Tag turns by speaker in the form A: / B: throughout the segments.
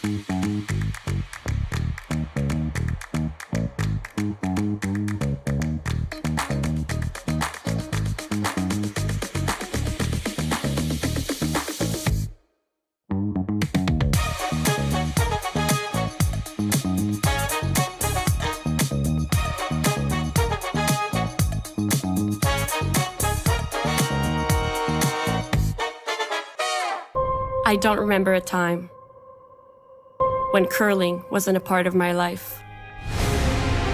A: I don't remember a time when curling wasn't a part of my life.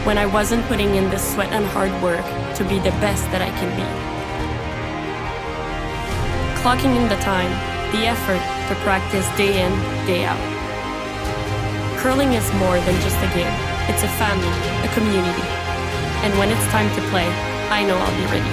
A: When I wasn't putting in the sweat and hard work to be the best that I can be. Clocking in the time, the effort to practice day in, day out. Curling is more than just a game. It's a family, a community. And when it's time to play, I know I'll be ready.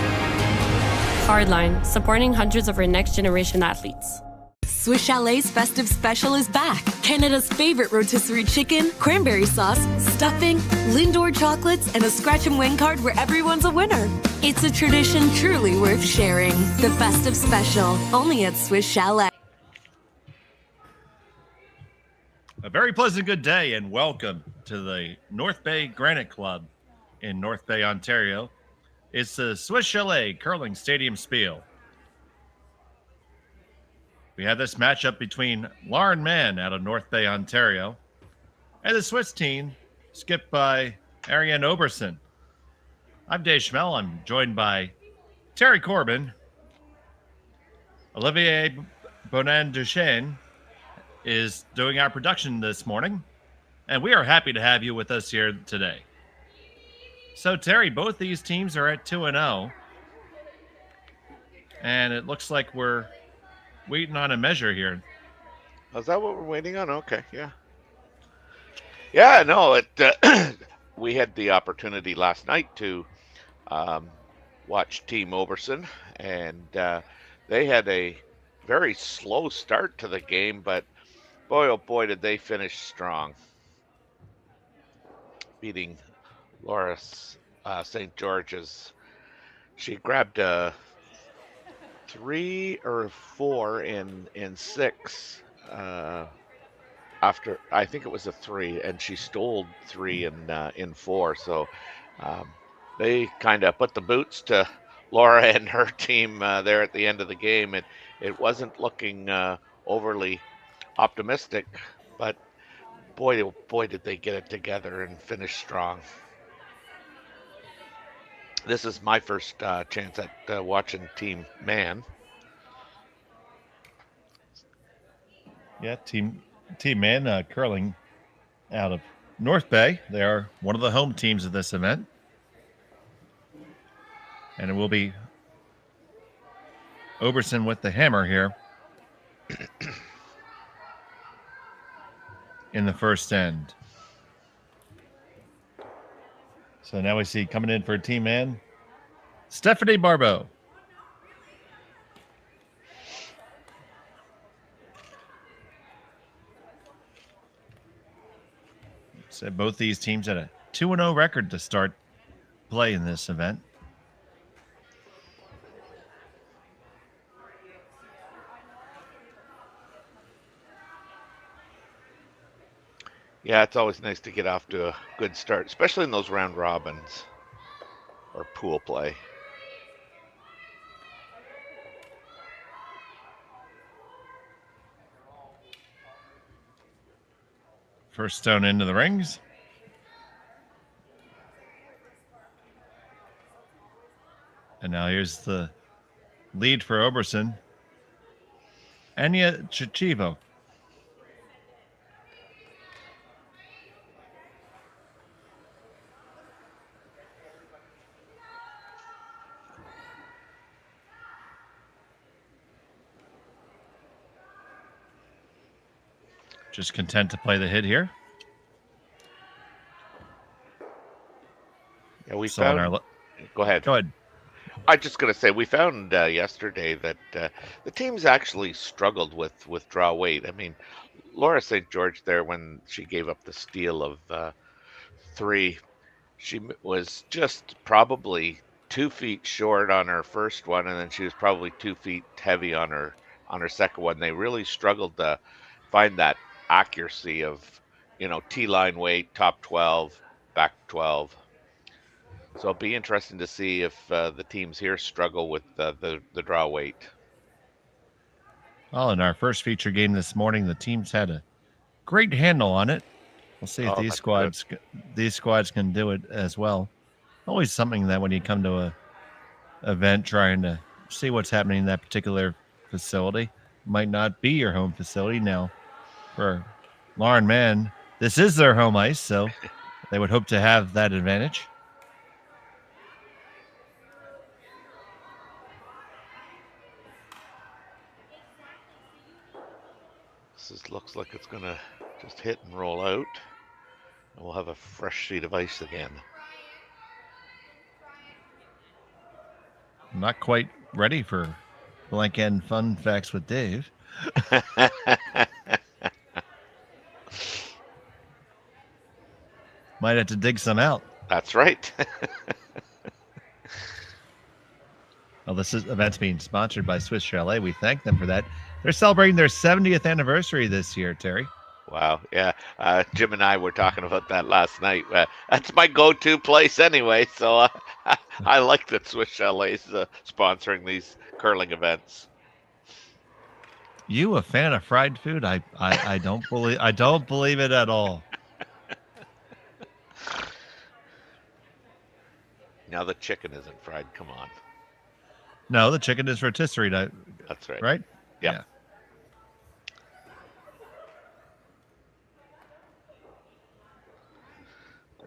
A: Hardline, supporting hundreds of our next generation athletes.
B: Swiss Chalet's festive special is back. Canada's favorite rotisserie chicken, cranberry sauce, stuffing, Lindor chocolates, and a scratch and win card where everyone's a winner. It's a tradition truly worth sharing. The festive special, only at Swiss Chalet.
C: A very pleasant good day and welcome to the North Bay Granite Club in North Bay, Ontario. It's the Swiss Chalet Curling Stadium Spiel. We have this matchup between Lauren Mann out of North Bay, Ontario, and the Swiss team, skipped by Ariane Oberson. I'm Dave Schmel. I'm joined by Terry Corbin. Olivier Bonin-Ducharme is doing our production this morning, and we are happy to have you with us here today. So, Terry, both these teams are at 2-0, and it looks like we're waiting on a measure here.
D: Is that what we're waiting on? Okay, yeah. Yeah, no, we had the opportunity last night to watch Team Oberson, and they had a very slow start to the game, but boy, oh boy, did they finish strong. Beating Laura St. George's. She grabbed a 3 or 4 in 6 after I think it was a 3, and she stole 3 in 4. So they kind of put the boots to Laura and her team there at the end of the game. It wasn't looking overly optimistic, but boy, oh boy, did they get it together and finish strong. This is my first chance at watching Team Mann.
C: Yeah, Team Mann curling out of North Bay. They are one of the home teams of this event. And it will be Oberson with the hammer here in the first end. So now we see coming in for Team Mann, Stephanie Barbeau. So both these teams had a 2-0 record to start play in this event.
D: Yeah, it's always nice to get off to a good start, especially in those round robins or pool play.
C: First stone into the rings. And now here's the lead for Oberson. Anya Chichivo. Just content to play the hit here.
D: Yeah, we found. Go ahead.
C: Go ahead.
D: I'm just going to say we found yesterday that the teams actually struggled with draw weight. I mean, Laura St. George there, when she gave up the steal of 3, she was just probably 2 feet short on her first one, and then she was probably 2 feet heavy on her second one. They really struggled to find that accuracy of, T-line weight, top 12, back 12. So it'll be interesting to see if the teams here struggle with the draw weight.
C: Well, in our first feature game this morning, the teams had a great handle on it. We'll see if these squads can do it as well. Always something that when you come to a event trying to see what's happening in that particular facility, might not be your home facility. Now, for Lauren Mann, this is their home ice, so they would hope to have that advantage.
D: Looks like it's going to just hit and roll out. And we'll have a fresh sheet of ice again.
C: I'm not quite ready for blank end fun facts with Dave. Might have to dig some out.
D: That's right.
C: Well, this event's being sponsored by Swiss Chalet. We thank them for that. They're celebrating their 70th anniversary this year, Terry.
D: Wow. Yeah. Jim and I were talking about that last night. That's my go-to place anyway. So I like that Swiss Chalet's sponsoring these curling events.
C: You a fan of fried food? I don't believe it at all.
D: Now the chicken isn't fried. Come on.
C: No, the chicken is rotisserie.
D: That's right.
C: Right?
D: Yeah.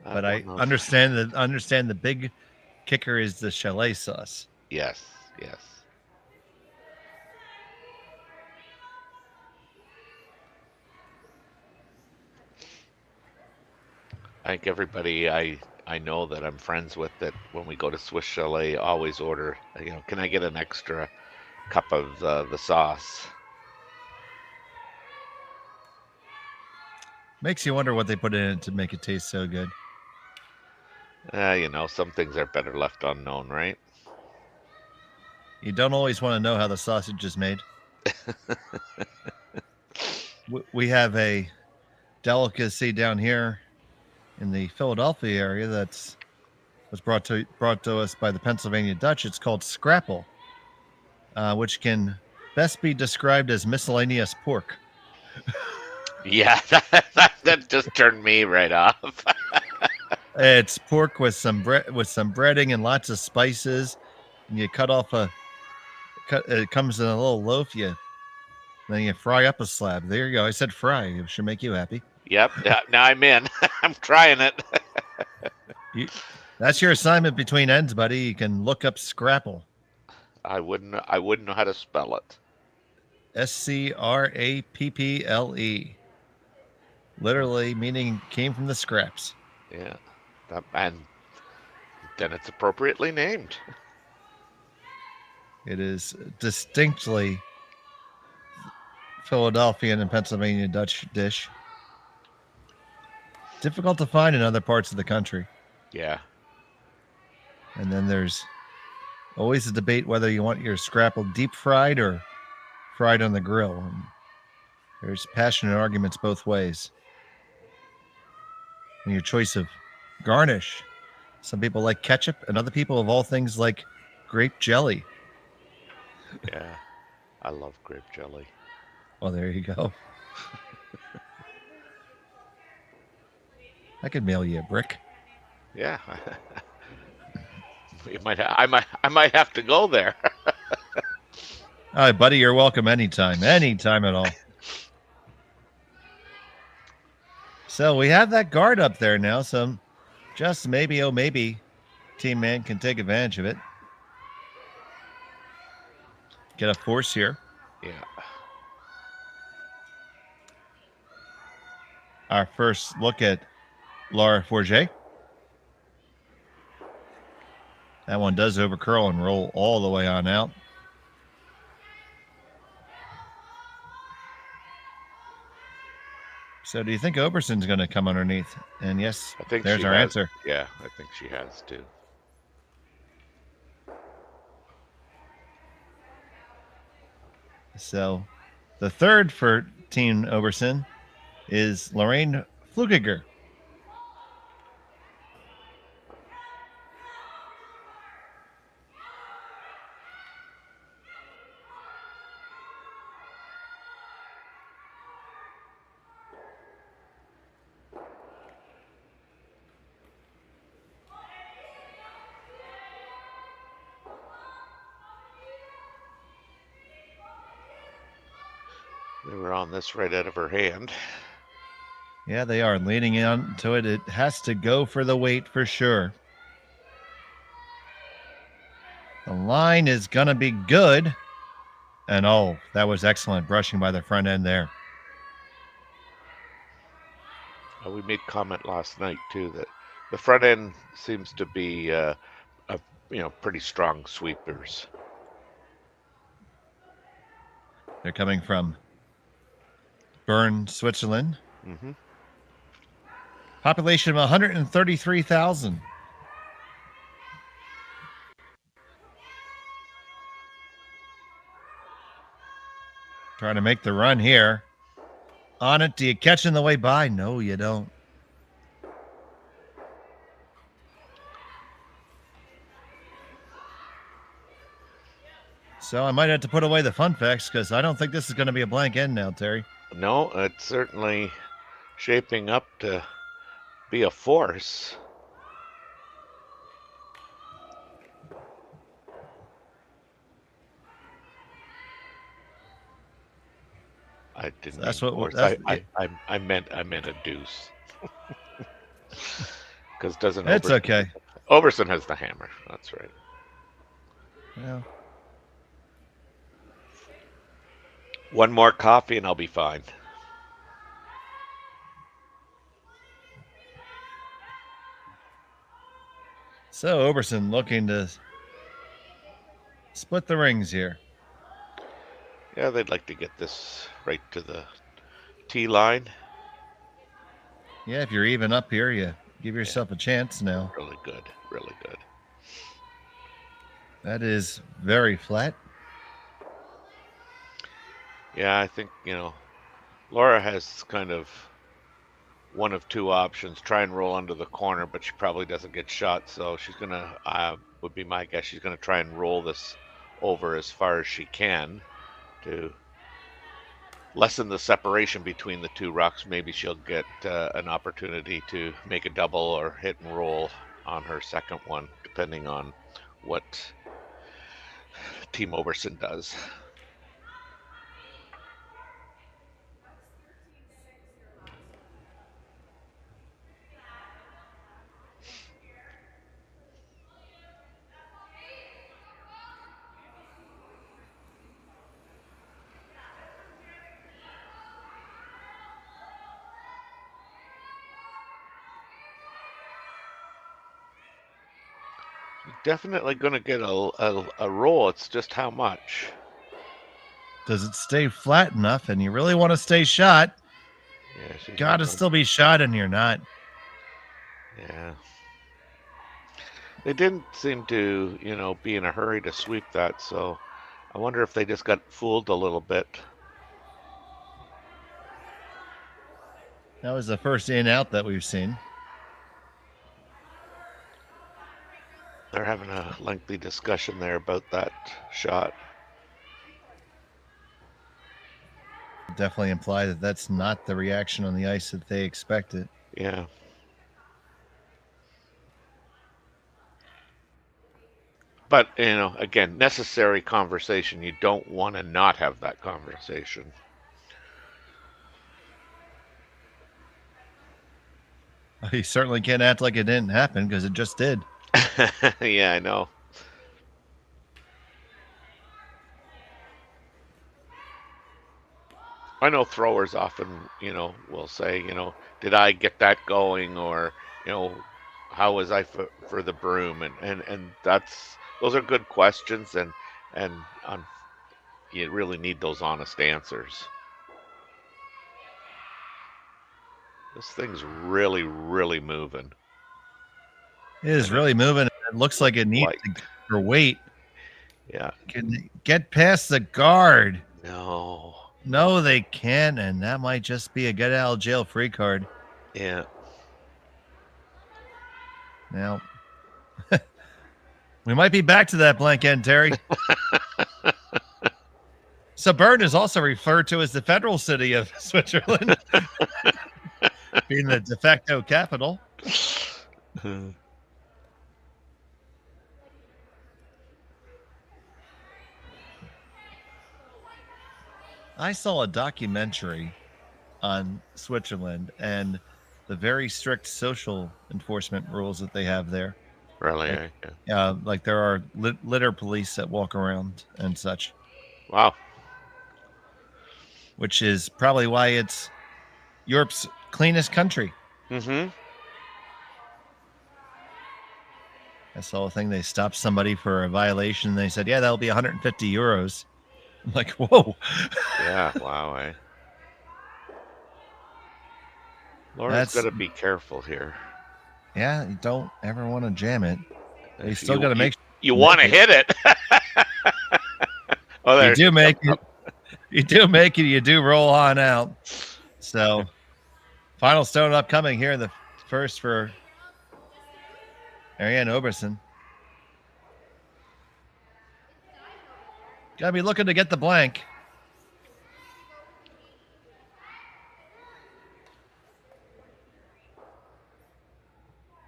C: But I understand the big kicker is the Chalet sauce.
D: Yes. I think everybody I know that I'm friends with that when we go to Swiss Chalet always order, can I get an extra cup of the sauce?
C: Makes you wonder what they put in it to make it taste so good.
D: Some things are better left unknown, right?
C: You don't always want to know how the sausage is made. We have a delicacy down here in the Philadelphia area was brought to us by the Pennsylvania Dutch. It's called scrapple, which can best be described as miscellaneous pork.
D: Yeah, that just turned me right off.
C: It's pork with some breading and lots of spices, and you cut off it comes in a little loaf. Then you fry up a slab. There you go. I said fry. It should make you happy.
D: Yep. Now I'm in. I'm trying it.
C: That's your assignment between ends, buddy. You can look up scrapple.
D: I wouldn't know how to spell it.
C: Scrapple. Literally meaning came from the scraps.
D: Yeah. And then it's appropriately named.
C: It is distinctly Philadelphian and Pennsylvania Dutch dish. Difficult to find in other parts of the country.
D: Yeah.
C: And then there's always a debate whether you want your scrapple deep fried or fried on the grill. And there's passionate arguments both ways. And your choice of garnish. Some people like ketchup, and other people, of all things, like grape jelly.
D: Yeah, I love grape jelly.
C: Well, there you go. I could mail you a brick.
D: Yeah. I might have to go there.
C: All right, buddy, you're welcome anytime at all. So we have that guard up there now. So just maybe Team Mann can take advantage of it. Get a force here.
D: Yeah.
C: Our first look at Laura Forget. That one does overcurl and roll all the way on out. So do you think Oberson's going to come underneath? And yes,
D: I think
C: there's our answer.
D: Yeah, I think she has too.
C: So the third for Team Oberson is Lorraine Flukiger.
D: They were on this right out of her hand.
C: Yeah, they are leaning into it. It has to go for the weight for sure. The line is going to be good. And oh, that was excellent brushing by the front end there.
D: We made comment last night too that the front end seems to be pretty strong sweepers.
C: They're coming from Bern, Switzerland.
D: Mm-hmm.
C: Population of 133,000. Trying to make the run here. On it. Do you catch in the way by? No, you don't. So I might have to put away the fun facts because I don't think this is going to be a blank end now, Terry.
D: No, it's certainly shaping up to be a force. I didn't.
C: That's
D: mean
C: what.
D: force.
C: That's,
D: I meant a deuce. Because doesn't.
C: It's okay.
D: Oberson has the hammer. That's right.
C: Yeah.
D: One more coffee and I'll be fine.
C: So Oberson looking to split the rings here.
D: Yeah, they'd like to get this right to the tee line.
C: Yeah, if you're even up here, you give yourself a chance now.
D: Really good. Really good.
C: That is very flat.
D: Yeah, I think, Laura has kind of one of two options. Try and roll under the corner, but she probably doesn't get shot. So she's going to, would be my guess, she's going to try and roll this over as far as she can to lessen the separation between the two rocks. Maybe she'll get an opportunity to make a double or hit and roll on her second one, depending on what Team Oberson does. Definitely going to get a roll. It's just how much.
C: Does it stay flat enough? And you really want to stay shot.
D: Yeah,
C: got to still be shot and you're not.
D: Yeah. They didn't seem to, be in a hurry to sweep that. So I wonder if they just got fooled a little bit.
C: That was the first in out that we've seen.
D: They're having a lengthy discussion there about that shot.
C: Definitely imply that that's not the reaction on the ice that they expected.
D: Yeah. But, again, necessary conversation. You don't want to not have that conversation.
C: You certainly can't act like it didn't happen because it just did.
D: Yeah, I know. I know throwers often, will say, did I get that going, or, how was I for the broom, and those are good questions, and you really need those honest answers. This thing's really, really moving.
C: It is really moving. It looks like it needs to get for weight.
D: Yeah.
C: Can it get past the guard?
D: No.
C: No, they can't, and that might just be a get out of jail free card.
D: Yeah.
C: Now, we might be back to that blank end, Terry. So Bern is also referred to as the federal city of Switzerland, being the de facto capital. I saw a documentary on Switzerland and the very strict social enforcement rules that they have there.
D: Really?
C: Like there are litter police that walk around and such.
D: Wow.
C: Which is probably why it's Europe's cleanest country.
D: Mm-hmm.
C: I saw a thing. They stopped somebody for a violation. They said, yeah, that'll be 150 euros. I'm like, whoa.
D: Yeah, wow. Laura's got to be careful here.
C: Yeah, you don't ever want to jam it. You still got to make sure.
D: You want to hit it. Oh,
C: you do make it. You do make it. You do roll on out. So, final stone upcoming here. The first for Ariane Oberson. Got to be looking to get the blank.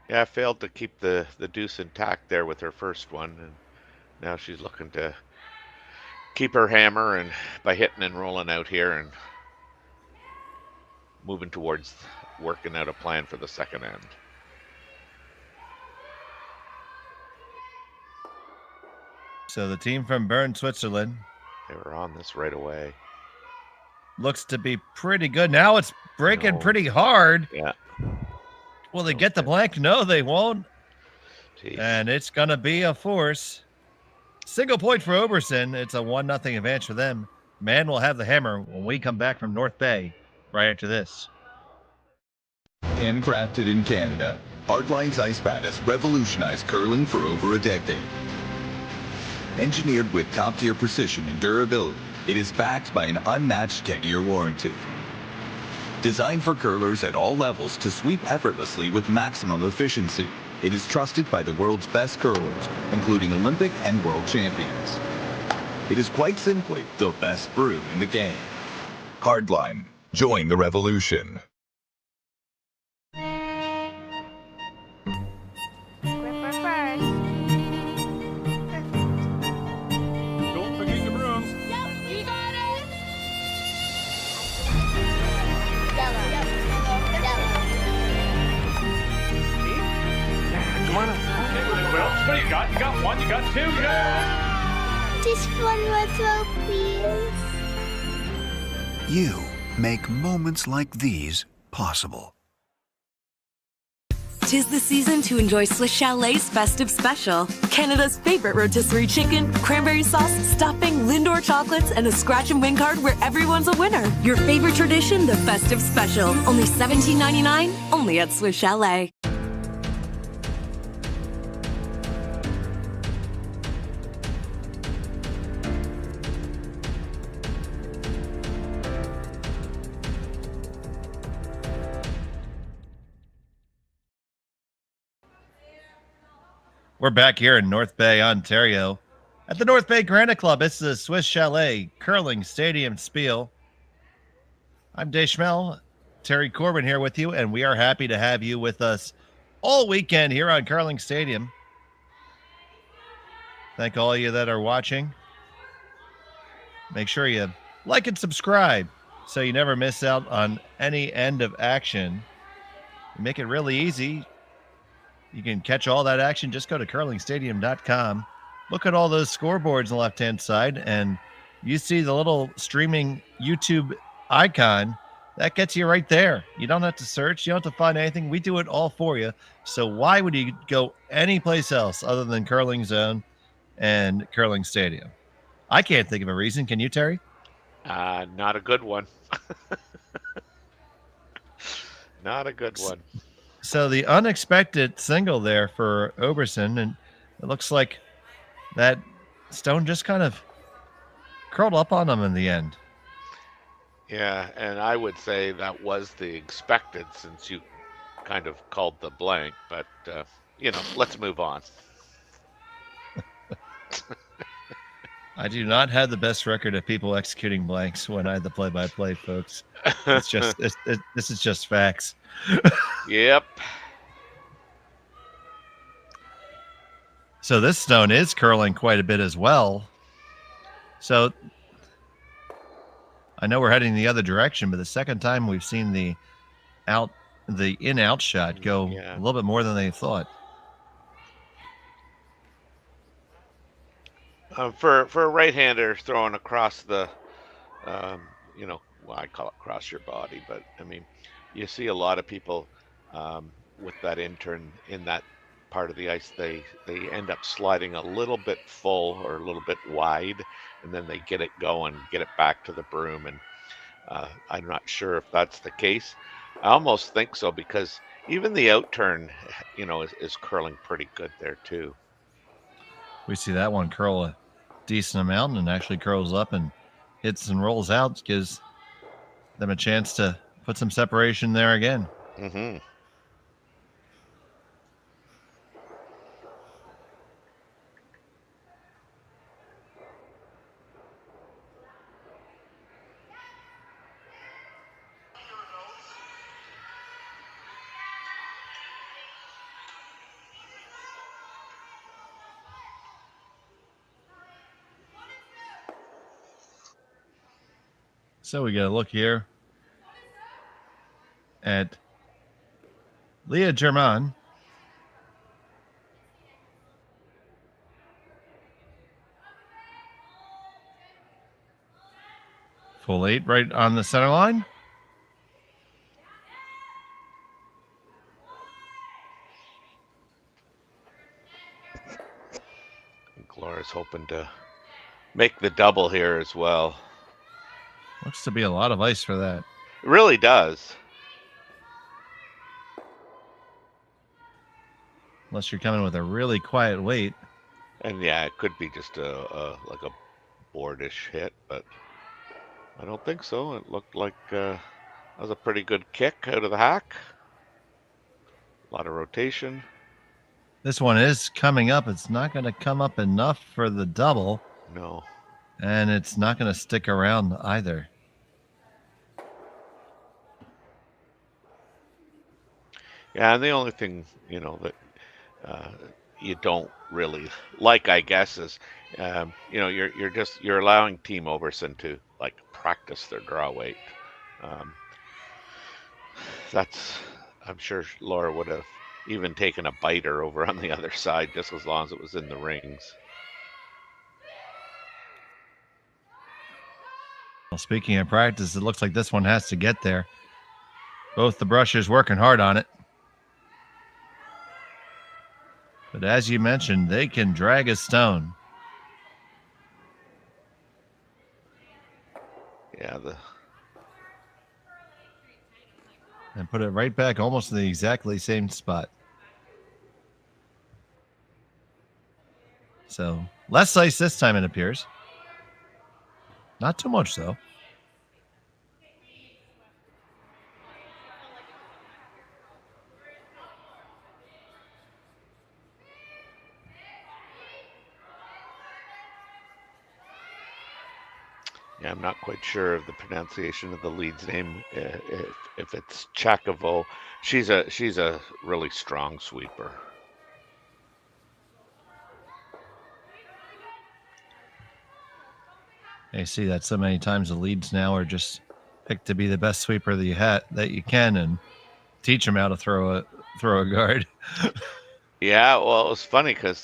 D: Yeah, I failed to keep the deuce intact there with her first one, and now she's looking to keep her hammer and by hitting and rolling out here and moving towards working out a plan for the second end.
C: So the team from Bern, Switzerland.
D: They were on this right away.
C: Looks to be pretty good. Now it's breaking pretty hard.
D: Yeah.
C: Will they get the blank? No, they won't.
D: Jeez.
C: And it's going to be a force. Single point for Oberson. It's a 1-0 advance for them. Mann will have the hammer when we come back from North Bay right after this.
E: Handcrafted in Canada, Hardline's ice pad has revolutionized curling for over a decade. Engineered with top-tier precision and durability, it is backed by an unmatched 10-year warranty. Designed for curlers at all levels to sweep effortlessly with maximum efficiency, it is trusted by the world's best curlers, including Olympic and world champions. It is quite simply the best brew in the game. Hardline. Join the revolution.
F: Don't forget your brooms.
G: Yep, you got it.
F: Come on up. Okay, well, what do you got? You got one, you got two, you got...
G: Just one more throw, please.
H: You make moments like these possible.
B: 'Tis the season to enjoy Swiss Chalet's festive special. Canada's favorite rotisserie chicken, cranberry sauce, stuffing, Lindor chocolates, and a scratch and win card where everyone's a winner. Your favorite tradition, the festive special. Only $17.99, only at Swiss Chalet.
C: We're back here in North Bay, Ontario, at the North Bay Granite Club. It's the Swiss Chalet Curling Stadium Spiel. I'm Dave Schmel, Terry Corbin here with you, and we are happy to have you with us all weekend here on Curling Stadium. Thank all of you that are watching. Make sure you like and subscribe so you never miss out on any end of action. We make it really easy. You can catch all that action. Just go to curlingstadium.com. Look at all those scoreboards on the left-hand side, and you see the little streaming YouTube icon. That gets you right there. You don't have to search. You don't have to find anything. We do it all for you. So why would you go anyplace else other than Curling Zone and Curling Stadium? I can't think of a reason. Can you, Terry?
D: Not a good one. Not a good one.
C: So the unexpected single there for Oberson, and it looks like that stone just kind of curled up on him in the end.
D: Yeah, and I would say that was the expected since you kind of called the blank, but let's move on.
C: I do not have the best record of people executing blanks when I had the play-by-play, folks. It's just this is just facts.
D: Yep.
C: So this stone is curling quite a bit as well. So I know we're heading the other direction, but the second time we've seen the in-out shot go a little bit more than they thought.
D: For a right-hander throwing across the, I call it cross your body, but I mean, you see a lot of people with that in-turn in that part of the ice. They end up sliding a little bit full or a little bit wide, and then they get it going, get it back to the broom, and I'm not sure if that's the case. I almost think so because even the out-turn, is curling pretty good there too.
C: We see that one curl a decent amount and actually curls up and hits and rolls out, gives them a chance to put some separation there again.
D: Mm-hmm.
C: So we get a look here at Leah German. Full 8 right on the center line.
D: Laura's hoping to make the double here as well.
C: Looks to be a lot of ice for that.
D: It really does.
C: Unless you're coming with a really quiet weight.
D: And yeah, it could be just like a boardish hit, but I don't think so. It looked like that was a pretty good kick out of the hack. A lot of rotation.
C: This one is coming up. It's not going to come up enough for the double.
D: No.
C: And it's not going to stick around either.
D: Yeah, and the only thing, that you don't really like, I guess, is, you're allowing Team Oberson to, like, practice their draw weight. I'm sure Laura would have even taken a biter over on the other side just as long as it was in the rings.
C: Well, speaking of practice, it looks like this one has to get there. Both the brushers working hard on it. But as you mentioned, they can drag a stone.
D: Yeah,
C: and put it right back almost in the exactly same spot. So less ice this time, it appears. Not too much, though.
D: Yeah, I'm not quite sure of the pronunciation of the lead's name. If it's Chakavo, she's a really strong sweeper.
C: I see that so many times the leads now are just picked to be the best sweeper that you can and teach them how to throw a guard.
D: Yeah, well, it was funny because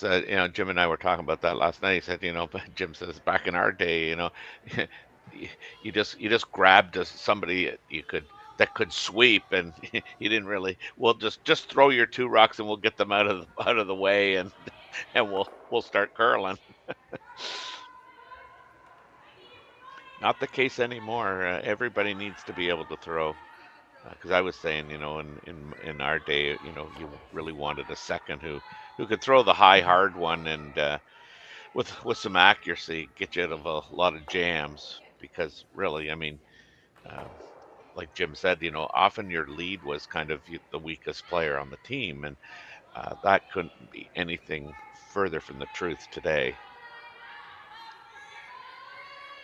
D: Jim and I were talking about that last night. He said, Jim says back in our day, you just grabbed somebody that could sweep, and you didn't really. Well, just throw your 2 rocks and we'll get them out of the way, and we'll start curling. Not the case anymore. Everybody needs to be able to throw. Because I was saying, in our day, you really wanted a second who could throw the high, hard one and with some accuracy get you out of a lot of jams. Because really, I mean, um, like Jim said, often your lead was kind of the weakest player on the team, and that couldn't be anything further from the truth today.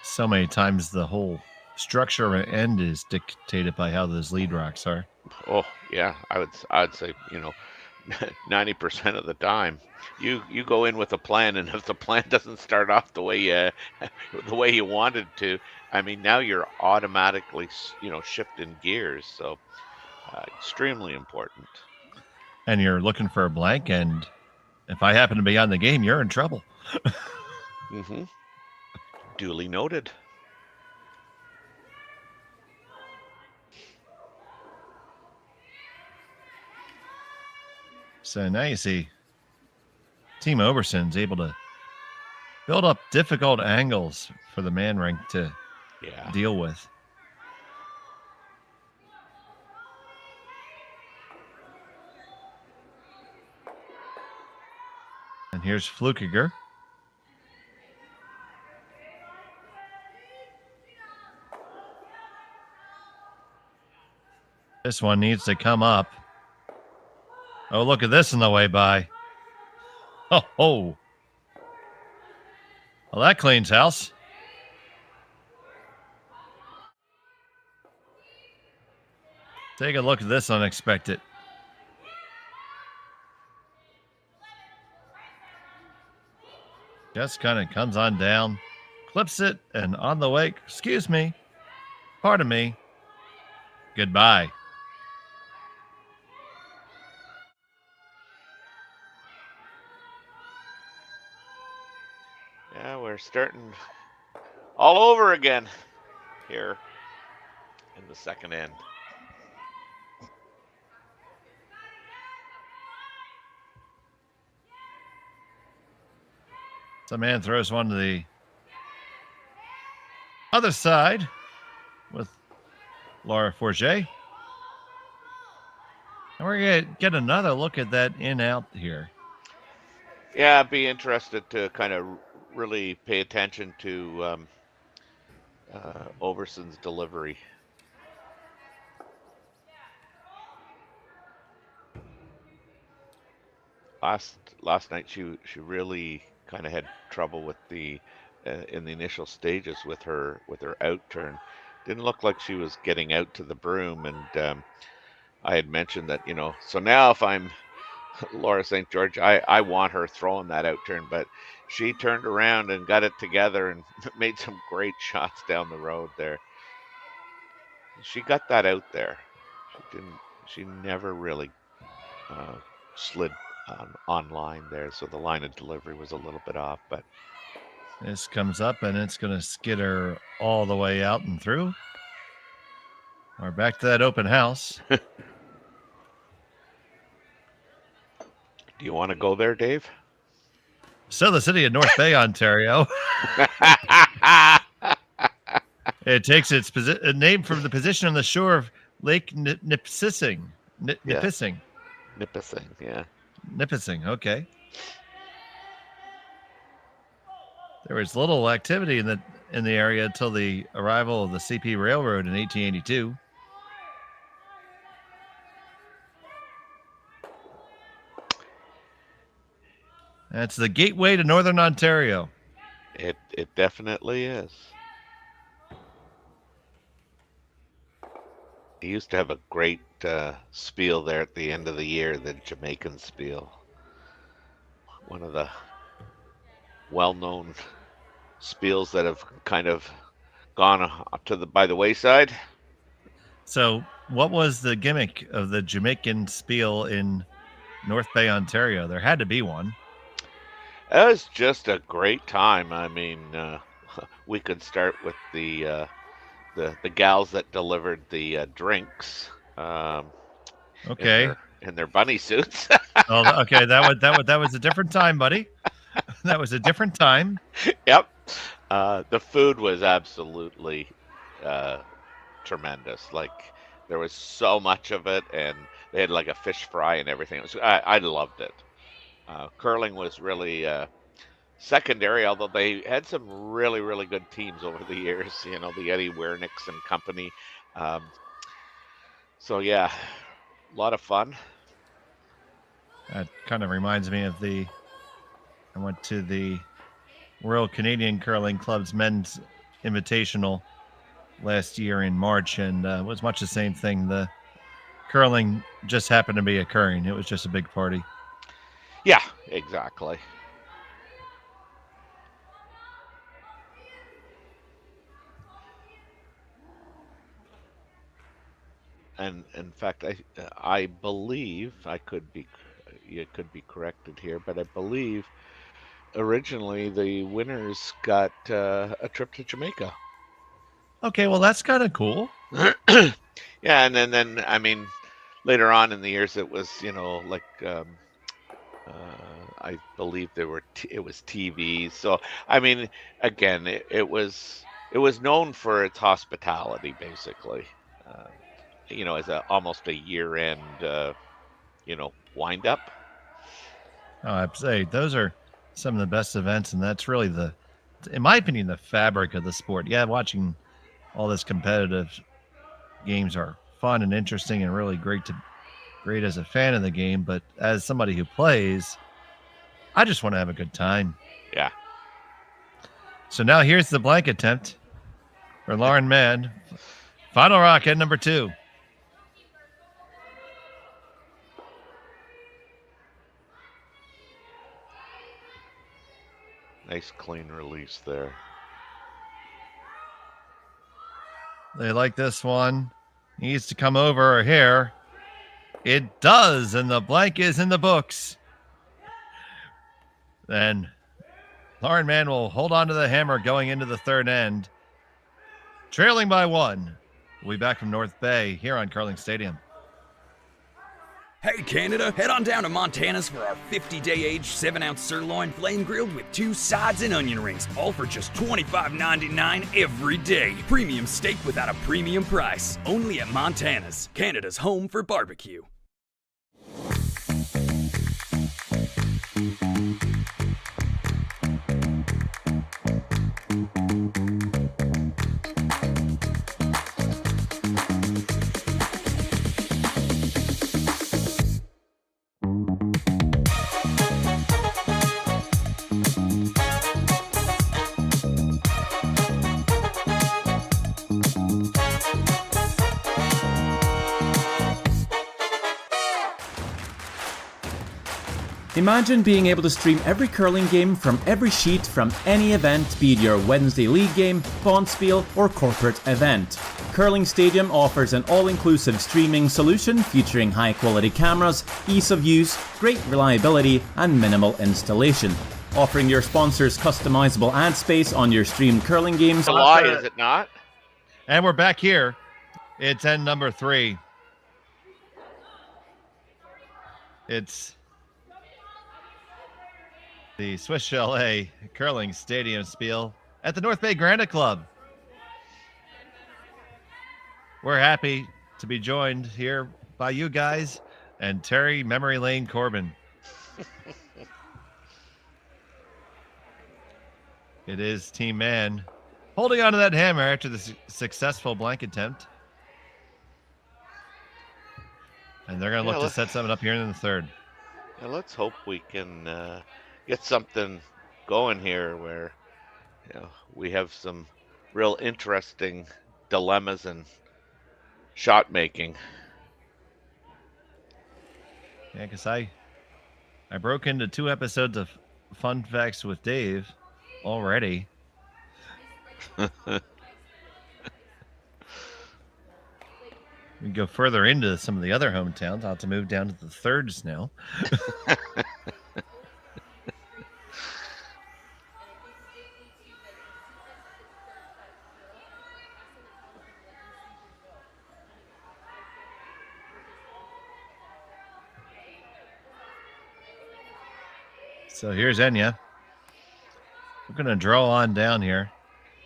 C: So many times the whole structure of an end is dictated by how those lead rocks are.
D: Oh yeah, I'd say 90% of the time, you go in with a plan, and if the plan doesn't start off the way the way you wanted to, I mean, now you're automatically shifting gears. So extremely important.
C: And you're looking for a blank, and if I happen to be on the game, you're in trouble.
D: Mm-hmm. Duly noted.
C: So now you see Team Oberson's able to build up difficult angles for the man rank to deal with. And here's Flukiger. This one needs to come up. Oh, look at this on the way by. Oh. Well, that cleans house. Take a look at this unexpected. Just kind of comes on down, clips it, and on the way, excuse me, pardon me, goodbye.
D: Yeah, we're starting all over again here in the second end.
C: Some man throws one to the other side with Laura Forget. And we're going to get another look at that in-out here.
D: Yeah, I'd be interested to kind of really pay attention to Oberson's delivery. Last night she really kind of had trouble with the in the initial stages with her out turn. Didn't look like she was getting out to the broom, and I had mentioned that so now if I'm Laura St. George, I want her throwing that out turn, but she turned around and got it together and made some great shots down the road there. She got that out there. She never really slid on line there, so the line of delivery was a little bit off, but
C: this comes up and it's going to skid her all the way out and through. We're back to that open house.
D: Do you want to go there, Dave?
C: So the city of North Bay, Ontario. It takes its name from the position on the shore of Lake Nipissing. Nipissing.
D: Nipissing, yeah.
C: Nipissing, okay. There was little activity in the area until the arrival of the CP Railroad in 1882. That's the gateway to Northern Ontario.
D: It definitely is. He used to have a great spiel there at the end of the year, the Jamaican spiel. One of the well-known spiels that have kind of gone by the wayside.
C: So, what was the gimmick of the Jamaican spiel in North Bay, Ontario? There had to be one.
D: It was just a great time. I mean, we could start with the gals that delivered the drinks.
C: Okay.
D: In their bunny suits.
C: Oh, okay. That was a different time, buddy. That was a different time.
D: Yep. The food was absolutely tremendous. Like, there was so much of it, and they had like a fish fry and everything. I loved it. Curling was really secondary, although they had some really, really good teams over the years, the Eddie Wernicks and company. Um, so, yeah, a lot of fun.
C: That kind of reminds me of I went to the Royal Canadian Curling Club's men's invitational last year in March, and it was much the same thing. The curling just happened to be occurring. It was just a big party.
D: Yeah, exactly. And in fact, I believe you could be corrected here, but I believe originally the winners got a trip to Jamaica.
C: Okay, well that's kind of cool.
D: Yeah, and then I mean, later on in the years, it was like I believe it was TVs. So I mean, again, it was known for its hospitality, basically. As almost a year-end, wind up.
C: Oh, I'd say those are some of the best events, and that's really in my opinion, the fabric of the sport. Yeah, watching all this competitive games are fun and interesting and really great as a fan of the game, but as somebody who plays, I just want to have a good time.
D: Yeah.
C: So now here's the blank attempt for Lauren Mann. Final rock at number 2.
D: Nice clean release there.
C: They like this one. Needs to come over here. It does, and the blank is in the books. Then Lauren Mann will hold on to the hammer going into the third end. Trailing by 1. We'll be back from North Bay here on Curling Stadium.
I: Hey Canada, head on down to Montana's for our 50-day aged 7-ounce sirloin flame grilled with 2 sides and onion rings, all for just $25.99 every day. Premium steak without a premium price. Only at Montana's, Canada's home for barbecue.
J: Imagine being able to stream every curling game from every sheet from any event, be it your Wednesday league game, Spiel, or corporate event. Curling Stadium offers an all-inclusive streaming solution featuring high-quality cameras, ease of use, great reliability, and minimal installation. Offering your sponsors customizable ad space on your streamed curling games.
D: A lie, is it not?
C: And we're back here. It's end number 3. It's the Swiss Chalet Curling Stadium Spiel at the North Bay Granite Club. We're happy to be joined here by you guys and Terry Memory Lane Corbin. It is Team Mann holding on to that hammer after the successful blank attempt. And they're going to look to set something up here in the third.
D: Yeah, let's hope we can get something going here where we have some real interesting dilemmas and shot making.
C: Yeah, because I broke into 2 episodes of Fun Facts with Dave already. We go further into some of the other hometowns. I'll have to move down to the thirds now. So here's Enya. We're going to draw on down here.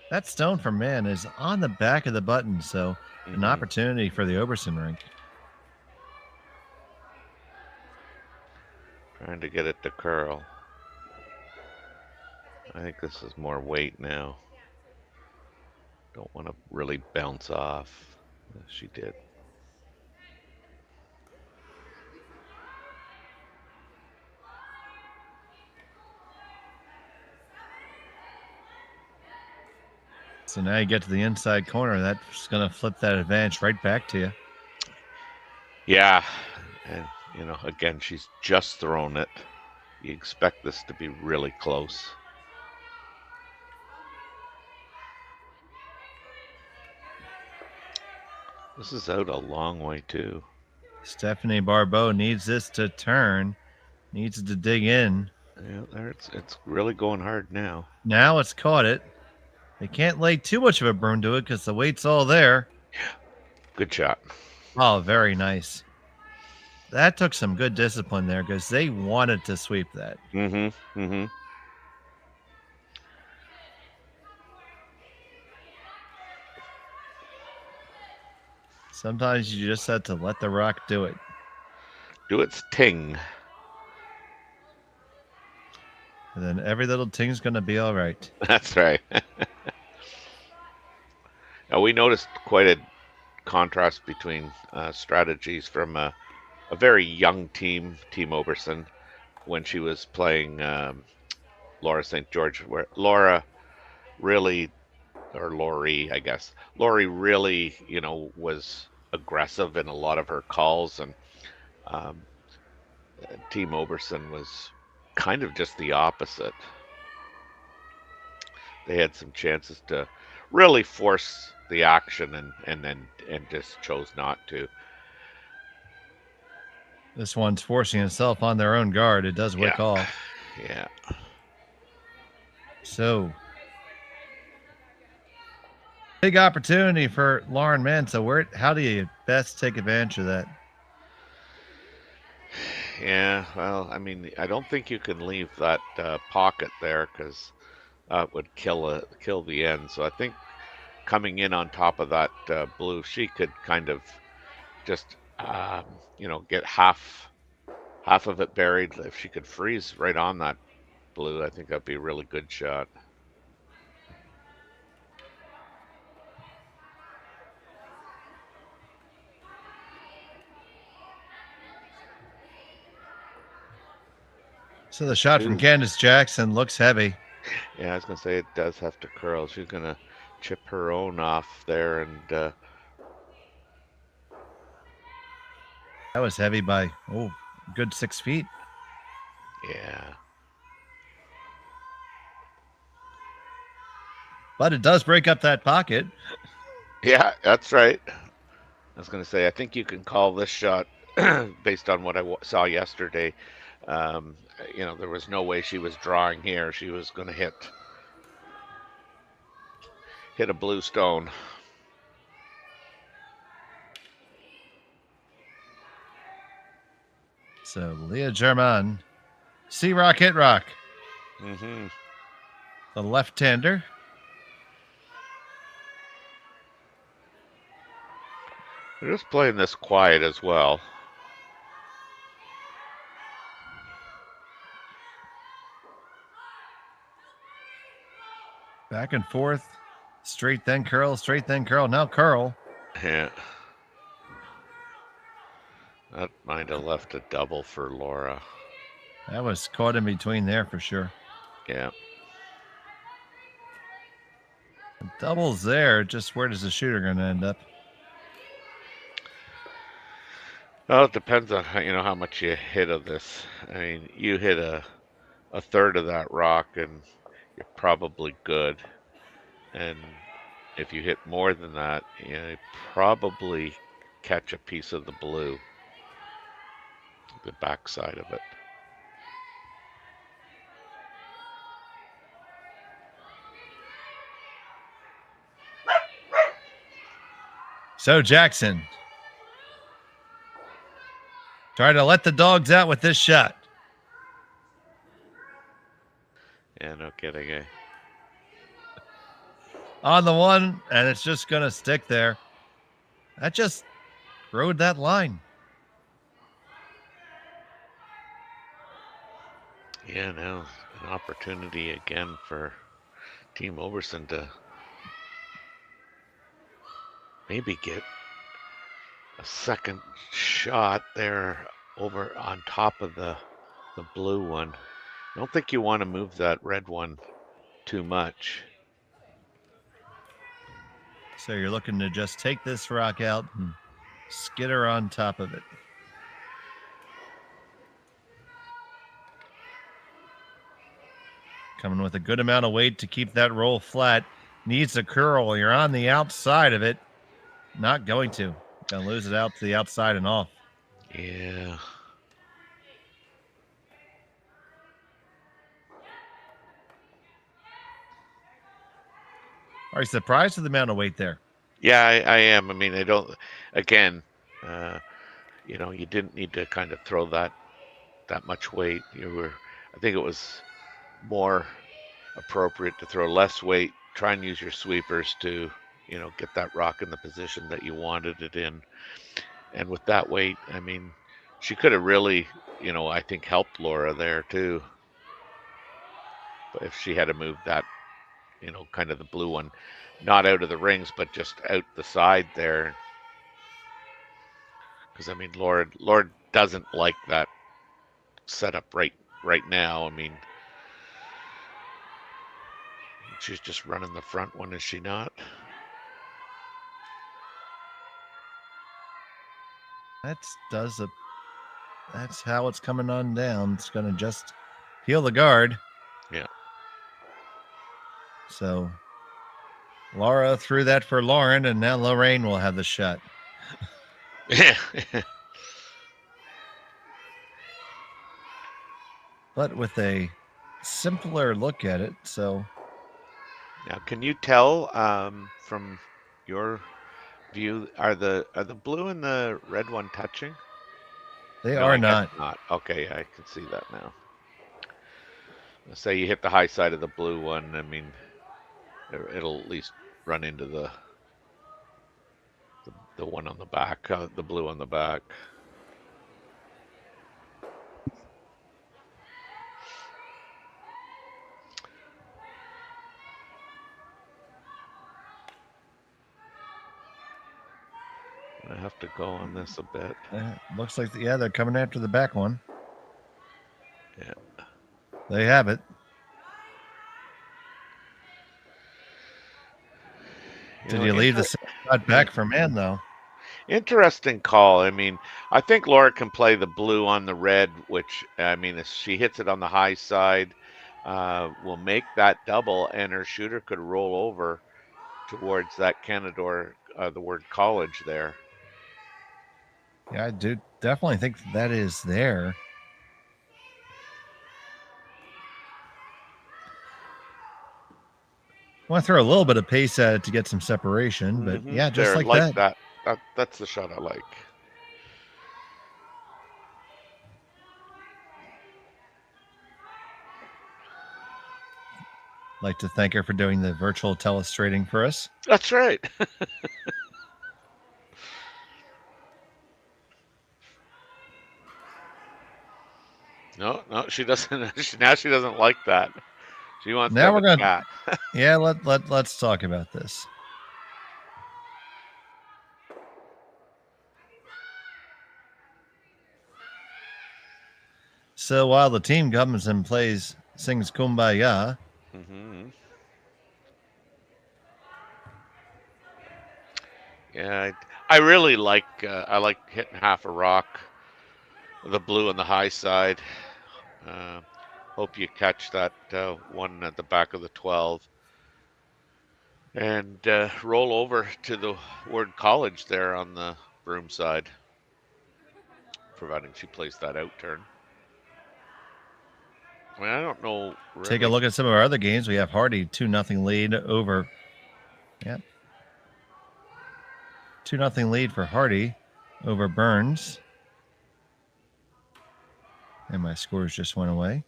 C: That stone for Mann is on the back of the button, so an opportunity for the Oberson rink.
D: Trying to get it to curl. I think this is more weight now. Don't want to really bounce off. She did.
C: So now you get to the inside corner. That's going to flip that advantage right back to you.
D: Yeah. And, again, she's just thrown it. You expect this to be really close. This is out a long way, too.
C: Stephanie Barbeau needs this to turn, needs to dig in.
D: Yeah, there it's really going hard now.
C: Now it's caught it. They can't lay too much of a broom to it because the weight's all there.
D: Good shot.
C: Oh, very nice. That took some good discipline there because they wanted to sweep that.
D: Mm-hmm.
C: Sometimes you just have to let the rock do it.
D: Do its ting.
C: And then every little thing's going to be all right.
D: That's right. Now, we noticed quite a contrast between strategies from a very young Team Oberson, when she was playing Laura St. George, where Laurie, I guess. Laurie really, was aggressive in a lot of her calls, and Team Oberson was kind of just the opposite. They had some chances to really force the action and just chose not to.
C: This one's forcing itself on their own guard. It does wick off.
D: Yeah.
C: So, big opportunity for Lauren Mann. So, how do you best take advantage of that?
D: Yeah, well, I mean, I don't think you can leave that pocket there, because that would kill the end. So I think coming in on top of that blue, she could kind of just get half of it buried. If she could freeze right on that blue, I think that'd be a really good shot.
C: So the shot from Candace Jackson looks heavy.
D: Yeah, I was going to say it does have to curl. She's going to chip her own off there, and
C: that was heavy by good 6 feet.
D: Yeah.
C: But it does break up that pocket.
D: Yeah, that's right. I was going to say, I think you can call this shot based on what I saw yesterday. There was no way she was drawing here. She was going to hit a blue stone.
C: So Leah German, C-Rock hit rock.
D: Mm-hmm.
C: The left-hander.
D: They're just playing this quiet as well.
C: Back and forth. Straight then curl, straight then curl. Now curl.
D: Yeah. That might have left a double for Laura.
C: That was caught in between there for sure.
D: Yeah.
C: The double's there. Just where does the shooter going to end up?
D: Well, it depends on how much you hit of this. I mean, you hit a third of that rock and you're probably good. And if you hit more than that, you probably catch a piece of the blue, the backside of it.
C: So Jackson trying to let the dogs out with this shot.
D: Yeah, no kidding, eh?
C: On the one, and it's just going to stick there. That just rode that line.
D: Yeah, no. An opportunity again for Team Oberson to maybe get a second shot there over on top of the blue one. I don't think you want to move that red one too much.
C: So you're looking to just take this rock out and skitter on top of it. Coming with a good amount of weight to keep that roll flat. Needs a curl. You're on the outside of it. Not going to. Gonna lose it out to the outside and off.
D: Yeah.
C: Are you surprised with the amount of weight there?
D: Yeah, I am. I mean, I don't. Again, you know, you didn't need to kind of throw that much weight. I think it was more appropriate to throw less weight. Try and use your sweepers to, you know, get that rock in the position that you wanted it in. And with that weight, I mean, she could have really, you know, I think helped Laura there too. But if she had to move that, you know, kind of the blue one, not out of the rings, but just out the side there. Because I mean, Laura doesn't like that setup right now. I mean, she's just running the front one, is she not?
C: That's how it's coming on down. It's gonna just peel the guard.
D: Yeah.
C: So Laura threw that for Lauren, and now Lorraine will have the shot. But with a simpler look at it, so.
D: Now, can you tell from your view, are the blue and the red one touching?
C: They
D: No,
C: are
D: I guess
C: not.
D: not. Okay, I can see that now. Let's say you hit the high side of the blue one. I mean, it'll at least run into the one on the back, the blue on the back. I have to go on this a bit.
C: Looks like, yeah, they're coming after the back one.
D: Yeah.
C: They have it. Did you leave the shot back for Mann, though?
D: Interesting call. I mean, I think Laura can play the blue on the red, which, I mean, if she hits it on the high side, will make that double, and her shooter could roll over towards that Canador, the word college there.
C: Yeah, I do definitely think that is there. I want to throw a little bit of pace at it to get some separation, but yeah, just
D: There,
C: like that.
D: That's the shot I like.
C: Like to thank her for doing the virtual telestrating for us.
D: That's right. No, she doesn't. Now she doesn't like that. She wants
C: now
D: to
C: we're gonna.
D: chat.
C: Yeah, let's talk about this. So while the team comes and sings Kumbaya.
D: Mm-hmm. Yeah, I really like. I like hitting half a rock, the blue on the high side. Hope you catch that one at the back of the 12. And roll over to the word college there on the broom side, providing she plays that out turn. I mean, I don't know. Really.
C: Take a look at some of our other games. We have Hardy 2-0 lead over. Yep. 2-0 lead for Hardy over Burns. And my scores just went away.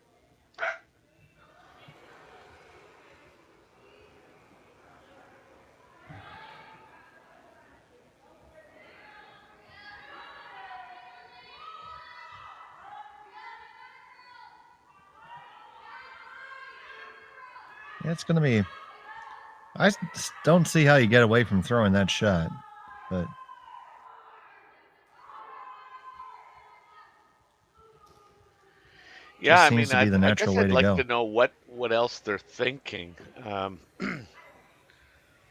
C: Yeah, it's going to be... I just don't see how you get away from throwing that shot, but...
D: Yeah, I
C: seems
D: mean,
C: to be the
D: I
C: natural
D: guess
C: way
D: I'd
C: to
D: like
C: go.
D: to know what else they're thinking.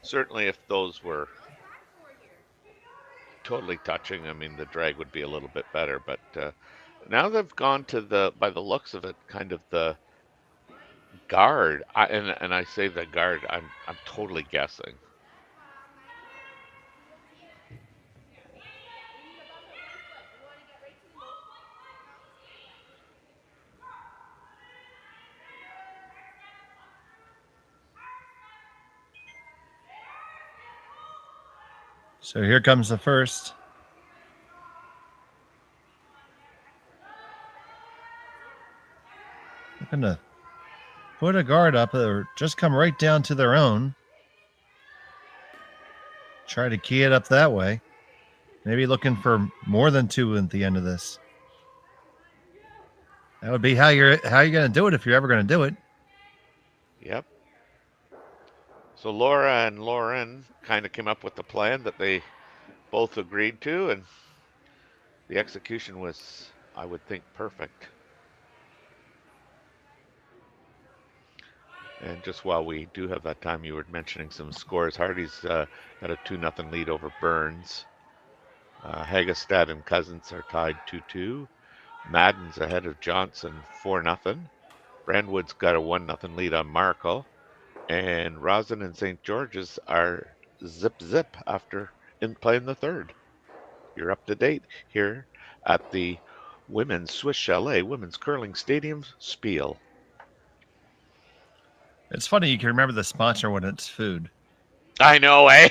D: Certainly, if those were totally touching, I mean, the drag would be a little bit better. But now they've gone to by the looks of it, kind of the guard. And I say the guard. I'm totally guessing.
C: So here comes the first. Looking to put a guard up or just come right down to their own. Try to key it up that way. Maybe looking for more than 2 at the end of this. That would be how you're going to do it if you're ever going to do it.
D: Yep. So Laura and Lauren kind of came up with the plan that they both agreed to, and the execution was, I would think, perfect. And just while we do have that time, you were mentioning some scores. Hardy's got a 2-0 lead over Burns. Hagestad and Cousins are tied 2-2. Madden's ahead of Johnson 4-0. Brandwood's got a 1-0 lead on Markle. And Rosin and St. George's are zip after playing the third. You're up to date here at the Women's Swiss Chalet Women's Curling Stadium, Spiel.
C: It's funny you can remember the sponsor when it's food.
D: I know, eh?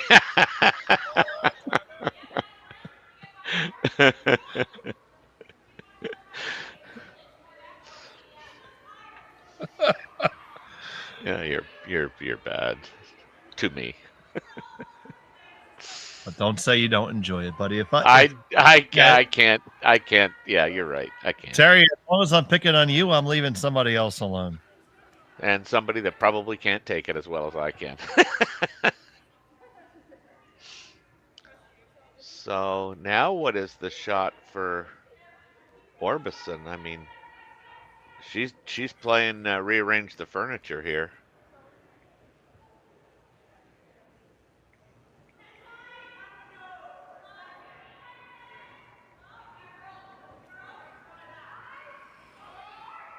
D: Yeah, you're bad to me.
C: But don't say you don't enjoy it, buddy. If
D: I can't. Yeah, you're right. I can't.
C: Terry, as long as I'm picking on you, I'm leaving somebody else alone.
D: And somebody that probably can't take it as well as I can. So now what is the shot for Orbison? I mean, she's playing rearrange the furniture here.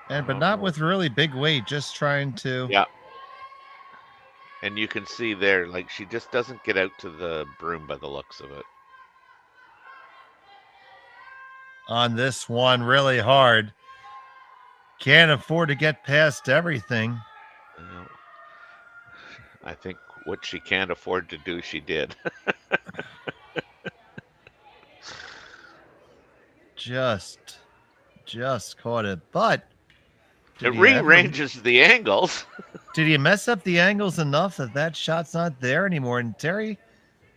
C: But not with really big weight, just trying to...
D: Yeah. And you can see there, like, she just doesn't get out to the broom by the looks of it.
C: On this one, really hard. Can't afford to get past everything.
D: I think what she can't afford to do, she did.
C: Just caught it, but
D: it rearranges the angles.
C: Did he mess up the angles enough that shot's not there anymore? And Terry,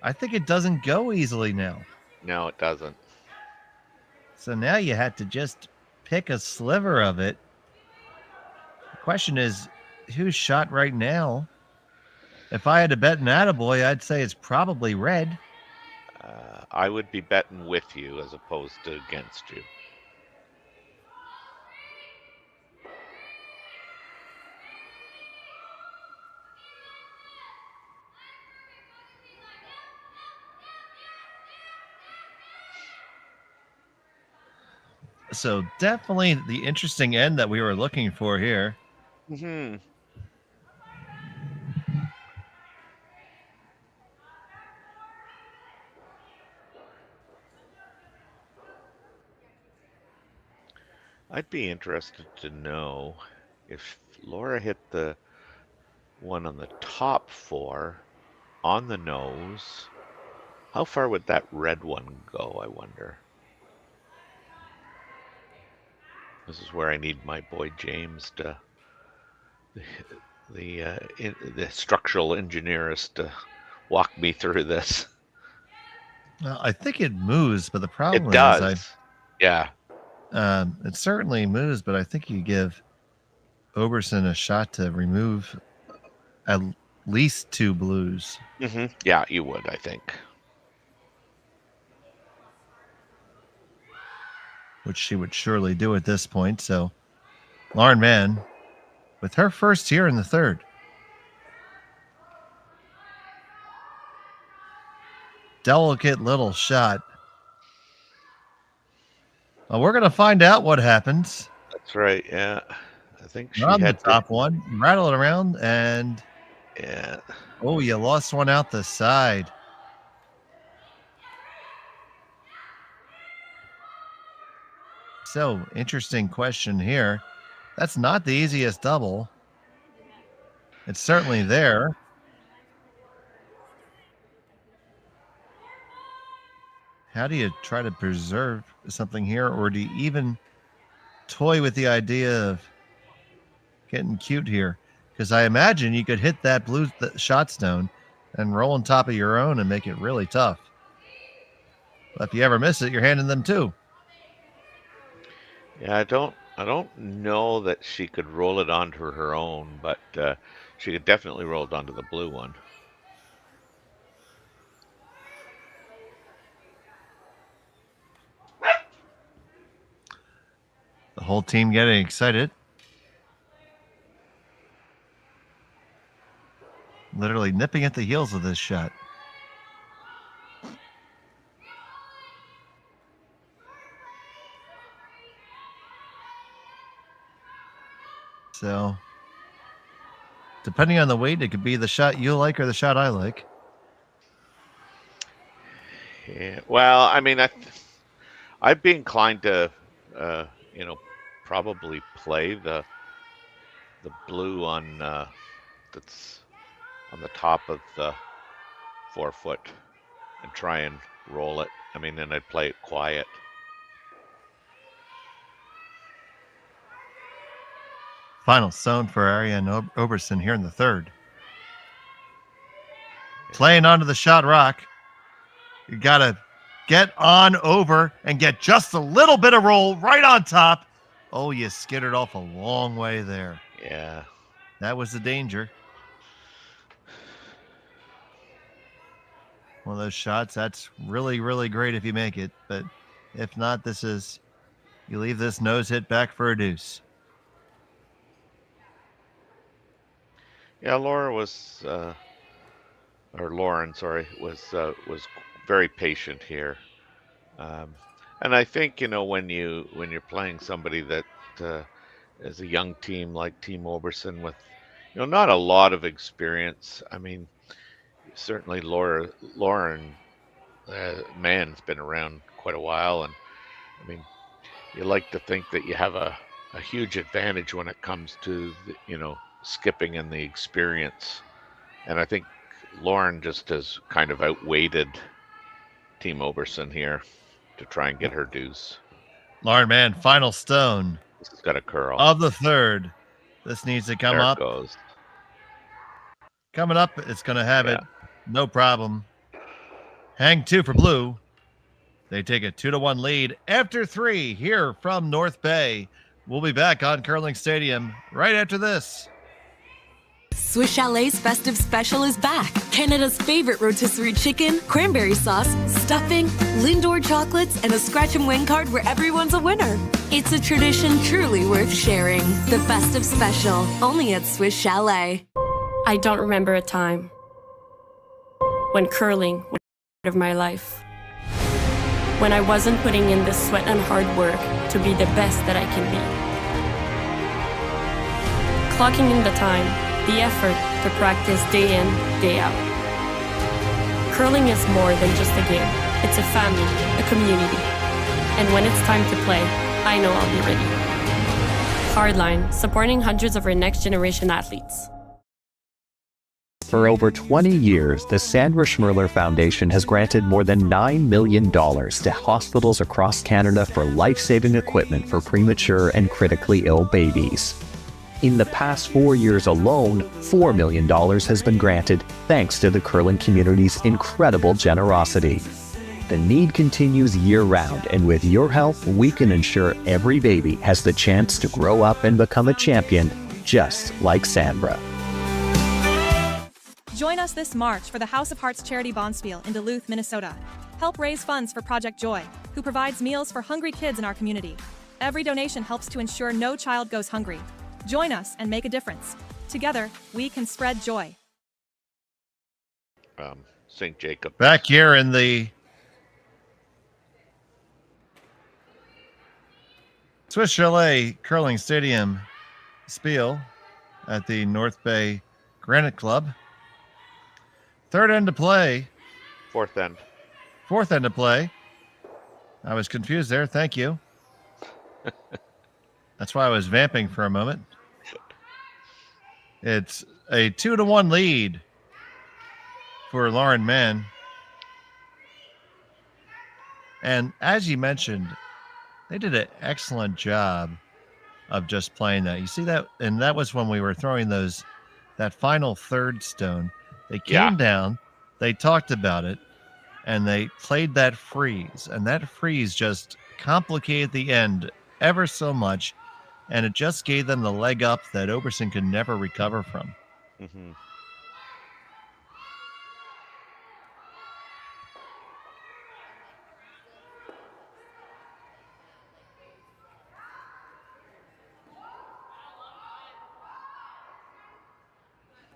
C: I think it doesn't go easily now.
D: No, it doesn't.
C: So now you had to just pick a sliver of it. The question is, who's shot right now? If I had to bet an attaboy, I'd say it's probably red.
D: I would be betting with you as opposed to against you.
C: So definitely the interesting end that we were looking for here.
D: Mm-hmm. I'd be interested to know if Laura hit the one on the top 4 on the nose, how far would that red one go, I wonder? This is where I need my boy James to, the structural engineerist, to walk me through this.
C: Well, I think it moves, but the problem
D: it does. Yeah.
C: It certainly moves, but I think you give Oberson a shot to remove at least 2 blues.
D: Yeah, you would, I think.
C: Which she would surely do at this point. So Lauren Mann with her first here in the third. Delicate little shot. Well, we're going to find out what happens.
D: That's right, yeah. I think she
C: On the
D: had
C: top one. Rattle it around and...
D: Yeah.
C: Oh, you lost one out the side. So, interesting question here. That's not the easiest double. It's certainly there. How do you try to preserve something here, or do you even toy with the idea of getting cute here? Because I imagine you could hit that blue shot stone and roll on top of your own and make it really tough. But if you ever miss it, you're handing them 2.
D: Yeah, I don't know that she could roll it onto her own, but she could definitely roll it onto the blue one.
C: The whole team getting excited. Literally nipping at the heels of this shot. So, depending on the weight, it could be the shot you like or the shot I like.
D: Yeah. Well, I mean, I'd be inclined to, probably play the blue on that's on the top of the 4-foot and try and roll it. I mean, then I'd play it quiet.
C: Final stone for Ariane Oberson here in the third. Playing onto the shot rock. You got to get on over and get just a little bit of roll right on top. Oh, you skittered off a long way there.
D: Yeah.
C: That was the danger. One of those shots, that's really, really great if you make it. But if not, you leave this nose hit back for a deuce.
D: Yeah, Lauren, was very patient here, and I think when you're playing somebody that is a young team like Team Oberson with not a lot of experience. I mean, certainly Lauren Mann's been around quite a while, and I mean, you like to think that you have a huge advantage when it comes to skipping and the experience, and I think Lauren just has kind of outweighted Team Oberson here to try and get her dues.
C: Lauren Mann, final stone.
D: This has got a curl
C: of the third. This needs to come
D: there
C: up.
D: It goes.
C: Coming up, it's going to have it. No problem. Hang 2 for blue. They take a 2-1 lead after 3 here from North Bay. We'll be back on Curling Stadium right after this.
B: Swiss Chalet's festive special is back. Canada's favorite rotisserie chicken, cranberry sauce, stuffing, Lindor chocolates, and a scratch and win card where everyone's a winner. It's a tradition truly worth sharing. The festive special, only at Swiss Chalet.
A: I don't remember a time when curling was part of my life. When I wasn't putting in the sweat and hard work to be the best that I can be. Clocking in the time, the effort to practice day in, day out. Curling is more than just a game. It's a family, a community. And when it's time to play, I know I'll be ready. Hardline, supporting hundreds of our next generation athletes.
K: For over 20 years, the Sandra Schmel Foundation has granted more than $9 million to hospitals across Canada for life-saving equipment for premature and critically ill babies. In the past 4 years alone, $4 million has been granted thanks to the curling community's incredible generosity. The need continues year-round, and with your help, we can ensure every baby has the chance to grow up and become a champion, just like Sandra.
L: Join us this March for the House of Hearts Charity Bonspiel in Duluth, Minnesota. Help raise funds for Project Joy, who provides meals for hungry kids in our community. Every donation helps to ensure no child goes hungry. Join us and make a difference. Together, we can spread joy.
D: St. Jacob.
C: Back here in the Swiss Chalet Curling Stadium, Spiel at the North Bay Granite Club. Third end to play.
D: Fourth end.
C: Fourth end to play. I was confused there. Thank you. That's why I was vamping for a moment. It's a 2-1 lead for Lauren Mann. And as you mentioned, they did an excellent job of just playing that. You see that? And that was when we were throwing that final third stone. They came down, they talked about it, and they played that freeze. And that freeze just complicated the end ever so much. And it just gave them the leg up that Oberson could never recover from.
D: Mm-hmm.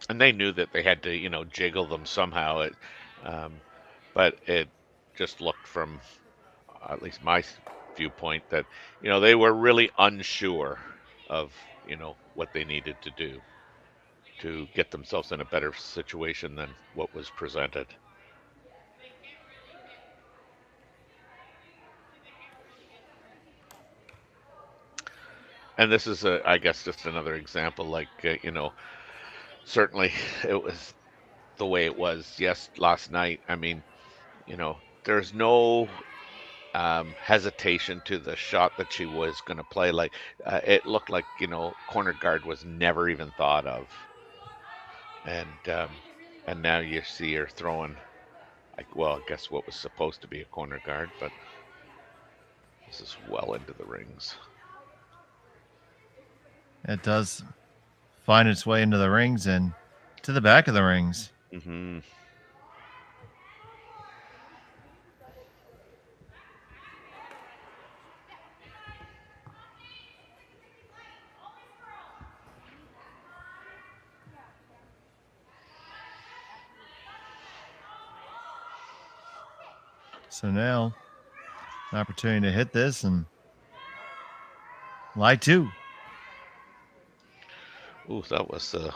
D: And they knew that they had to, jiggle them somehow. But it just looked from, at least my viewpoint, that, they were really unsure of, what they needed to do to get themselves in a better situation than what was presented. And this is, I guess, just another example, like, certainly it was the way it was last night. I mean, there's no hesitation to the shot that she was going to play. Like, it looked like, corner guard was never even thought of. And now you see her throwing, I guess what was supposed to be a corner guard, but this is well into the rings.
C: It does find its way into the rings and to the back of the rings.
D: Mm-hmm.
C: So now, an opportunity to hit this and lie two.
D: Ooh, that was a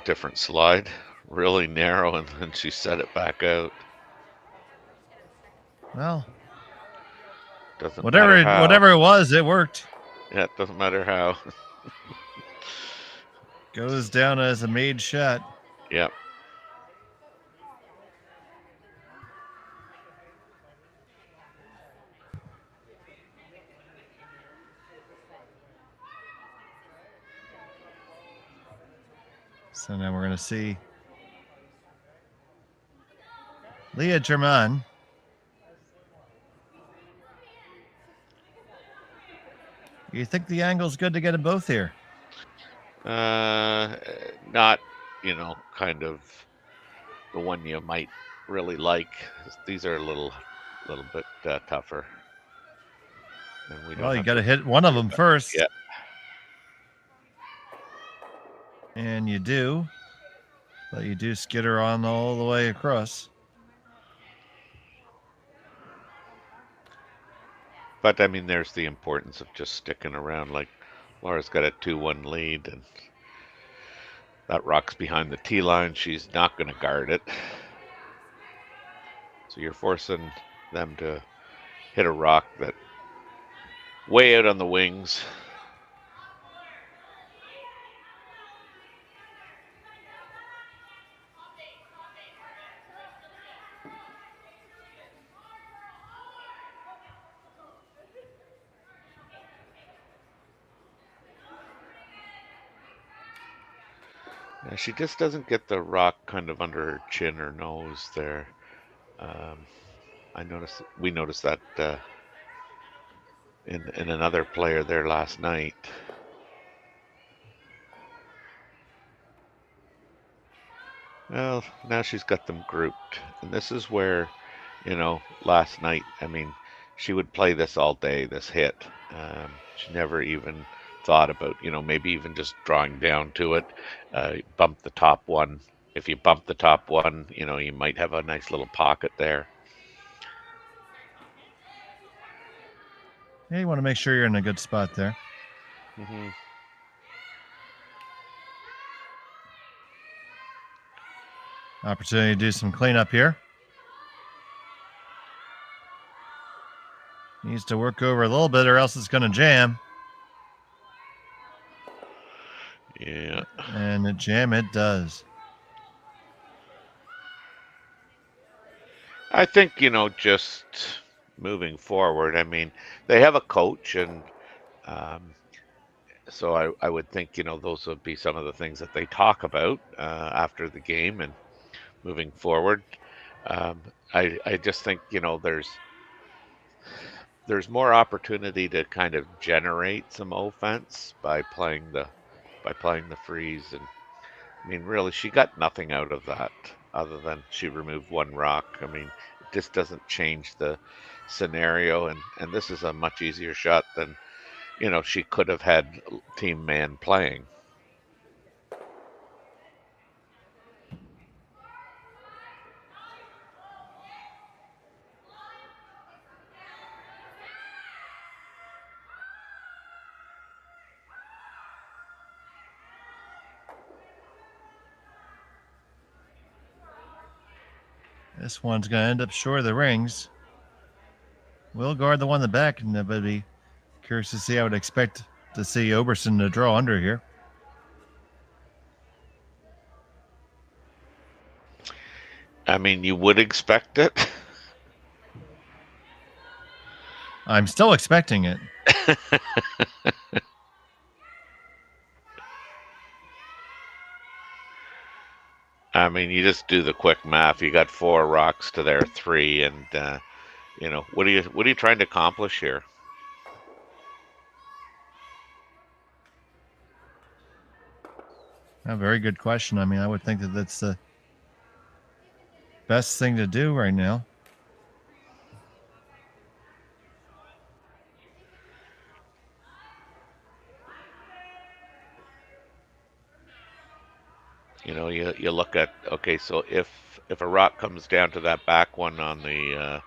D: different slide. Really narrow, and then she set it back out.
C: Well,
D: whatever
C: it was, it worked.
D: Yeah, it doesn't matter how.
C: Goes down as a made shot.
D: Yep.
C: So now we're going to see Leah German. You think the angle's good to get them both here?
D: Not, kind of the one you might really like. These are a little bit tougher.
C: And you got to hit one of them first.
D: Yeah.
C: And you do. But you do skitter on all the way across.
D: But, I mean, there's the importance of just sticking around. Like, Laura's got a 2-1 lead, and that rock's behind the tee line. She's not going to guard it. So you're forcing them to hit a rock that way out on the wings. She just doesn't get the rock kind of under her chin or nose there. We noticed that in another player there last night. Well, now she's got them grouped. And this is where, last night, I mean, she would play this all day, this hit. She never even thought about, maybe even just drawing down to it, bump the top one. If you bump the top one, you might have a nice little pocket there.
C: Yeah, you want to make sure you're in a good spot there.
D: Mm-hmm.
C: Opportunity to do some cleanup here. Needs to work over a little bit or else it's going to jam.
D: Yeah.
C: And it jam it does.
D: I think, just moving forward, I mean, they have a coach, and so I would think, those would be some of the things that they talk about after the game and moving forward. I just think, there's more opportunity to kind of generate some offense by playing the freeze. And I mean, really, she got nothing out of that other than she removed one rock. I mean, it just doesn't change the scenario, and this is a much easier shot than she could have had Team Mann playing.
C: This one's going to end up short of the rings. We'll guard the one in the back, and I'd be curious to see. I would expect to see Oberson to draw under here.
D: I mean, you would expect it.
C: I'm still expecting it.
D: I mean, you just do the quick math. You got 4 rocks to their 3, and what are you trying to accomplish here?
C: A very good question. I mean, I would think that that's the best thing to do right now.
D: You look at, okay, so if a rock comes down to that back one on the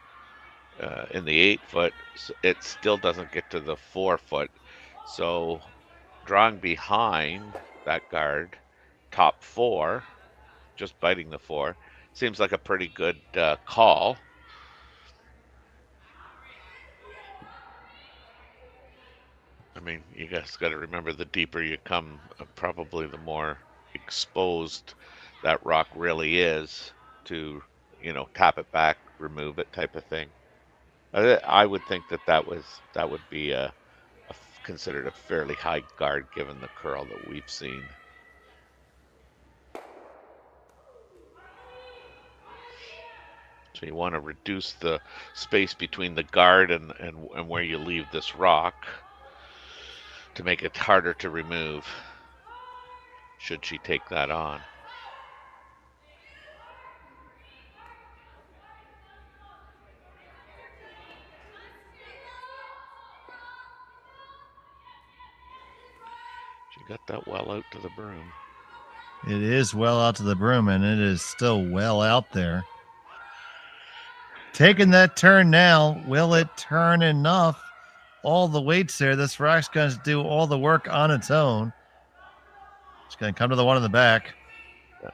D: in the 8 foot, it still doesn't get to the 4 foot. So drawing behind that guard, top 4, just biting the 4, seems like a pretty good call. I mean, you guys got to remember, the deeper you come, probably the more exposed that rock really is to, tap it back, remove it, type of thing. I would think that would be considered a fairly high guard given the curl that we've seen. So you want to reduce the space between the guard and where you leave this rock to make it harder to remove, should she take that on. She got that well out to the broom.
C: It is well out to the broom, and it is still well out there. Taking that turn now. Will it turn enough? All the weight's there. This rock's going to do all the work on its own. It's going to come to the one in the back.
D: Yeah.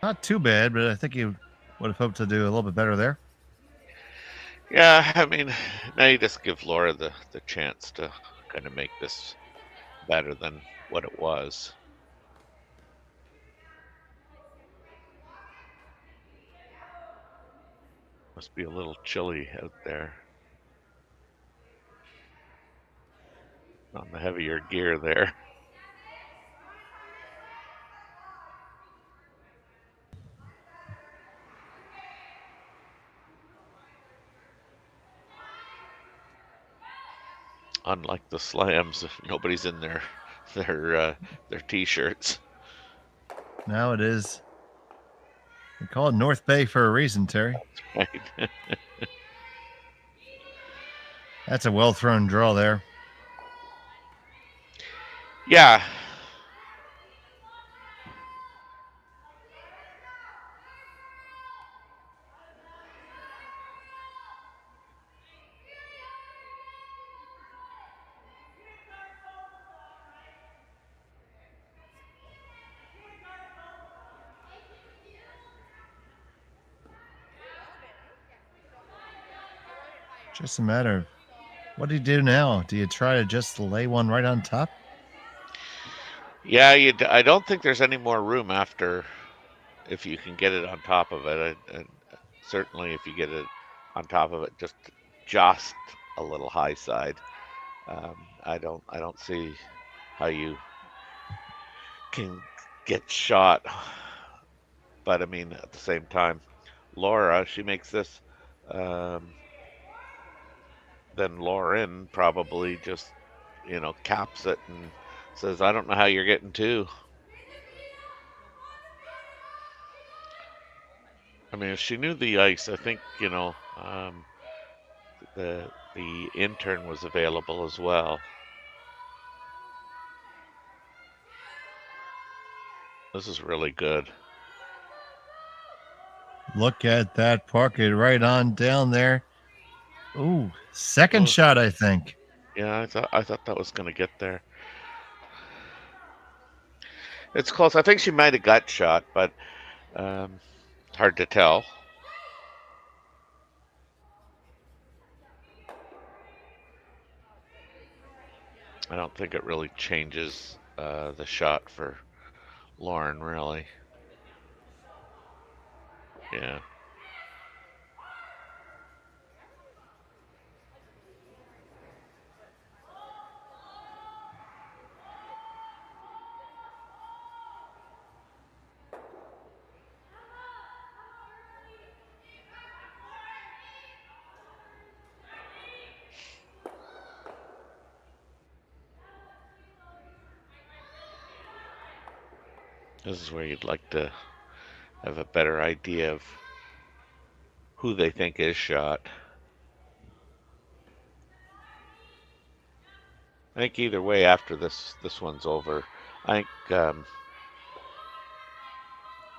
C: Not too bad, but I think you would have hoped to do a little bit better there.
D: Yeah, I mean, now you just give Laura the chance to kind of make this better than what it was. Must be a little chilly out there. On the heavier gear there. Unlike the slams, nobody's in their t-shirts.
C: Now it is. They call it North Bay for a reason, Terry.
D: That's right.
C: That's a well thrown draw there.
D: Yeah.
C: Just a matter of what do you do now? Do you try to just lay one right on top?
D: Yeah, I don't think there's any more room after if you can get it on top of it. Certainly, if you get it on top of it, just a little high side. I don't see how you can get shot. But I mean, at the same time, Laura, she makes this. Then Lauren probably just, caps it and says, "I don't know how you're getting two." I mean, if she knew the ice, I think, the intern was available as well. This is really good.
C: Look at that, park it right on down there. Ooh, second shot, I think.
D: Yeah, I thought that was going to get there. It's close. I think she might have got shot, but hard to tell. I don't think it really changes the shot for Lauren, really. Yeah. This is where you'd like to have a better idea of who they think is shot. I think either way, after this one's over, I think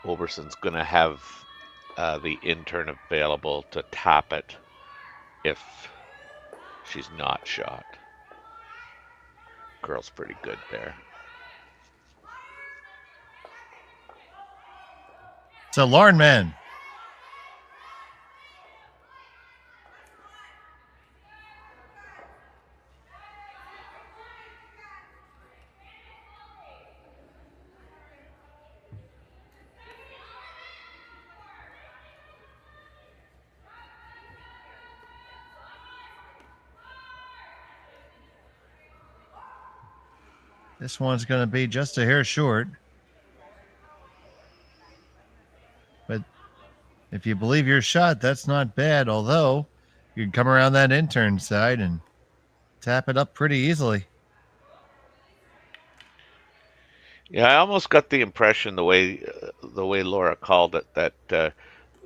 D: Oberson's going to have the intern available to tap it if she's not shot. Girl's pretty good there.
C: So Lauren Mann. This one's going to be just a hair short. But if you believe your shot, that's not bad. Although you can come around that intern side and tap it up pretty easily.
D: Yeah, I almost got the impression the way Laura called it that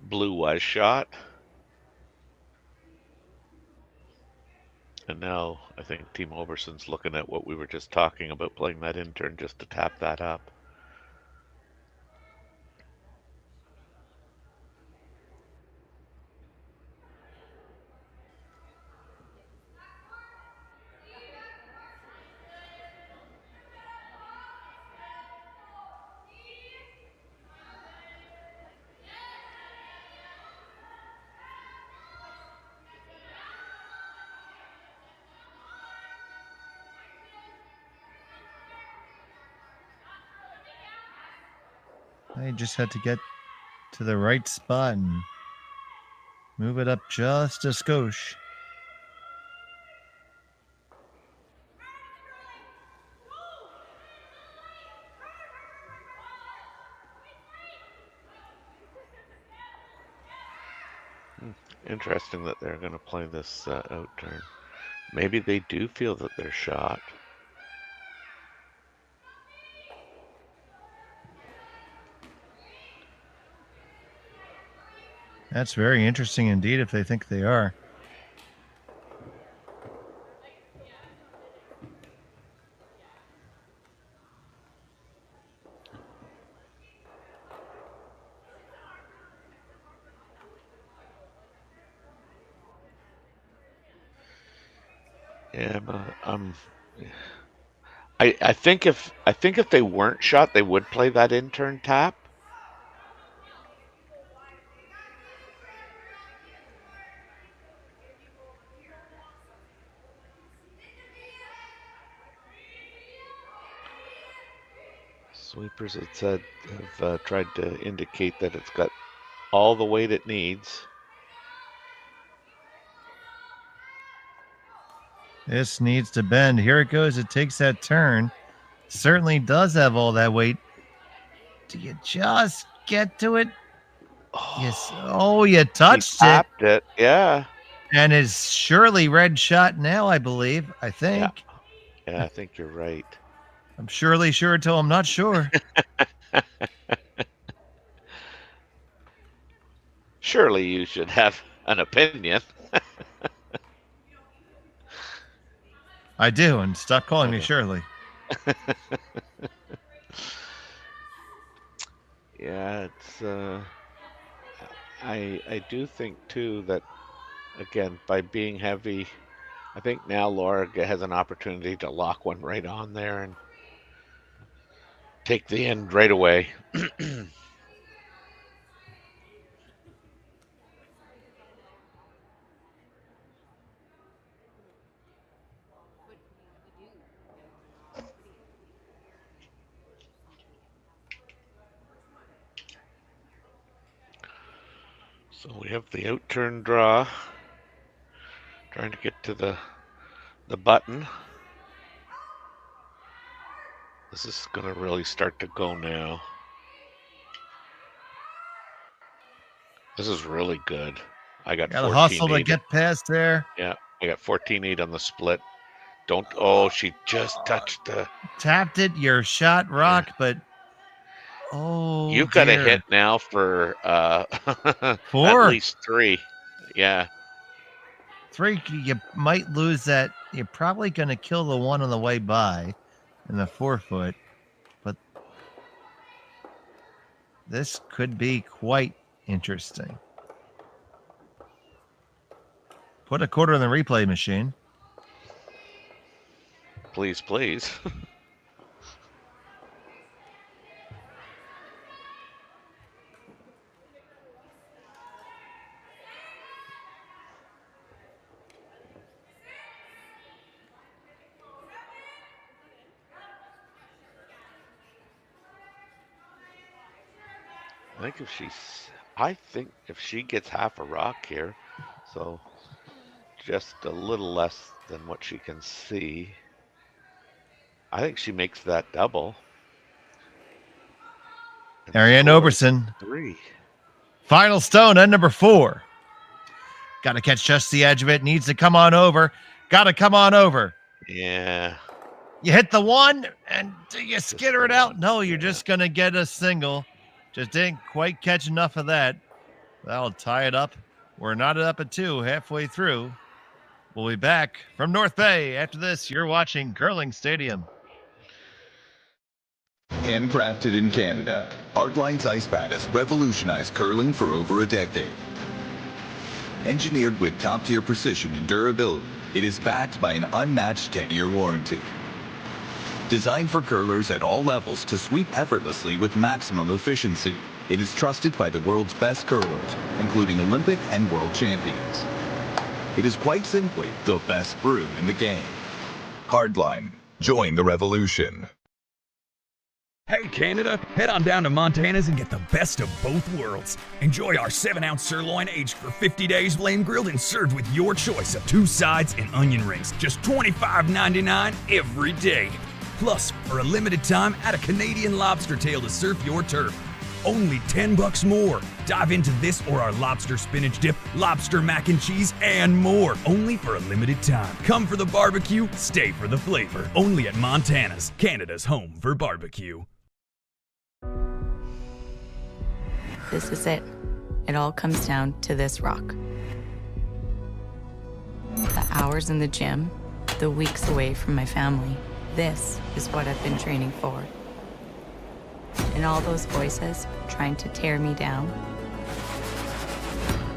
D: blue was shot. And now I think Team Oberson's looking at what we were just talking about, playing that intern just to tap that up.
C: I just had to get to the right spot and move it up just a skosh.
D: Interesting that they're going to play this out turn. Maybe they do feel that they're shot.
C: That's very interesting indeed if they think they are.
D: Yeah, I think if they weren't shot, they would play that intern tap. Sweepers have tried to indicate that it's got all the weight it needs.
C: This needs to bend. Here it goes. It takes that turn. Certainly does have all that weight. Do you just get to it? Yes. Oh, you touched
D: He tapped it. Yeah.
C: And it's surely red shot now, I believe. I think.
D: Yeah, I think you're right.
C: I'm surely sure till I'm not sure.
D: Surely you should have an opinion.
C: I do, and stop calling me Shirley.
D: Yeah, it's I do think too that, again, by being heavy, I think now Laura has an opportunity to lock one right on there and take the end right away. So we have the out-turn draw, trying to get to the button. This is going to really start to go now. This is really good. I got 14-8.
C: Hustle to get past there.
D: Yeah, I got 14-8 on the split. Oh, she just touched the...
C: Tapped it, your shot rock, but... Oh,
D: you've got a hit now for
C: 4.
D: At least 3. Yeah.
C: 3, you might lose that. You're probably going to kill the one on the way by in the 4-foot. But this could be quite interesting. Put a quarter in the replay machine.
D: Please, please. I think if she gets half a rock here, so just a little less than what she can see, I think she makes that double.
C: Ariane Oberson.
D: 3.
C: Final stone and number 4. Got to catch just the edge of it. Needs to come on over. Got to come on over.
D: Yeah.
C: You hit the 1 and do you skitter it out? No, you're just going to get a single. Just didn't quite catch enough of that. That'll tie it up. We're knotted up at 2 halfway through. We'll be back from North Bay. After this, you're watching Curling Stadium.
E: Handcrafted in Canada, Hardline's ice pad has revolutionized curling for over a decade. Engineered with top-tier precision and durability, it is backed by an unmatched 10-year warranty. Designed for curlers at all levels to sweep effortlessly with maximum efficiency, it is trusted by the world's best curlers, including Olympic and world champions. It is quite simply the best brew in the game. Hardline, join the revolution.
I: Hey Canada, head on down to Montana's and get the best of both worlds. Enjoy our 7-ounce sirloin aged for 50 days, flame grilled and served with your choice of 2 sides and onion rings. Just $25.99 every day. Plus, for a limited time, add a Canadian lobster tail to surf your turf. only $10 more. Dive into this or our lobster spinach dip, lobster mac and cheese, and more. Only for a limited time. Come for the barbecue, stay for the flavor. Only at Montana's, Canada's home for barbecue.
M: This is it. It all comes down to this rock. The hours in the gym, the weeks away from my family. This is what I've been training for. And all those voices trying to tear me down,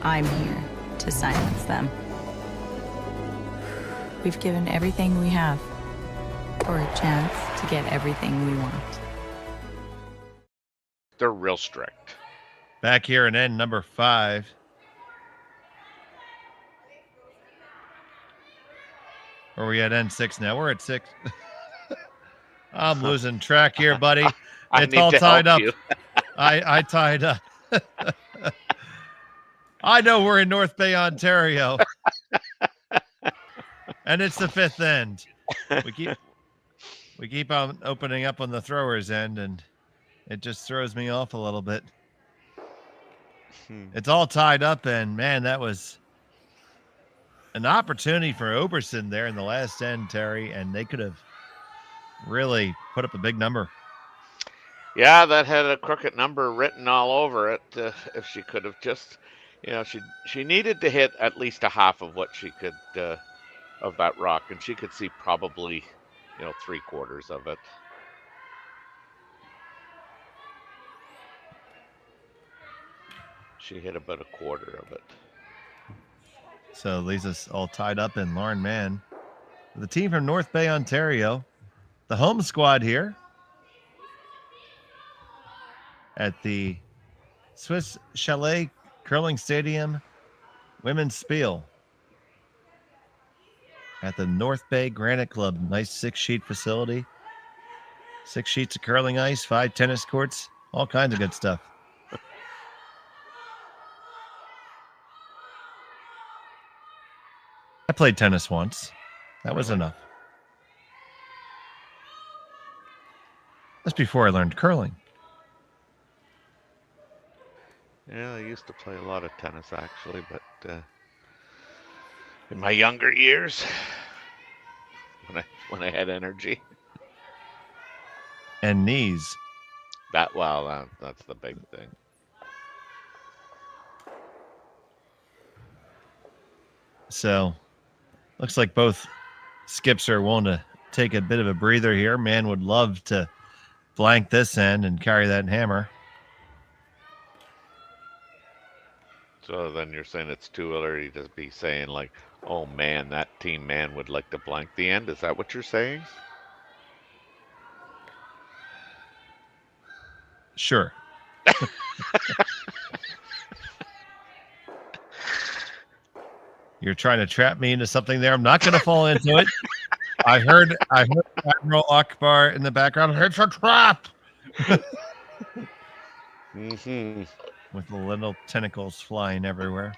M: I'm here to silence them. We've given everything we have for a chance to get everything we want.
D: They're real strict.
C: Back here in end number 5. Or are we at end 6 now? We're at 6. I'm losing track here, buddy. It's all tied up. I tied up. I know we're in North Bay, Ontario. And it's the 5th end. We keep on opening up on the thrower's end, and it just throws me off a little bit. It's all tied up, and man, that was an opportunity for Oberson there in the last end, Terry, and they could have really put up a big number.
D: Yeah, that had a crooked number written all over it. If she could have just, she needed to hit at least a half of what she could of that rock, and she could see probably, 3/4 of it. She hit about a quarter of it.
C: So leaves us all tied up in Lauren Mann. The team from North Bay, Ontario, the home squad here at the Swiss Chalet Curling Stadium Women's Spiel at the North Bay Granite Club. Nice 6-sheet facility. 6 sheets of curling ice, 5 tennis courts, all kinds of good stuff. I played tennis once. That was enough. That's before I learned curling.
D: Yeah, I used to play a lot of tennis actually, but in my younger years, when I had energy
C: and knees.
D: That's the big thing.
C: So, looks like both skips are willing to take a bit of a breather here. Mann would love to blank this end and carry that hammer.
D: So then you're saying it's too early to be saying like, oh man, that team man would like to blank the end. Is that what you're saying?
C: Sure. You're trying to trap me into something there. I'm not going to fall into it. I heard Admiral Akbar in the background. It's a trap.
D: Mm-hmm.
C: With the little tentacles flying everywhere.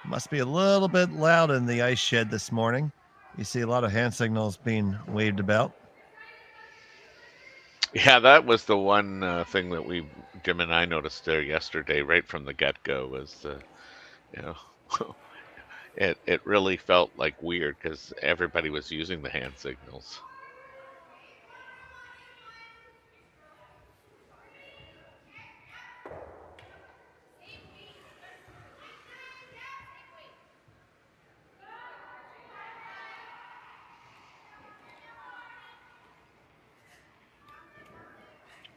C: Must be a little bit loud in the ice shed this morning. You see a lot of hand signals being waved about.
D: Yeah, that was the one thing that Jim and I noticed there yesterday, right from the get-go, was, it really felt like weird because everybody was using the hand signals.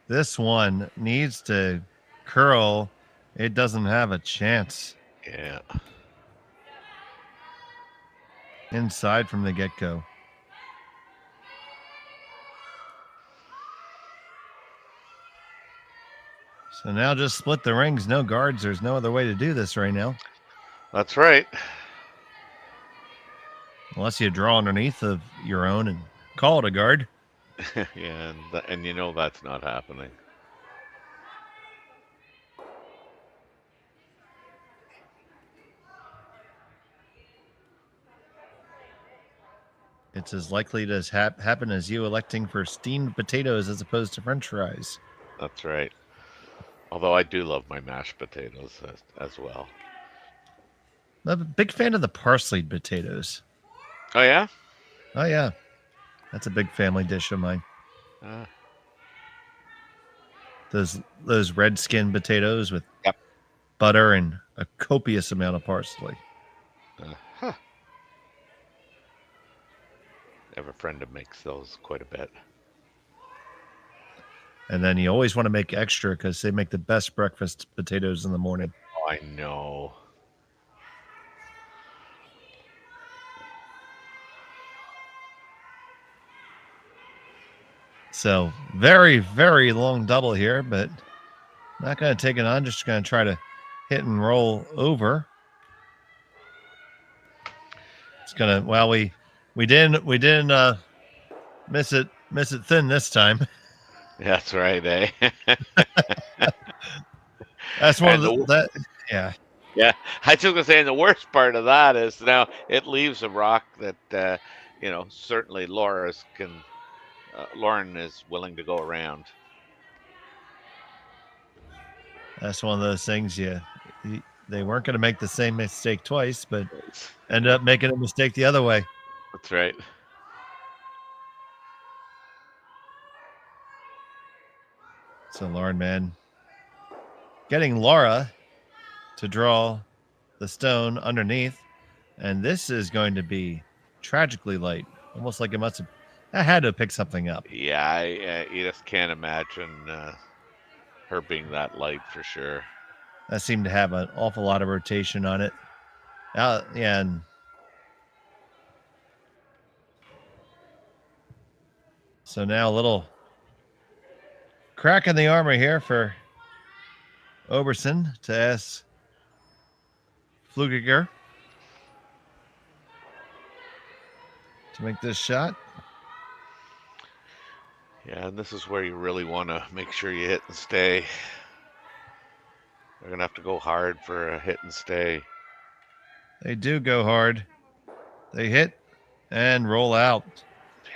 C: This one needs to curl. It doesn't have a chance.
D: Yeah.
C: Inside from the get-go. So now just split the rings. No guards. There's no other way to do this right now.
D: That's right.
C: Unless you draw underneath of your own and call it a guard.
D: Yeah, and that's not happening.
C: It's as likely to happen as you electing for steamed potatoes as opposed to French fries.
D: That's right. Although I do love my mashed potatoes as well.
C: I'm a big fan of the parsleyed potatoes.
D: Oh yeah?
C: Oh yeah, that's a big family dish of mine. Those red skin potatoes with butter and a copious amount of parsley.
D: I have a friend that makes those quite a bit.
C: And then you always want to make extra because they make the best breakfast potatoes in the morning.
D: Oh, I know.
C: So very, very long double here, but not going to take it on. Just going to try to hit and roll over. It's going to, well, we didn't miss it thin this time.
D: That's right, eh?
C: That's one of the yeah.
D: Yeah, I was going to say, the worst part of that is now it leaves a rock that, certainly Lauren is willing to go around.
C: That's one of those things. They weren't going to make the same mistake twice, but ended up making a mistake the other way.
D: That's right.
C: So Lauren Mann getting Laura to draw the stone underneath, and this is going to be tragically light, almost like I had to pick something up.
D: Yeah, you just can't imagine her being that light for sure.
C: That seemed to have an awful lot of rotation on it. And so now a little crack in the armor here for Oberson to ask Flugiger to make this shot.
D: Yeah, and this is where you really want to make sure you hit and stay. They're going to have to go hard for a hit and stay.
C: They do go hard. They hit and roll out.
D: Yeah.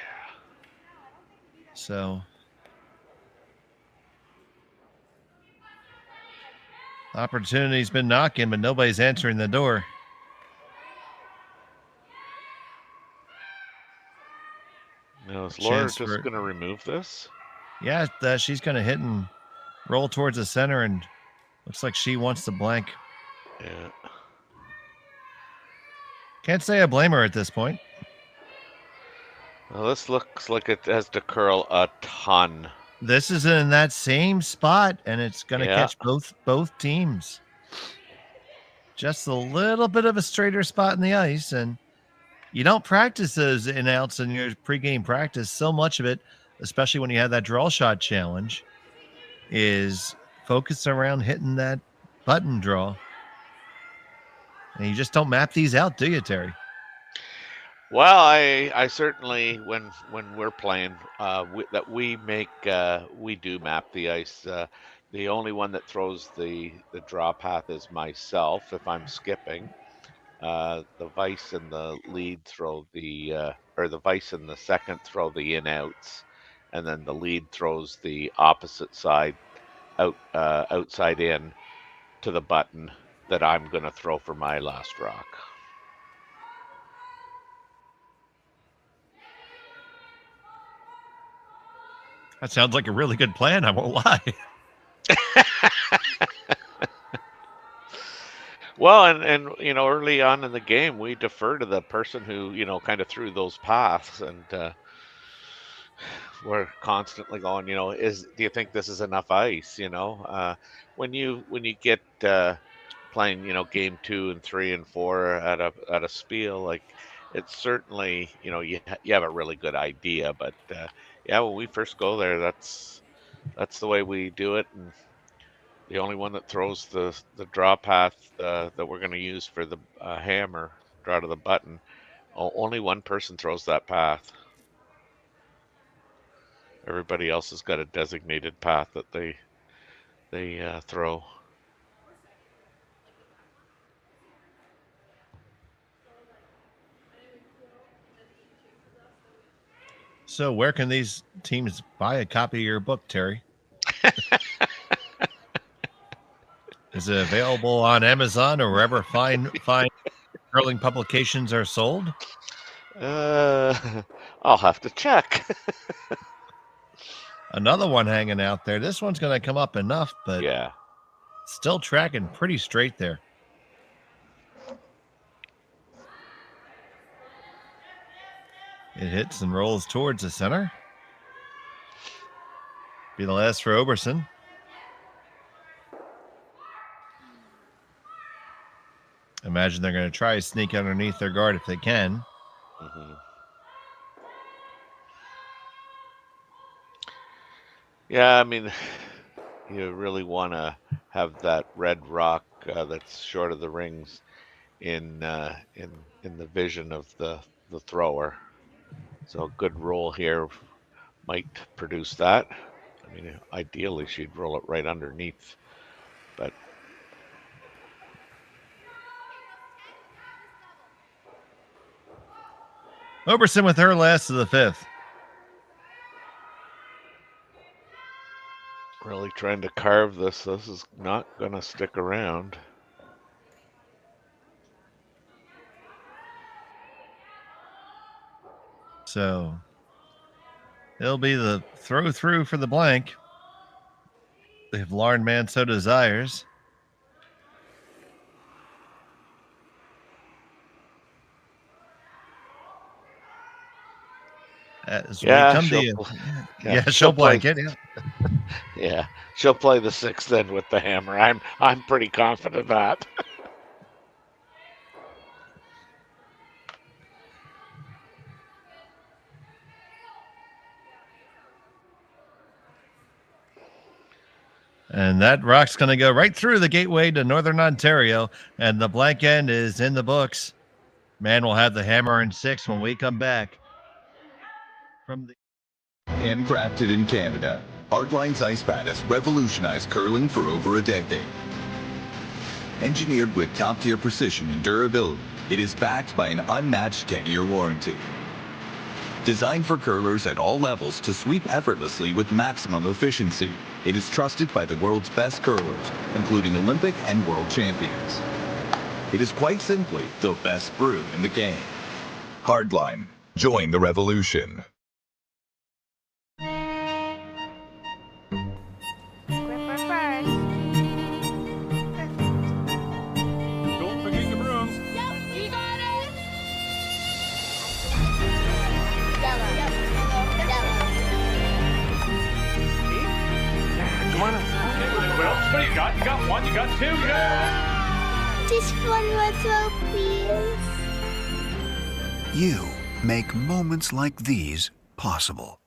C: So opportunity's been knocking, but nobody's answering the door.
D: Now, is Laura just going to remove this?
C: Yeah, she's going to hit and roll towards the center, and looks like she wants to blank.
D: Yeah.
C: Can't say I blame her at this point.
D: Well, this looks like it has to curl a ton.
C: This is in that same spot, and it's going to catch both teams. Just a little bit of a straighter spot in the ice, and you don't practice those in-outs in your pregame practice. So much of it, especially when you have that draw shot challenge, is focused around hitting that button draw. And you just don't map these out, do you, Terry?
D: Well, I certainly, when we're playing, we do map the ice. The only one that throws the draw path is myself if I'm skipping. The vice and the lead throw the vice and the second throw the in-outs, and then the lead throws the opposite side outside in to the button that I'm going to throw for my last rock.
C: That sounds like a really good plan, I won't lie.
D: Well, and early on in the game, we defer to the person who, kind of threw those paths, and we're constantly going, do you think this is enough ice? When you get playing, game 2 and 3 and 4 at a Spiel, like, it's certainly, you have a really good idea, but when we first go there, that's the way we do it, and the only one that throws the draw path that we're going to use for the hammer draw to the button, only one person throws that path. Everybody else has got a designated path that they throw.
C: So where can these teams buy a copy of your book, Terry? Is it available on Amazon or wherever fine curling publications are sold?
D: I'll have to check.
C: Another one hanging out there. This one's going to come up enough, but
D: yeah,
C: still tracking pretty straight there. It hits and rolls towards the center. Be the last for Oberson. Imagine they're going to try to sneak underneath their guard if they can.
D: Mm-hmm. Yeah, I mean, you really want to have that red rock that's short of the rings in the vision of the thrower. So a good roll here might produce that. I mean, ideally she'd roll it right underneath, but
C: Oberson with her last of the fifth.
D: really trying to carve this. This is not going to stick around.
C: So it'll be the throw through for the blank, if Lauren Mann so desires. As we come to you. She'll blank it. Yeah.
D: Yeah, she'll play the sixth then with the hammer. I'm pretty confident of that.
C: And that rock's going to go right through the gateway to Northern Ontario, and the blank end is in the books. Mann will have the hammer in 6 when we come back.
E: Handcrafted in Canada, Hardline's ice pad has revolutionized curling for over a decade. Engineered with top-tier precision and durability, it is backed by an unmatched 10-year warranty. Designed for curlers at all levels to sweep effortlessly with maximum efficiency, it is trusted by the world's best curlers, including Olympic and world champions. It is quite simply the best brew in the game. Hardline. Join the revolution.
F: Don't forget your brooms.
G: Yep, you got it.
F: Come on up. Okay, well, what do you got? You got 1, you got 2, you got...
G: Just one more throw, please.
H: You make moments like these possible.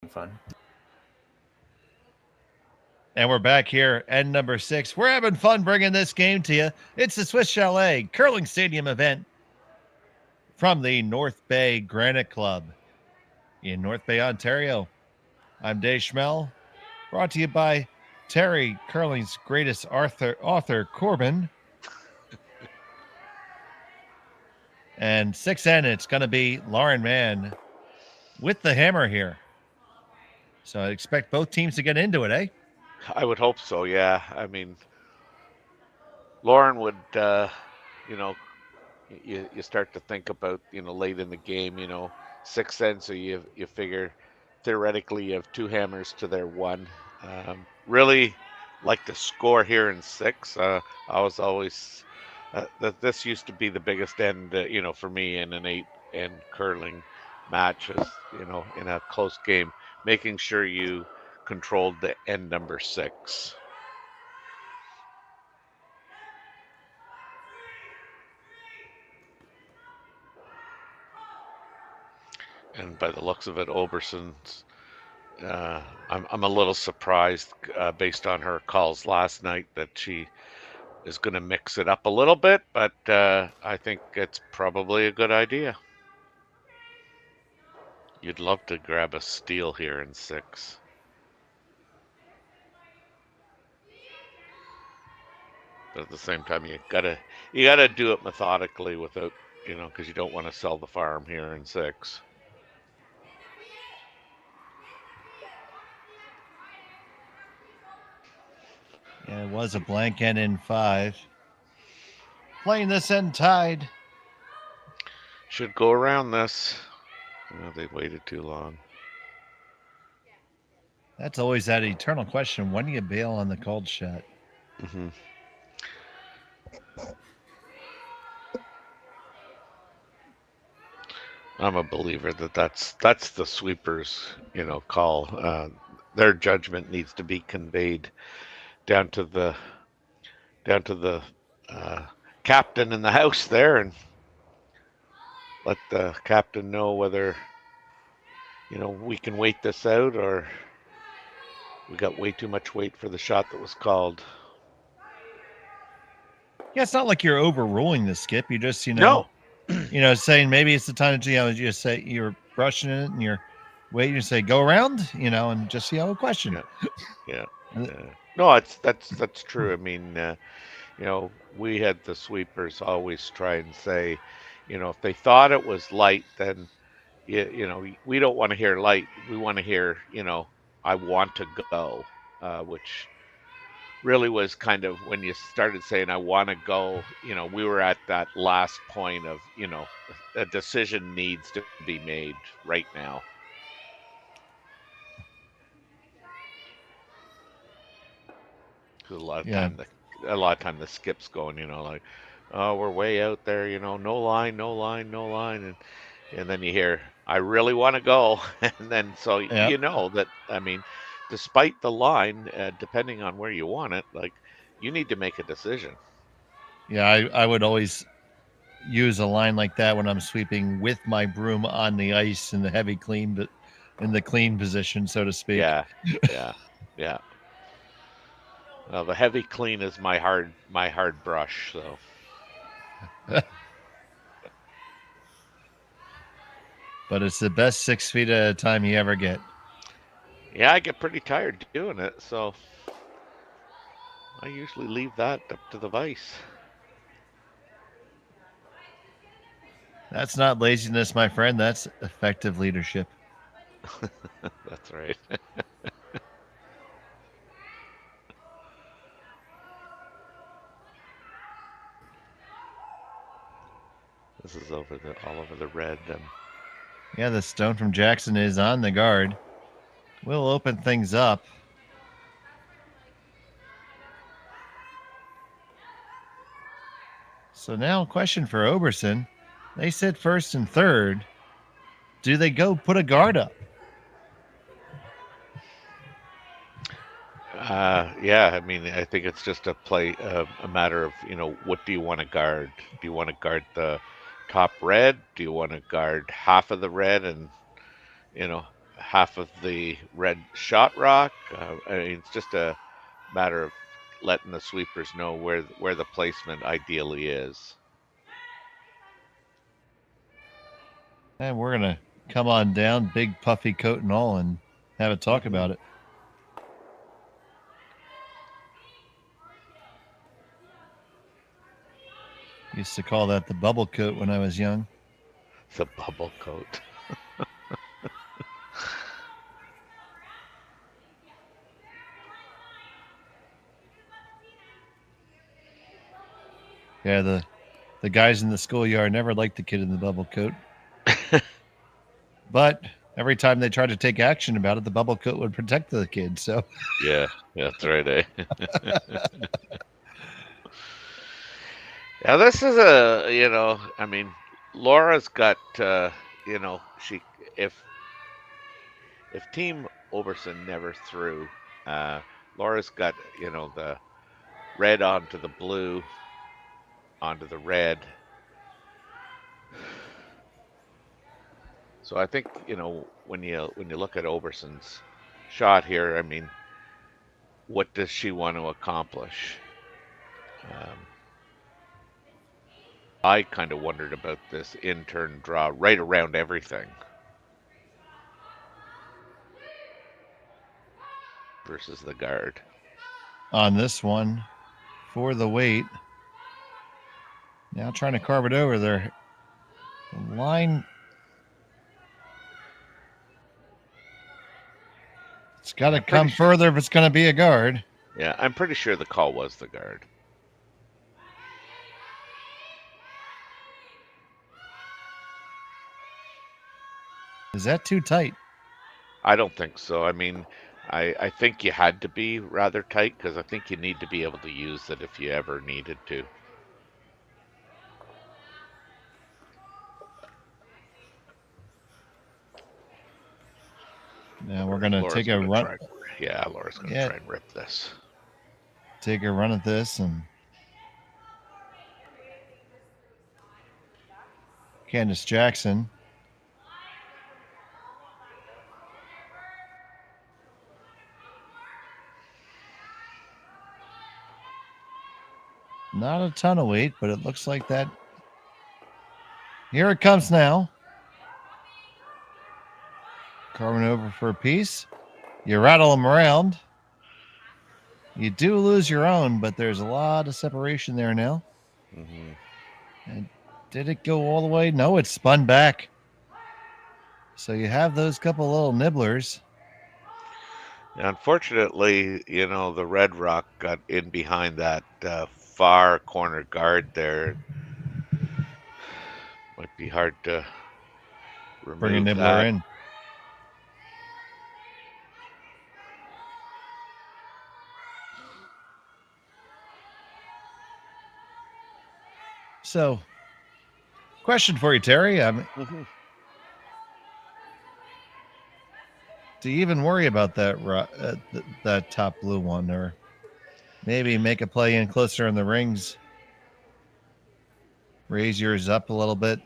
J: Fun.
C: And we're back here, end number 6. We're having fun bringing this game to you. It's the Swiss Chalet Curling Stadium event from the North Bay Granite Club in North Bay, Ontario. I'm Dave Schmel, brought to you by Terry, curling's greatest author Corbin. And 6N, it's going to be Lauren Mann with the hammer here. So I expect both teams to get into it, eh?
D: I would hope so, yeah. I mean, Lauren would, you start to think about, late in the game, 6 so you figure theoretically you have 2 hammers to their 1. Really like the score here in 6. I was always, this used to be the biggest end, for me in an 8-end curling match, in a close game, making sure you controlled the end number 6. And by the looks of it, Oberson's. I'm a little surprised based on her calls last night that she is going to mix it up a little bit, but I think it's probably a good idea. You'd love to grab a steal here in 6. But at the same time, you gotta do it methodically without, because you don't want to sell the farm here in 6.
C: Yeah, it was a blank end in 5. Playing this end tied.
D: Should go around this. Oh, they waited too long.
C: That's always that eternal question. When do you bail on the cold shot?
D: Mm-hmm. I'm a believer that that's the sweeper's, call. Their judgment needs to be conveyed down to the captain in the house there, and let the captain know whether we can wait this out or we got way too much weight for the shot that was called.
C: Yeah, it's not like you're overruling the skip. You just,
D: No.
C: Saying maybe it's the time to, just say you're brushing it and you're waiting to say go around, and just see how a question.
D: Yeah. No, that's true. I mean, we had the sweepers always try and say, if they thought it was light, then we don't want to hear light. We want to hear, I want to go, which really was kind of when you started saying I want to go, we were at that last point of, a decision needs to be made right now. Because a lot of time the skip's going, like, oh, we're way out there, no line, and then you hear, I really want to go, and then so that, I mean, despite the line, depending on where you want it, like, you need to make a decision.
C: Yeah, I would always use a line like that when I'm sweeping with my broom on the ice in the heavy clean, but in the clean position, so to speak.
D: Yeah. Well, the heavy clean is my hard brush, so.
C: But it's the best 6 feet at a time you ever get.
D: Yeah, I get pretty tired doing it, so I usually leave that up to the vise.
C: That's not laziness, my friend. That's effective leadership.
D: That's right. This is all over the red.
C: Yeah, the stone from Jackson is on the guard. We'll open things up. So now a question for Oberson. They said first and third. Do they go put a guard up?
D: Yeah, I mean, I think it's just a matter of, what do you want to guard? Do you want to guard the top red? Do you want to guard half of the red and, half of the red shot rock? I mean, it's just a matter of letting the sweepers know where the placement ideally is.
C: And we're going to come on down, big puffy coat and all, and have a talk about it. Used to call that the bubble coat when I was young.
D: The bubble coat.
C: Yeah, the guys in the schoolyard never liked the kid in the bubble coat. But every time they tried to take action about it, the bubble coat would protect the kid. So
D: yeah, that's right, eh? Yeah, this is I mean, Laura's got, if Team Oberson never threw, Laura's got, the red onto the blue, onto the red. So I think, when you look at Oberson's shot here, I mean, what does she want to accomplish? I kind of wondered about this in-turn draw right around everything versus the guard.
C: On this one, for the weight. Now trying to carve it over there. The line. It's got to come further if it's going to be a guard.
D: Yeah, I'm pretty sure the call was the guard.
C: Is that too tight?
D: I don't think so. I mean, I think you had to be rather tight because I think you need to be able to use it if you ever needed to.
C: Now we're going to take a run.
D: Laura's going to try and rip this.
C: Take a run at this and Candace Jackson. Not a ton of weight, but it looks like that. Here it comes now. Corbin over for a piece. You rattle them around. You do lose your own, but there's a lot of separation there now.
D: Mm-hmm.
C: And did it go all the way? No, it spun back. So you have those couple little nibblers.
D: Unfortunately, the Red Rock got in behind that far corner guard there. Might be hard to remove
C: Bring a nibbler
D: that.
C: in. So, question for you, Terry. Do you even worry about that top blue one, or maybe make a play in closer in the rings? Raise yours up a little bit.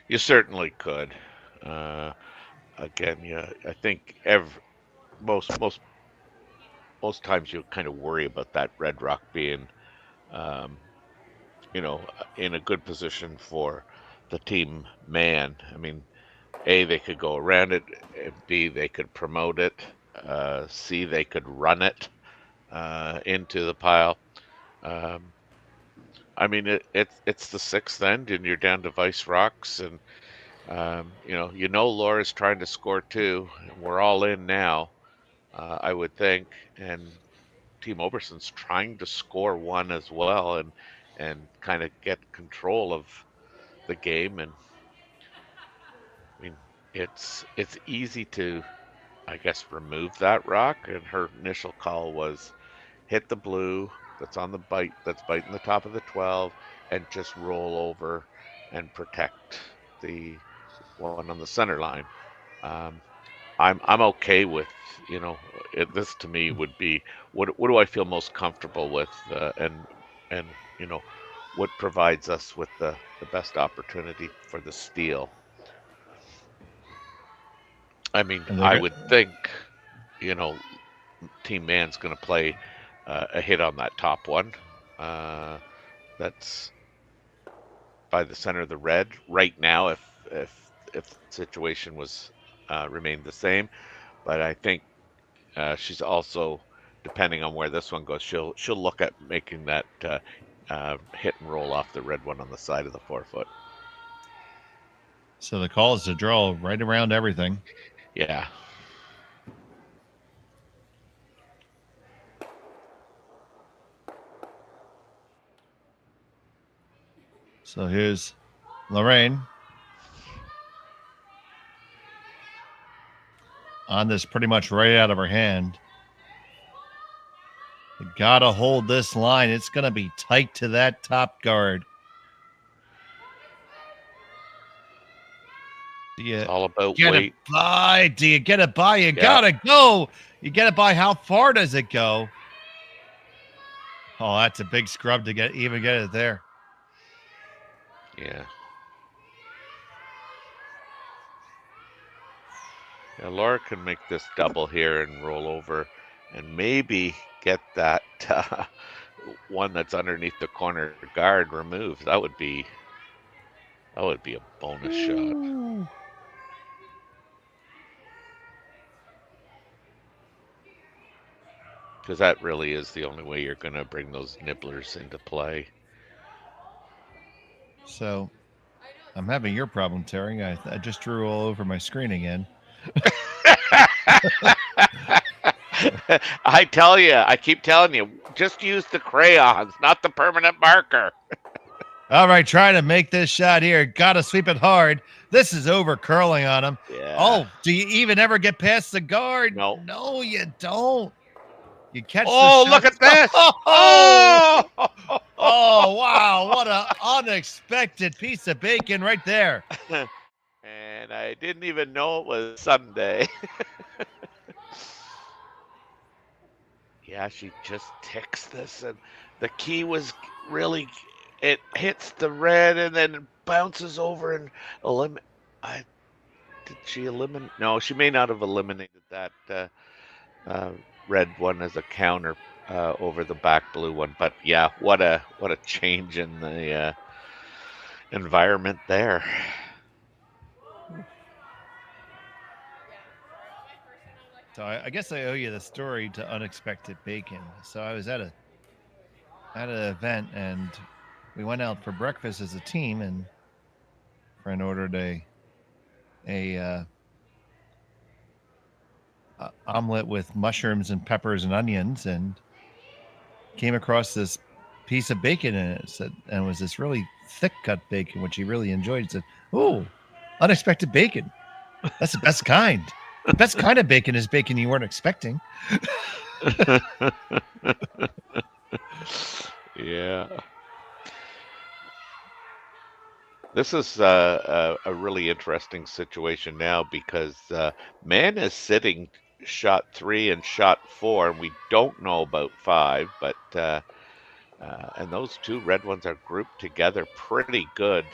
D: You certainly could. Again, I think most times you kind of worry about that Red Rock being, in a good position for the team Mann. I mean, A, they could go around it. B, they could promote it. C, they could run it into the pile. I mean, it's the sixth end, and you're down to Vice Rocks, and Laura's trying to score too. We're all in now, I would think, and Team Oberson's trying to score one as well, and kind of get control of the game. And I mean, it's easy to, I guess, remove that rock. And her initial call was hit the blue that's biting the top of the 12, and just roll over and protect the one on the center line. I'm okay with, this to me would be what do I feel most comfortable with, and what provides us with the best opportunity for the steal. I mean, I would think, Team Mann's going to play a hit on that top one. That's by the center of the red right now. If the situation was remained the same, but I think she's also, depending on where this one goes, she'll look at making that hit and roll off the red one on the side of the 4-foot.
C: So the call is to draw right around everything.
D: Yeah.
C: So here's Lorraine on this pretty much right out of her hand. You gotta hold this line. It's gonna be tight to that top guard.
D: It's all about
C: get
D: weight.
C: It by? Do you get it by? You gotta go. You get it by. How far does it go? Oh, that's a big scrub to get it there.
D: Yeah. Yeah, Laura can make this double here and roll over and maybe get that one that's underneath the corner guard removed. That would be a bonus shot. Because that really is the only way you're going to bring those nibblers into play.
C: So, I'm having your problem, Terry. I just drew all over my screen again.
D: I tell you, I keep telling you, just use the crayons, not the permanent marker.
C: All right, trying to make this shot here. Got to sweep it hard. This is over curling on him.
D: Yeah.
C: Oh, do you even ever get past the guard?
D: No.
C: No, you don't. You catch the
D: Oh,
C: shot.
D: look at this.
C: Oh! Oh, wow. What an unexpected piece of bacon right there.
D: And I didn't even know it was Sunday. Yeah, she just ticks this, and the key was really, it hits the red and then bounces over and did she eliminate? No, she may not have eliminated that red one as a counter over the back blue one. But yeah, what a change in the environment there.
C: So I guess I owe you the story to unexpected bacon. So I was at an event and we went out for breakfast as a team, and friend ordered a omelet with mushrooms and peppers and onions, and came across this piece of bacon in it. And it was this really thick cut bacon, which he really enjoyed. He said, "Oh, unexpected bacon. That's the best kind. The best kind of bacon is bacon you weren't expecting."
D: Yeah. This is a really interesting situation now because Mann is sitting shot 3 and shot 4, and we don't know about 5, but and those two red ones are grouped together pretty good.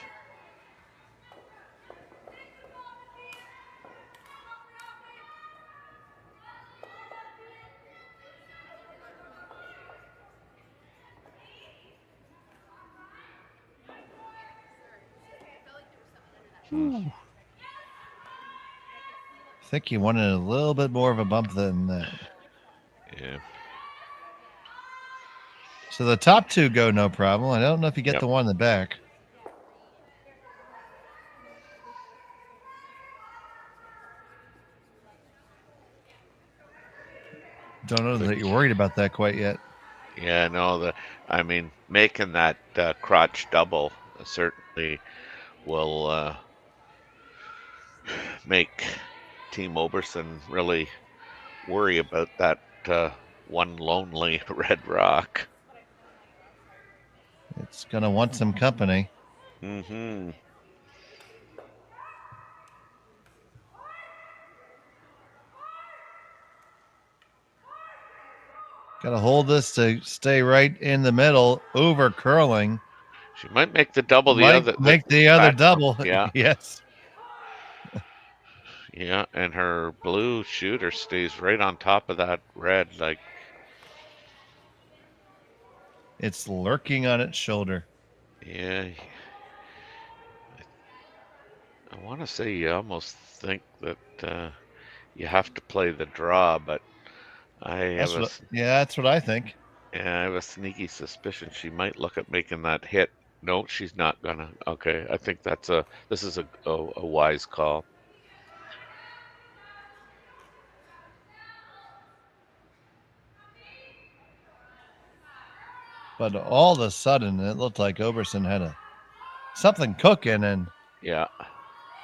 C: I think you wanted a little bit more of a bump than that.
D: Yeah.
C: So the top two go no problem. I don't know if you get the one in the back. Don't know that you're worried about that quite yet.
D: Yeah, no, I mean, making that crotch double certainly will make Team Oberson really worry about that one lonely red rock.
C: It's going to want some company.
D: Mm-hmm.
C: Got to hold this to stay right in the middle, over curling.
D: She might make the double.
C: Make the other double.
D: Yeah.
C: Yes.
D: Yeah, and her blue shooter stays right on top of that red, like
C: it's lurking on its shoulder.
D: Yeah. I want to say you almost think that you have to play the draw, but that's
C: what I think.
D: Yeah, I have a sneaky suspicion she might look at making that hit. No, she's not gonna. Okay, I think this is a wise call.
C: But all of a sudden, it looked like Oberson had something cooking, and
D: yeah,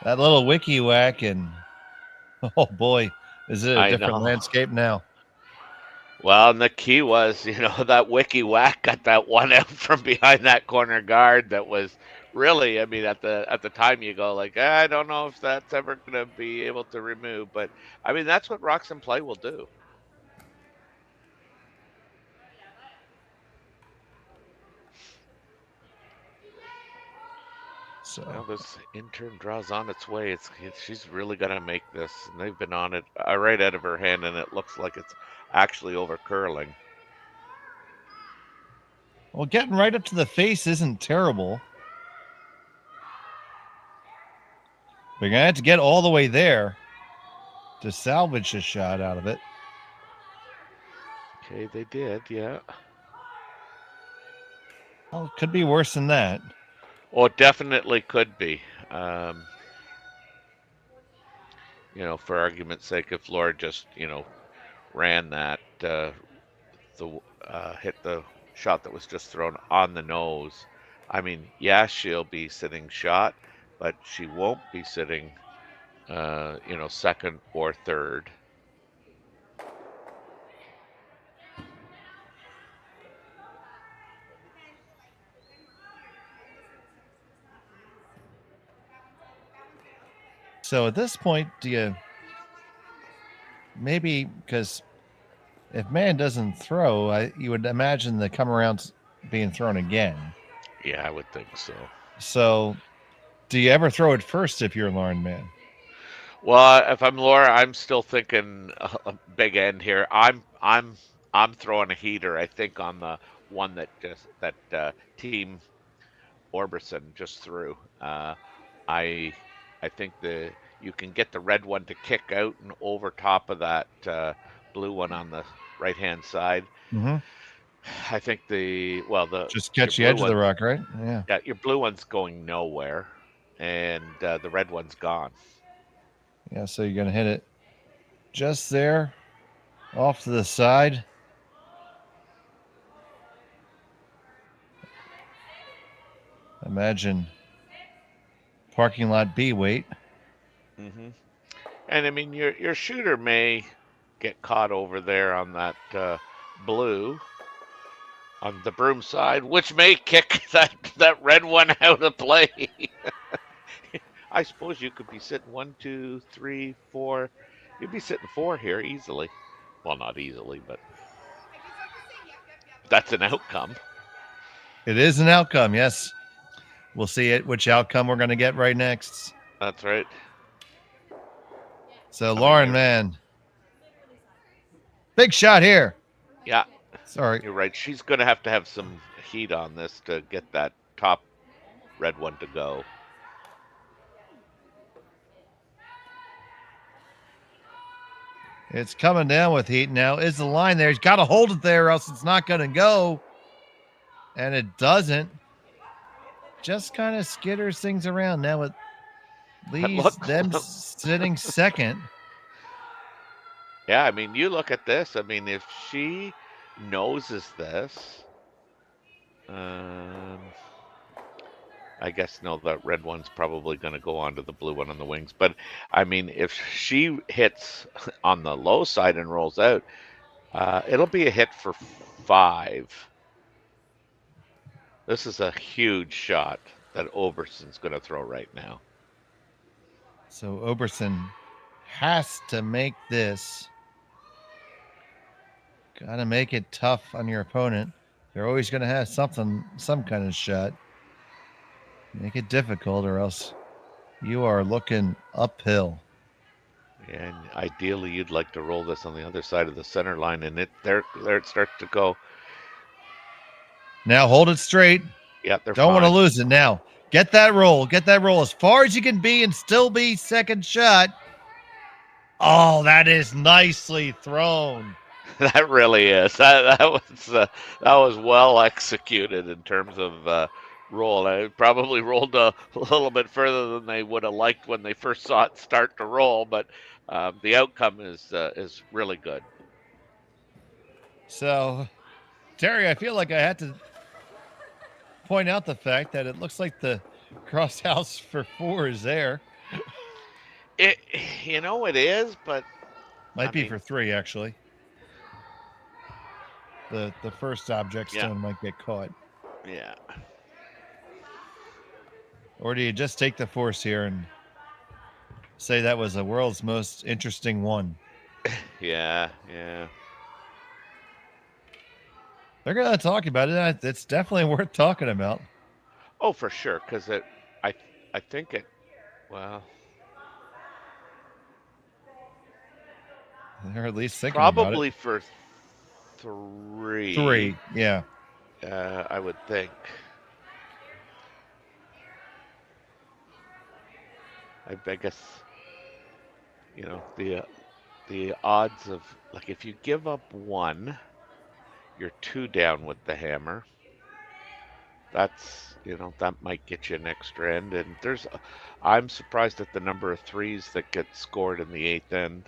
C: that little wiki whack, and oh boy, is it a different landscape now?
D: Well, and the key was, that wiki whack got that one out from behind that corner guard. That was really, I mean, at the time you go like, I don't know if that's ever going to be able to remove, but I mean, that's what Rocks and Play will do.
C: So
D: Well, this intern draws on its way. She's really gonna make this, and they've been on it right out of her hand, and it looks like it's actually over curling.
C: well, getting right up to the face isn't terrible. We're gonna have to get all the way there to salvage a shot out of it.
D: Okay, they did, yeah.
C: Well, it could be worse than that.
D: Well, it definitely could be. For argument's sake, if Laura just, ran that, hit the shot that was just thrown on the nose, I mean, yeah, she'll be sitting shot, but she won't be sitting, second or third.
C: So at this point, do you maybe, because if Mann doesn't throw, you would imagine the come around being thrown again.
D: Yeah, I would think so.
C: So do you ever throw it first if you're Lauren Mann?
D: Well, if I'm Laura, I'm still thinking a big end here. I'm throwing a heater. I think on the one that Team Oberson just threw. I think you can get the red one to kick out and over top of that blue one on the right hand side.
C: Mm-hmm.
D: I think
C: just catch the edge of the rock, right? Yeah.
D: Yeah, your blue one's going nowhere, and the red one's gone.
C: Yeah, so you're gonna hit it just there, off to the side. Imagine parking lot B weight.
D: Mm-hmm. And I mean, your shooter may get caught over there on that blue on the broom side, which may kick that red one out of play. I suppose you could be sitting 1, 2, 3, 4. You'd be sitting 4 here easily. Well, not easily, but that's an outcome.
C: It is an outcome, yes. We'll see which outcome we're going to get right next.
D: That's right.
C: So, Lauren Mann. Big shot here.
D: Yeah.
C: Sorry.
D: You're right. She's going to have some heat on this to get that top red one to go.
C: It's coming down with heat now. Is the line there? He's got to hold it there or else it's not going to go. And it doesn't. Just kind of skitters things around. Now it leaves them sitting second.
D: Yeah, I mean, you look at this. I mean, if she noses this, I guess no, that red one's probably going to go onto the blue one on the wings. But I mean, if she hits on the low side and rolls out, it'll be a hit for 5. This is a huge shot that Oberson's going to throw right now.
C: So Oberson has to make this. Got to make it tough on your opponent. They're always going to have some kind of shot. Make it difficult or else you are looking uphill.
D: And ideally, you'd like to roll this on the other side of the center line, and there it starts to go.
C: Now hold it straight.
D: Yeah, they're
C: Don't want to
D: fine.
C: lose it now. Get that roll. Get that roll as far as you can be and still be second shot. Oh, that is nicely thrown.
D: That really is. That was well executed in terms of roll. I probably rolled a little bit further than they would have liked when they first saw it start to roll, but the outcome is really good.
C: So, Terry, I feel like I had to point out the fact that it looks like the cross house for 4 is there.
D: It is, but
C: might be for 3 actually. The first object stone might get caught.
D: Yeah.
C: Or do you just take the force here and say that was the world's most interesting one?
D: Yeah.
C: They're going to talk about it. It's definitely worth talking about.
D: Oh, for sure, because I think it. Well,
C: They're at least thinking about it.
D: probably for 3.
C: 3, yeah.
D: I would think. I guess the odds of, like, if you give up 1, you're 2 down with the hammer. That's that might get you an extra end. And I'm surprised at the number of 3s that get scored in the 8th end.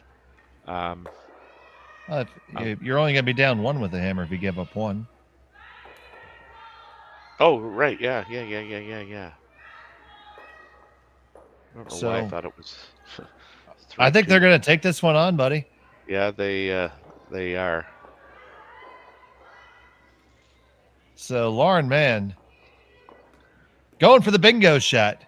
C: You're only gonna be down 1 with the hammer if you give up 1.
D: Oh, right, yeah. I don't know why I thought it was. 3,
C: I think
D: 2.
C: they're gonna take this one on, buddy.
D: Yeah, they are.
C: So Lauren Mann going for the bingo shot.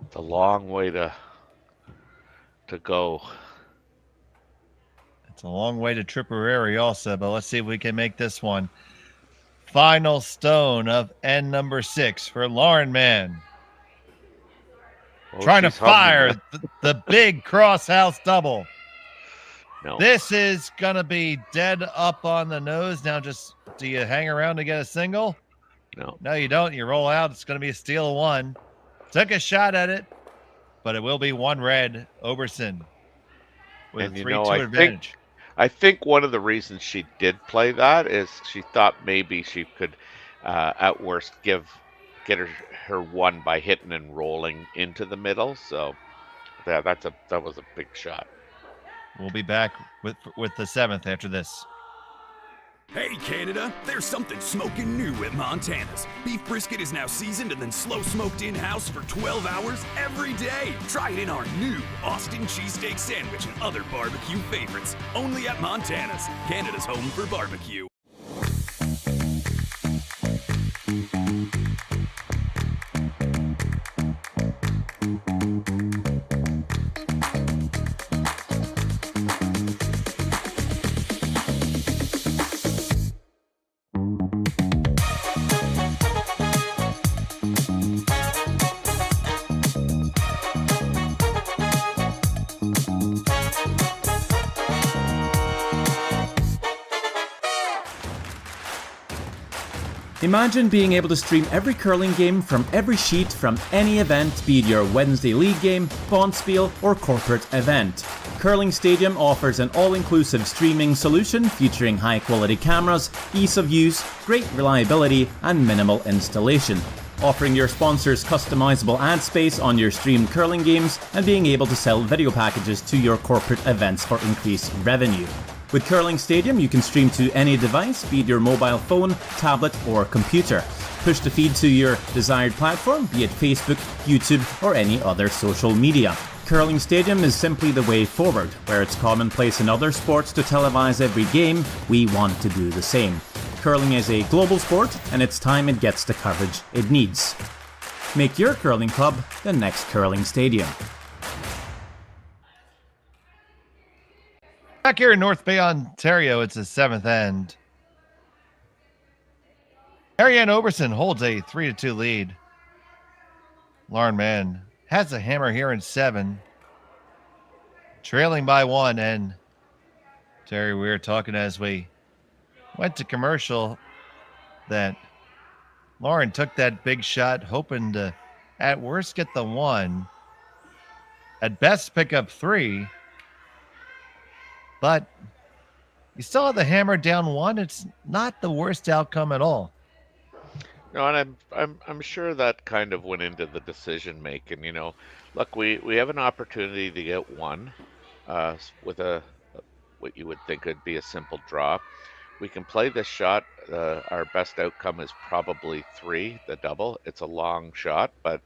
D: It's a long way to go.
C: It's a long way to Tipperary also, but let's see if we can make this one. Final stone of end number 6 for Lauren Mann. Trying to fire the big cross-house double.
D: No.
C: This is going to be dead up on the nose. Now do you hang around to get a single?
D: No.
C: No, you don't. You roll out. It's going to be a steal of 1. Took a shot at it, but it will be 1 red. Oberson with a 3-2 advantage.
D: I think one of the reasons she did play that is she thought maybe she could, at worst, get her 1 by hitting and rolling into the middle. So that was a big shot.
C: We'll be back with the 7th after this.
I: Hey Canada, there's something smoking new at Montana's. Beef brisket is now seasoned and then slow smoked in-house for 12 hours every day. Try it in our new Austin cheesesteak sandwich and other barbecue favorites. Only at Montana's, Canada's home for barbecue.
J: Imagine being able to stream every curling game from every sheet from any event, be it your Wednesday league game, Spiel, or corporate event. Curling Stadium offers an all-inclusive streaming solution featuring high-quality cameras, ease of use, great reliability, and minimal installation. Offering your sponsors customizable ad space on your streamed curling games and being able to sell video packages to your corporate events for increased revenue. With Curling Stadium, you can stream to any device, be it your mobile phone, tablet, or computer. Push the feed to your desired platform, be it Facebook, YouTube, or any other social media. Curling Stadium is simply the way forward. Where it's commonplace in other sports to televise every game, we want to do the same. Curling is a global sport, and it's time it gets the coverage it needs. Make your curling club the next Curling Stadium.
C: Back here in North Bay, Ontario, it's the 7th end. Ariane Oberson holds a 3-2 lead. Lauren Mann has a hammer here in 7. Trailing by 1. And Terry, we were talking as we went to commercial that Lauren took that big shot, hoping to, at worst, get the 1. At best, pick up 3. But you still have the hammer down 1. It's not the worst outcome at all.
D: No, and I'm sure that kind of went into the decision making. Look, we have an opportunity to get 1 with what you would think would be a simple draw. We can play this shot. Our best outcome is probably 3, the double. It's a long shot, but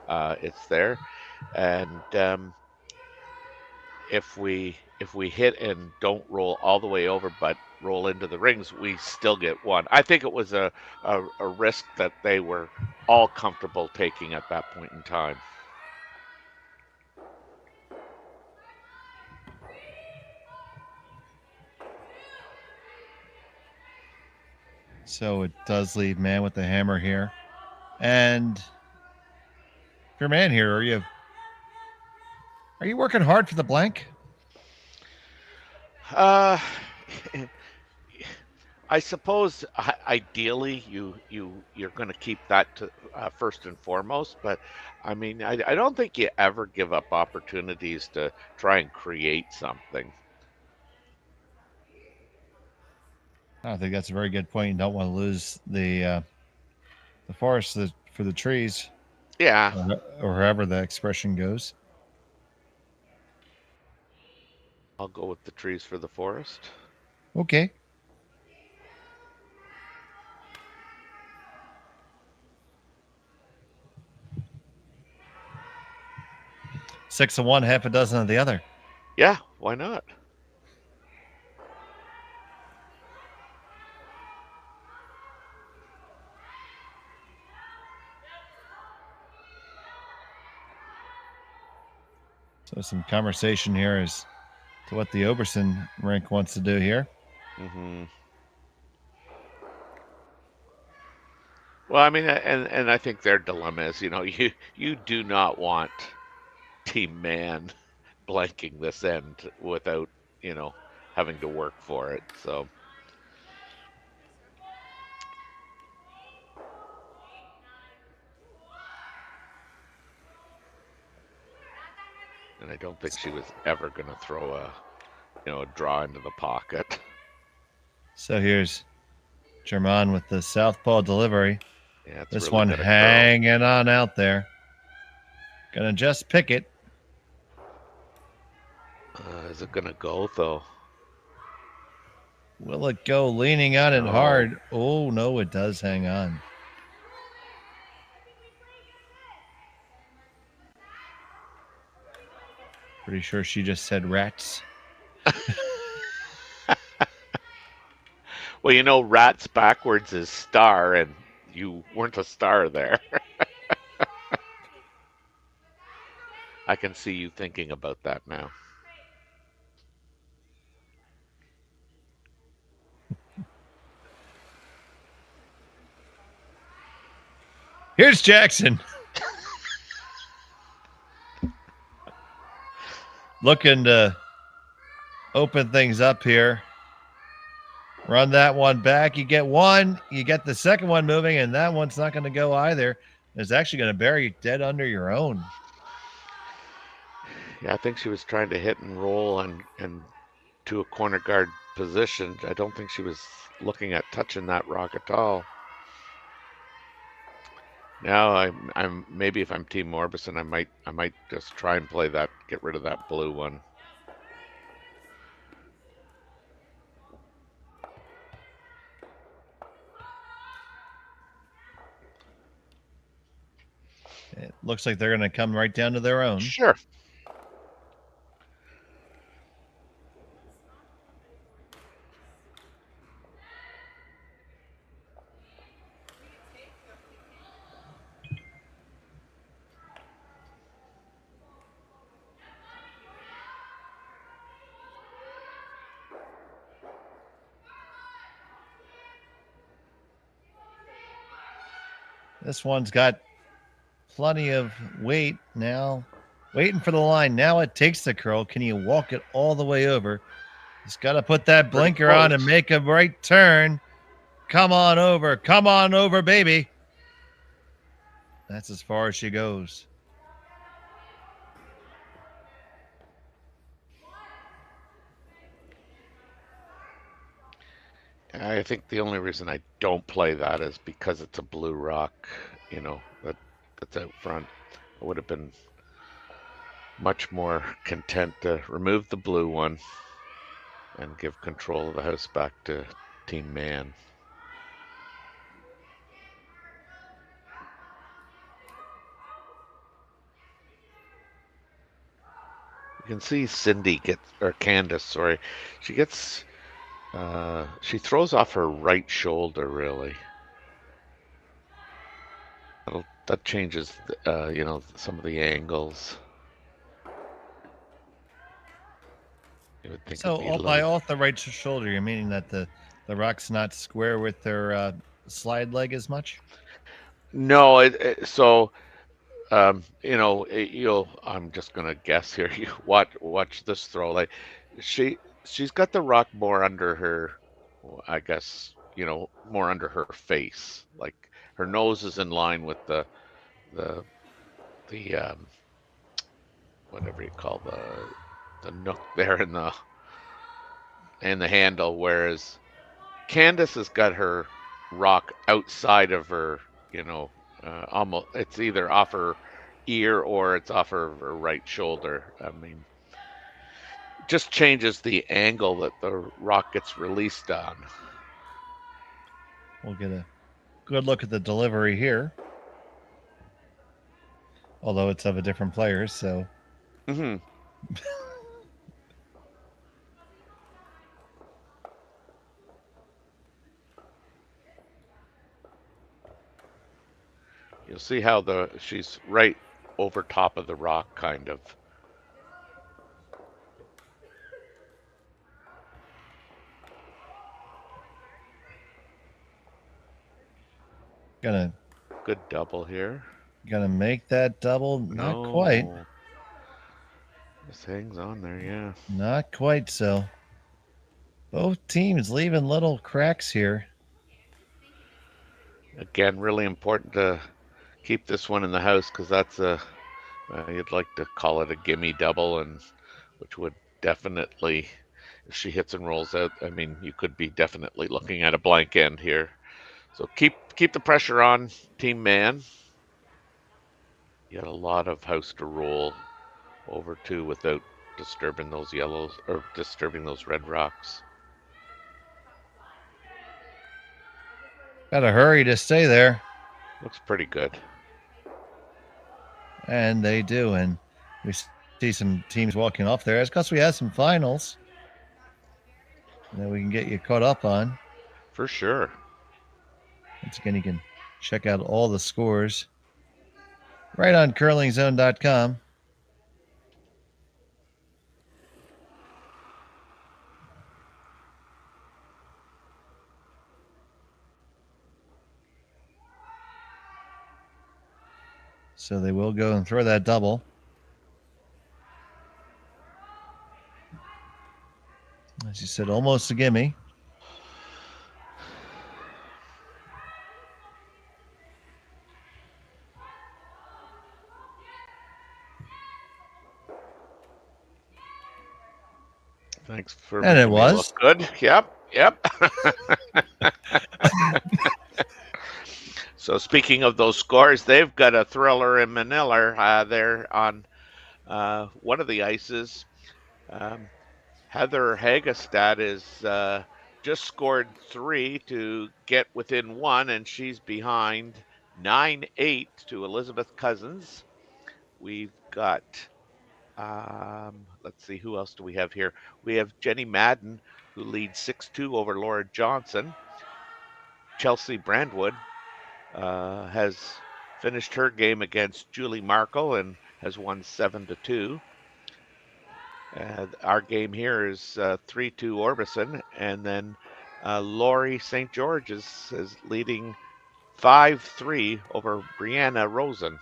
D: it's there. And if we hit and don't roll all the way over but roll into the rings, we still get 1. I think it was a risk that they were all comfortable taking at that point in time.
C: So it does leave Mann with the hammer here. And if you're Mann here, are you working hard for the blank?
D: I suppose ideally you're going to keep that to, first and foremost, but I mean I don't think you ever give up opportunities to try and create something.
C: I think that's a very good point. You don't want to lose the forest for the trees.
D: Yeah.
C: Or however the expression goes.
D: I'll go with the trees for the forest.
C: Okay. Six of one, half a dozen of the other.
D: Yeah, why not?
C: So some conversation here as to what the Oberson rink wants to do here.
D: Mm-hmm. Well, I mean, and I think their dilemma is, you do not want Team Mann blanking this end without, having to work for it. So. And I don't think she was ever going to throw a draw into the pocket.
C: So here's German with the southpaw delivery.
D: Yeah,
C: this
D: really
C: one hanging on out there. Gonna just pick it.
D: Is it gonna go though?
C: Will it go leaning on it hard? Oh no, it does hang on. Pretty sure she just said rats.
D: Well, rats backwards is star, and you weren't a star there. I can see you thinking about that now.
C: Here's Jackson. Looking to open things up here. Run that one back. You get one. You get the second one moving, and that one's not going to go either. It's actually going to bury you dead under your own.
D: Yeah, I think she was trying to hit and roll and to a corner guard position. I don't think she was looking at touching that rock at all. Now I'm maybe if I'm Team Oberson, I might just try and play that, get rid of that blue one.
C: It looks like they're going to come right down to their own.
D: Sure.
C: This one's got plenty of weight now. Waiting for the line. Now it takes the curl. Can you walk it all the way over? He's got to put that blinker on and make a right turn. Come on over. Come on over, baby. That's as far as she goes.
D: I think the only reason I don't play that is because it's a blue rock, that's out front. I would have been much more content to remove the blue one and give control of the house back to Team Mann. You can see Candace, sorry, she throws off her right shoulder, really. That changes, some of the angles.
C: So by off the right shoulder, you're meaning that the The rock's not square with their slide leg as much.
D: No, so you'll. I'm just gonna guess here. You watch this throw. Like she's got the rock more under her. I guess more under her face. Like her nose is in line with the whatever you call the nook there in the handle, whereas Candace has got her rock outside of her, almost it's either off her ear or it's off her right shoulder. I mean, just changes the angle that the rock gets released on.
C: We'll get a good look at the delivery here. Although it's of a different player, so.
D: Mm-hmm. You'll see how she's right over top of the rock, kind of.
C: Gonna
D: good double here.
C: Gonna make that double? Not quite.
D: This hangs on there, yeah.
C: Not quite so. Both teams leaving little cracks here.
D: Again, really important to keep this one in the house because that's you'd like to call it a gimme double, and which would definitely, if she hits and rolls out, I mean, you could be definitely looking at a blank end here. So keep the pressure on, Team Mann. You got a lot of house to roll over to without disturbing those yellows or disturbing those red rocks.
C: Gotta hurry to stay there.
D: Looks pretty good.
C: And they do, and we see some teams walking off there. It's because we have some finals that we can get you caught up on.
D: For sure.
C: Once again, you can check out all the scores right on curlingzone.com. So they will go and throw that double. As you said, almost a gimme.
D: Thanks for
C: and it was
D: good. Yep. So speaking of those scores, they've got a thriller in Manila there on one of the ices. Heather Hagestad is just scored 3 to get within 1, and she's behind 9-8 to Elizabeth Cousins. We've got, let's see, who else do we have here? We have Jenny Madden, who leads 6-2 over Laura Johnson. Chelsea Brandwood has finished her game against Julie Markle and has won 7-2. Our game here is 3-2 Orbison, and then Laurie St. George is leading 5-3 over Brianna Rosen.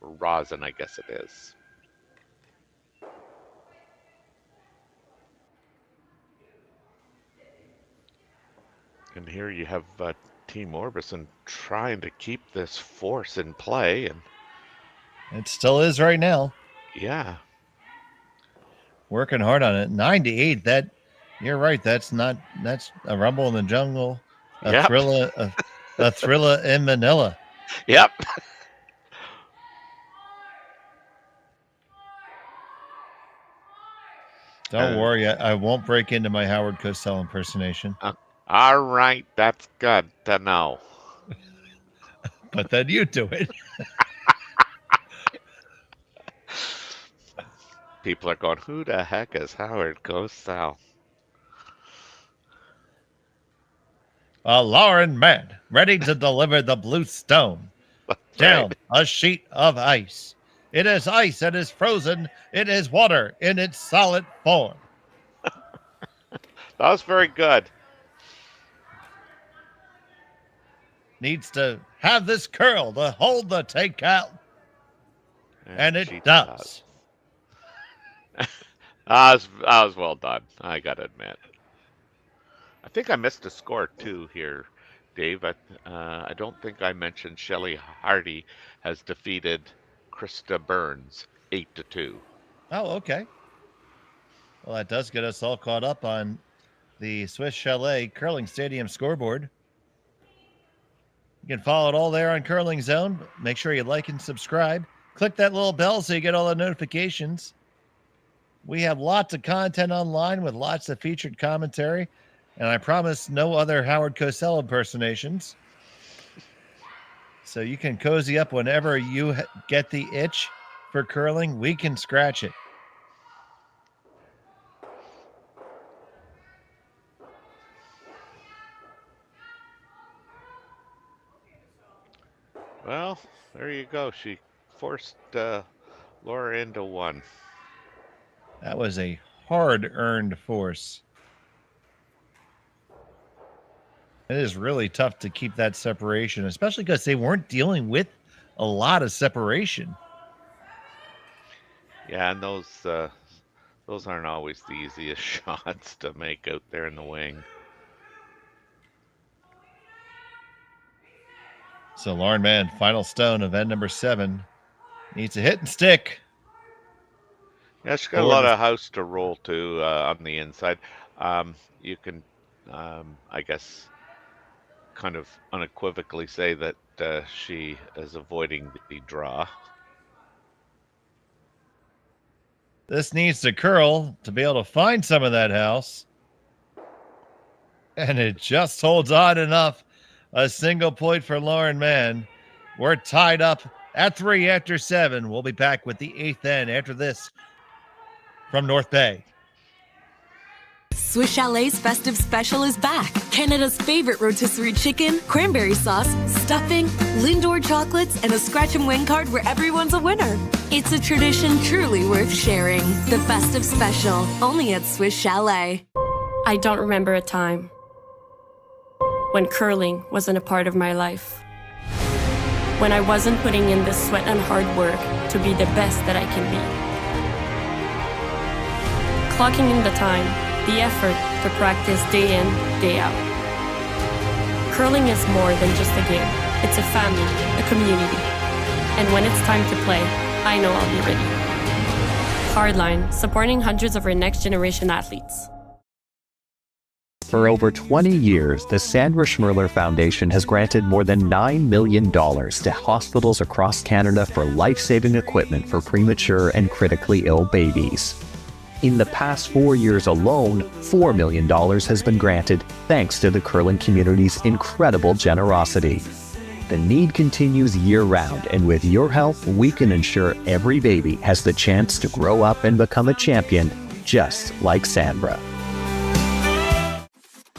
D: Or Rosen, I guess it is. And here you have Team Orbison trying to keep this force in play, and
C: it still is right now.
D: Yeah.
C: Working hard on it. 9-8. That you're right. That's a rumble in the jungle. A thriller in Manila.
D: Yep.
C: Don't worry. I won't break into my Howard Cosell impersonation.
D: All right. That's good to know.
C: But then you do it.
D: People are going, who the heck is Howard Cosell?
C: Lauren Mann, ready to deliver the blue stone. Down a sheet of ice. It is ice, it is frozen, it is water in its solid form.
D: That was very good.
C: needs to have this curl to hold the takeout. And it does.
D: That was well done, I gotta admit. I think I missed a score too here, Dave. I don't think I mentioned Shelley Hardy has defeated Krista Burns 8-2.
C: Oh, okay. Well, that does get us all caught up on the Swiss Chalet Curling Stadium scoreboard. You can follow it all there on Curling Zone. Make sure you like and subscribe. Click that little bell so you get all the notifications. We have lots of content online with lots of featured commentary, and I promise no other Howard Cosell impersonations. So you can cozy up whenever you get the itch for curling. We can scratch it.
D: Well, there you go. She forced Laura into one.
C: That was a hard-earned force. It is really tough to keep that separation, especially because they weren't dealing with a lot of separation.
D: Yeah, and those aren't always the easiest shots to make out there in the wing.
C: So Lauren Mann, final stone of end number 7, needs a hit and stick.
D: Yeah, she's got a lot of house to roll to on the inside. You can, I guess, kind of unequivocally say that she is avoiding the draw.
C: This needs to curl to be able to find some of that house. And it just holds on enough. A single point for Lauren Mann. We're tied up at 3 after 7. We'll be back with the 8th end after this from North Bay.
B: Swiss Chalet's festive special is back. Canada's favorite rotisserie chicken, cranberry sauce, stuffing, Lindor chocolates, and a scratch and win card where everyone's a winner. It's a tradition truly worth sharing. The festive special, only at Swiss Chalet.
A: I don't remember a time when curling wasn't a part of my life. When I wasn't putting in the sweat and hard work to be the best that I can be. Clocking in the time, the effort to practice day in, day out. Curling is more than just a game. It's a family, a community. And when it's time to play, I know I'll be ready. Hardline, supporting hundreds of our next generation athletes.
K: For over 20 years, the Sandra Schmurler Foundation has granted more than $9 million to hospitals across Canada for life-saving equipment for premature and critically ill babies. In the past 4 years alone, $4 million has been granted thanks to the curling community's incredible generosity. The need continues year-round, and with your help, we can ensure every baby has the chance to grow up and become a champion, just like Sandra.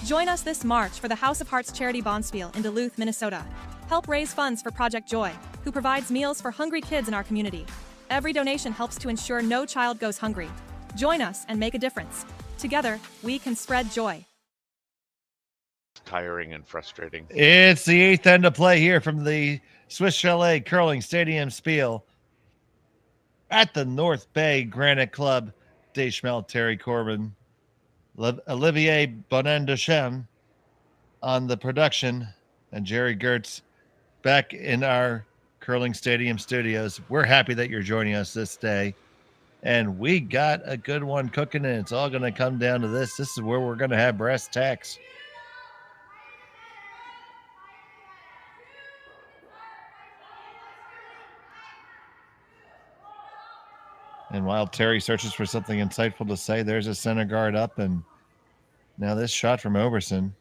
L: Join us this March for the House of Hearts Charity Bonspiel in Duluth, Minnesota. Help raise funds for Project Joy, who provides meals for hungry kids in our community. Every donation helps to ensure no child goes hungry. Join us and make a difference. Together, we can spread joy.
D: Tiring and frustrating.
C: It's the 8th end of play here from the Swiss Chalet Curling Stadium Spiel at the North Bay Granite Club. Dave Schmel, Terry Corbin, Olivier Bonin-Ducharme on the production, and Jerry Gertz back in our Curling Stadium studios. We're happy that you're joining us this day. And we got a good one cooking, and it's all going to come down to this. This is where we're going to have brass tacks. And while Terry searches for something insightful to say, there's a center guard up, and now this shot from Oberson.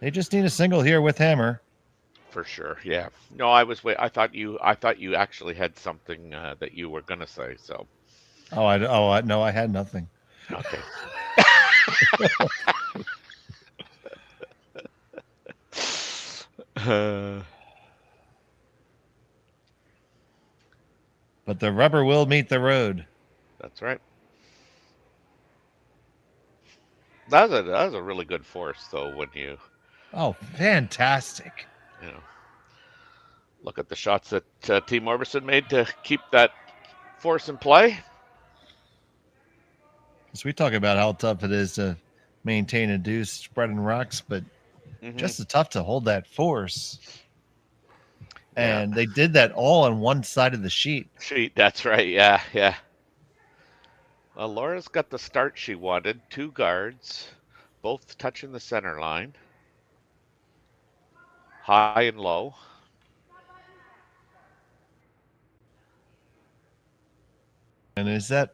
C: They just need a single here with Hammer.
D: For sure, yeah. No, I was wait. I thought you actually had something that you were gonna say. So.
C: No, I had nothing.
D: Okay.
C: But the rubber will meet the road.
D: That's right. That was a really good force, though. When you.
C: Oh, fantastic!
D: you know, look at the shots that Team Oberson made to keep that force in play.
C: So we talk about how tough it is to maintain a deuce spreading rocks, but just as tough to hold that force. And they did that all on one side of the sheet.
D: That's right. Yeah, yeah. Well, Laura's got the start she wanted. 2 guards, both touching the center line. High and low.
C: And is that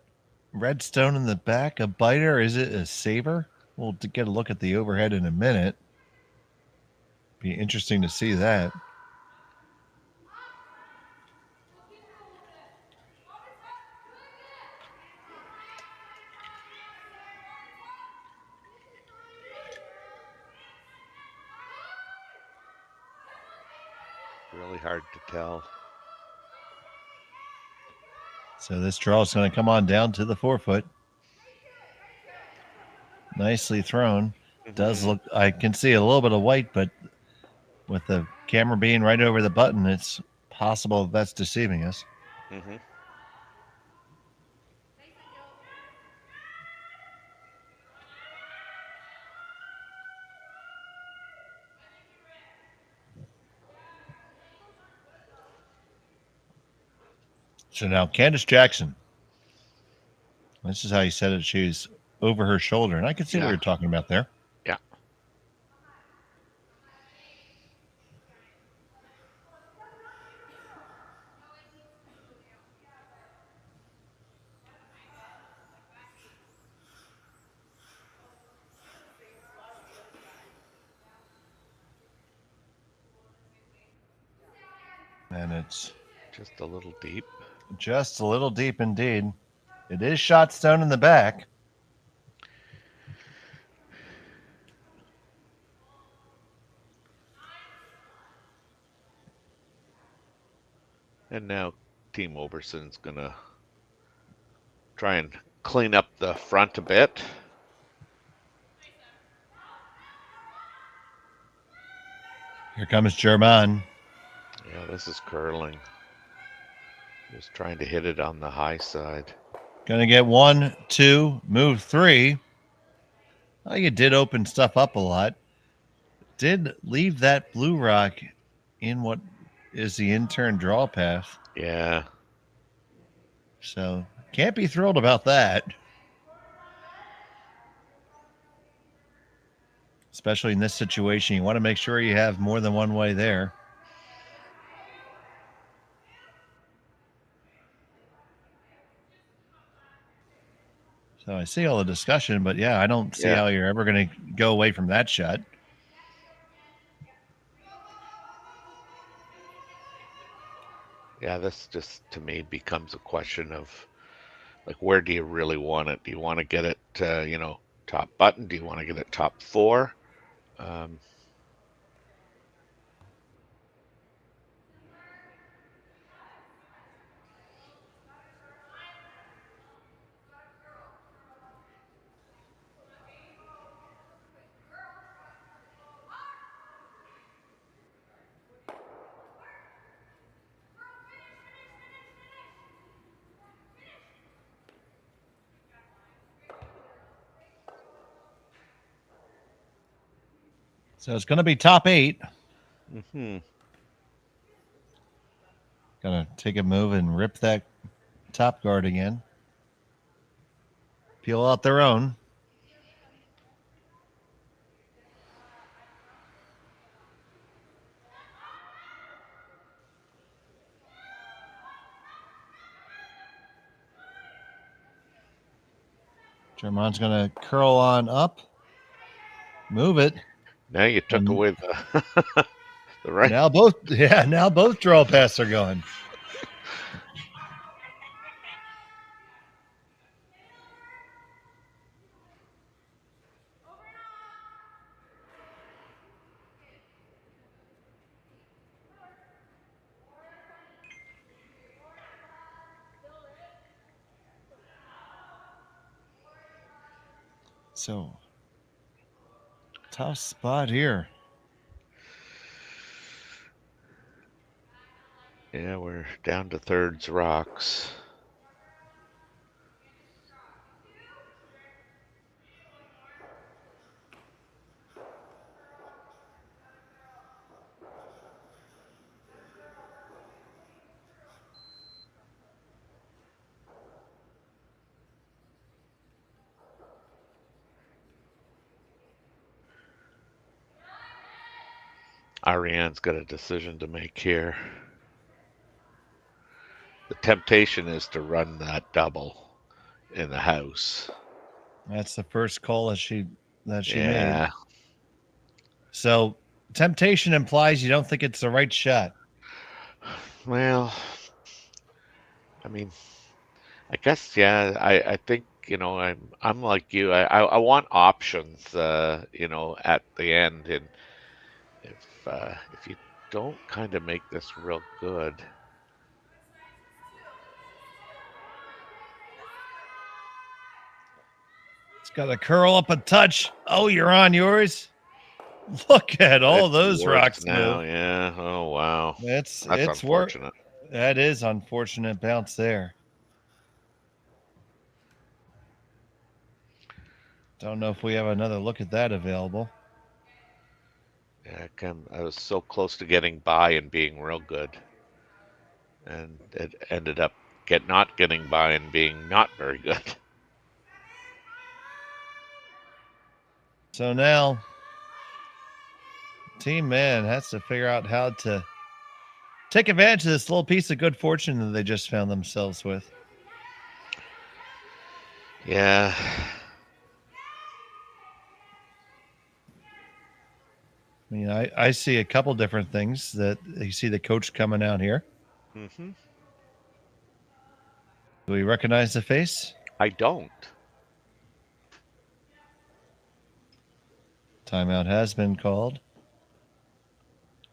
C: red stone in the back a biter? Or is it a saber? We'll get a look at the overhead in a minute. Be interesting to see that.
D: Really hard to tell.
C: So this draw is going to come on down to the 4-foot. Nicely thrown. Does look, I can see a little bit of white, but with the camera being right over the button, it's possible that's deceiving us. So now Candace Jackson. This is how you said it. She's over her shoulder. And I can see what you're talking about there.
D: Yeah.
C: And it's
D: just a little deep.
C: Just a little deep indeed. It is shot stone in the back.
D: And now Team Oberson's going to try and clean up the front a bit.
C: Here comes German.
D: Yeah, this is curling. Just trying to hit it on the high side.
C: Gonna get 1, 2, move 3. Well, you did open stuff up a lot. Did leave that blue rock in what is the intern draw path.
D: Yeah.
C: So can't be thrilled about that. Especially in this situation, you want to make sure you have more than one way there. So I see all the discussion, but yeah, I don't see how you're ever going to go away from that shot.
D: Yeah, this just to me becomes a question of like, where do you really want it? Do you want to get it, you know, top button? Do you want to get it top 4?
C: So it's going to be top 8. Gonna take a move and rip that top guard again. Peel out their own. German's gonna curl on up. Move it.
D: Now you took away the the right.
C: Now both draw paths are going. So tough spot here.
D: Yeah, we're down to thirds rocks. Ariane's got a decision to make here. The temptation is to run that double in the house.
C: That's the first call that she
D: Yeah.
C: made. So temptation implies you don't think it's the right shot.
D: Well, I mean, I guess yeah. I think I'm like you. I want options. At the end, and if you don't kind of make this real good.
C: It's got to curl up a touch. Oh, you're on yours. Look at all those rocks
D: now.
C: move.
D: Yeah. Oh wow.
C: That's
D: unfortunate.
C: That is unfortunate bounce there. Don't know if we have another look at that available.
D: Yeah, I was so close to getting by and being real good, and it ended up not getting by and being not very good.
C: So now, Team Mann has to figure out how to take advantage of this little piece of good fortune that they just found themselves with.
D: Yeah.
C: I mean, I see a couple different things that you see the coach coming out here.
D: Mm-hmm.
C: Do we recognize the face?
D: I don't.
C: Timeout has been called.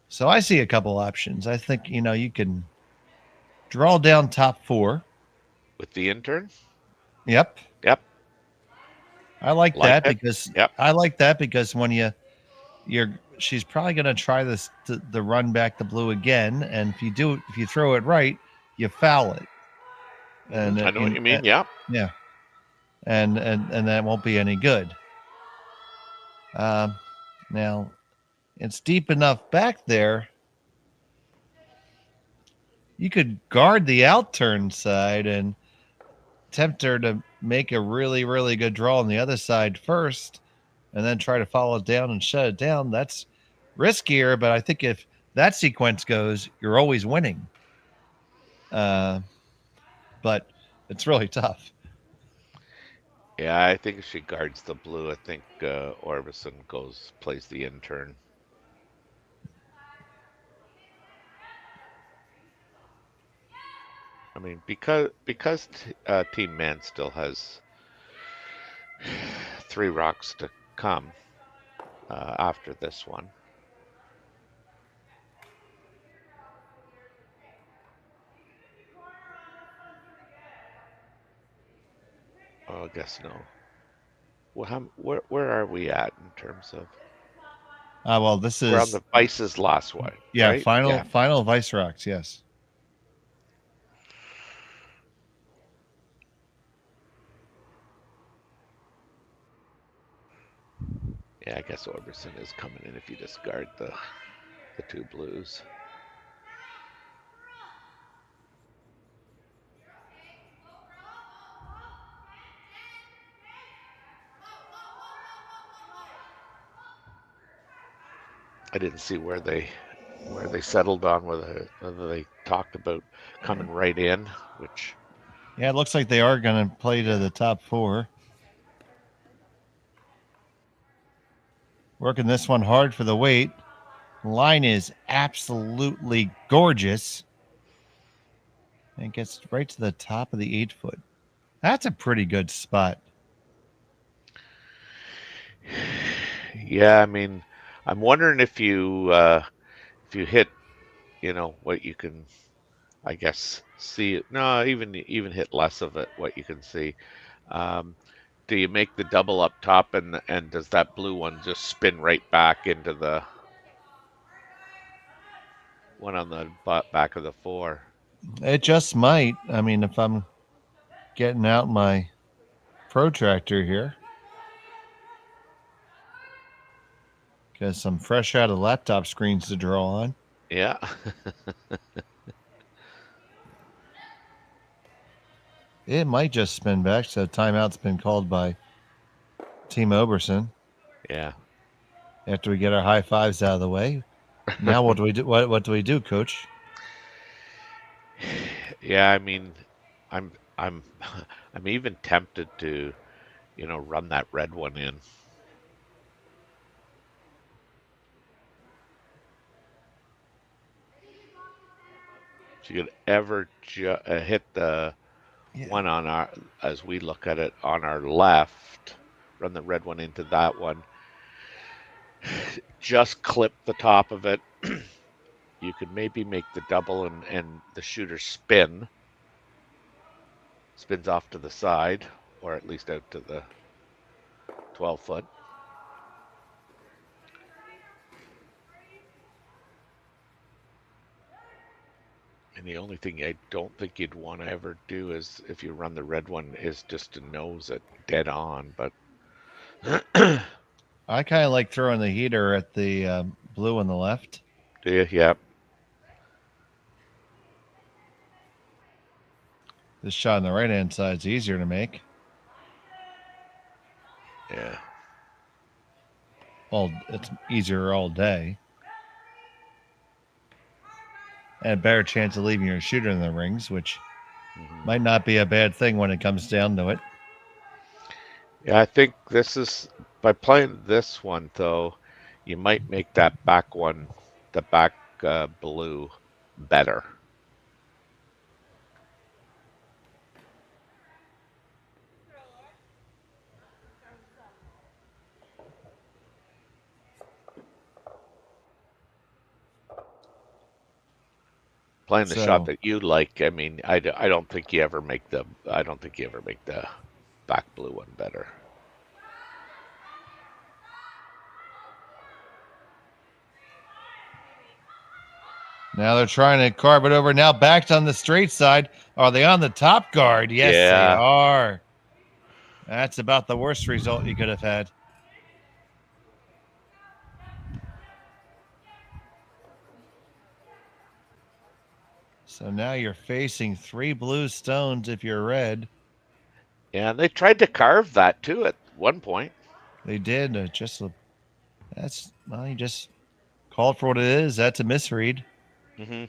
C: So I see a couple options. I think, you can draw down top 4.
D: With the intern?
C: Yep.
D: Yep.
C: I like that
D: it.
C: because
D: Yep.
C: I like that because when she's probably going to try the run back to blue again, and if you throw it right, you foul it. And
D: I know what you mean. Yeah.
C: Yeah. And that won't be any good. Now it's deep enough back there. You could guard the outturn side and tempt her to make a really, really good draw on the other side first, and then try to follow it down and shut it down. That's riskier, but I think if that sequence goes, you're always winning. But it's really tough.
D: Yeah, I think if she guards the blue, I think Oberson plays the intern. I mean, because Team Mann still has 3 rocks to come after this one. Oh, I guess no. Well, where are we at in terms of?
C: Well, this is
D: we're on the Vice's last one.
C: Yeah,
D: right?
C: final Vice rocks. Yes.
D: Yeah, I guess Oberson is coming in if you discard the 2 blues. I didn't see where they settled on whether they talked about coming right in, which.
C: Yeah, it looks like they are going to play to the top 4. Working this one hard for the weight. Line is absolutely gorgeous. And gets right to the top of the 8-foot. That's a pretty good spot.
D: Yeah, I mean, I'm wondering if you hit, what you can, I guess, see. No, even hit less of it, what you can see. Do you make the double up top, and does that blue one just spin right back into the? one on the back of the 4.
C: It just might. I mean, if I'm getting out my protractor here, because I'm fresh out of laptop screens to draw on.
D: Yeah.
C: It might just spin back, so timeout's been called by Team Oberson.
D: Yeah.
C: After we get our high fives out of the way, now what do we do? What do we do, Coach?
D: Yeah, I mean, I'm even tempted to, run that red one in. If you could ever hit the one on our, as we look at it, on our left, run the red one into that one, just clip the top of it. You could maybe make the double and the shooter spins off to the side, or at least out to the 12-foot. And the only thing I don't think you'd want to ever do is, if you run the red one, is just to nose it dead on. But
C: I kind of like throwing the heater at the blue on the left.
D: Do you? Yeah.
C: This shot on the right-hand side is easier to make.
D: Yeah.
C: It's easier all day. And a better chance of leaving your shooter in the rings, which might not be a bad thing when it comes down to it.
D: Yeah, I think this is, by playing this one, though, you might make that back one, the back blue, better. Playing the shot that you like, I mean, I don't think you ever make the back blue one better.
C: Now they're trying to carve it over. Now backed on the straight side. Are they on the top guard? Yes, they are. That's about the worst result you could have had. So now you're facing 3 blue stones if you're red.
D: Yeah, and they tried to carve that too at one point.
C: They did. You just called for what it is. That's a misread.
D: Mm-hmm.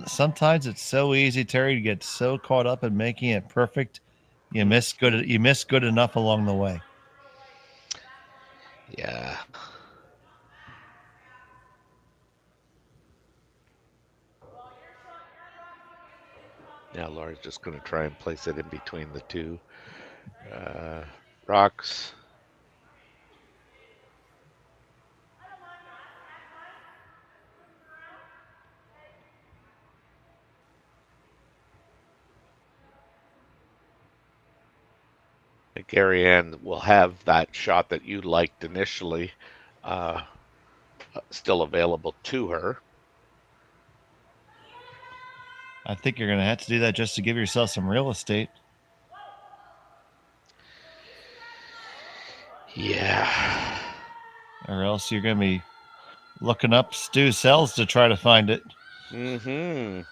C: Sometimes it's so easy, Terry, to get so caught up in making it perfect, you miss good enough along the way.
D: Yeah. Now Laura's just going to try and place it in between the two rocks. I think Ariane will have that shot that you liked initially still available to her.
C: I think you're going to have to do that just to give yourself some real estate.
D: Yeah.
C: Or else you're going to be looking up Stu Sells to try to find it.
D: Mm-hmm.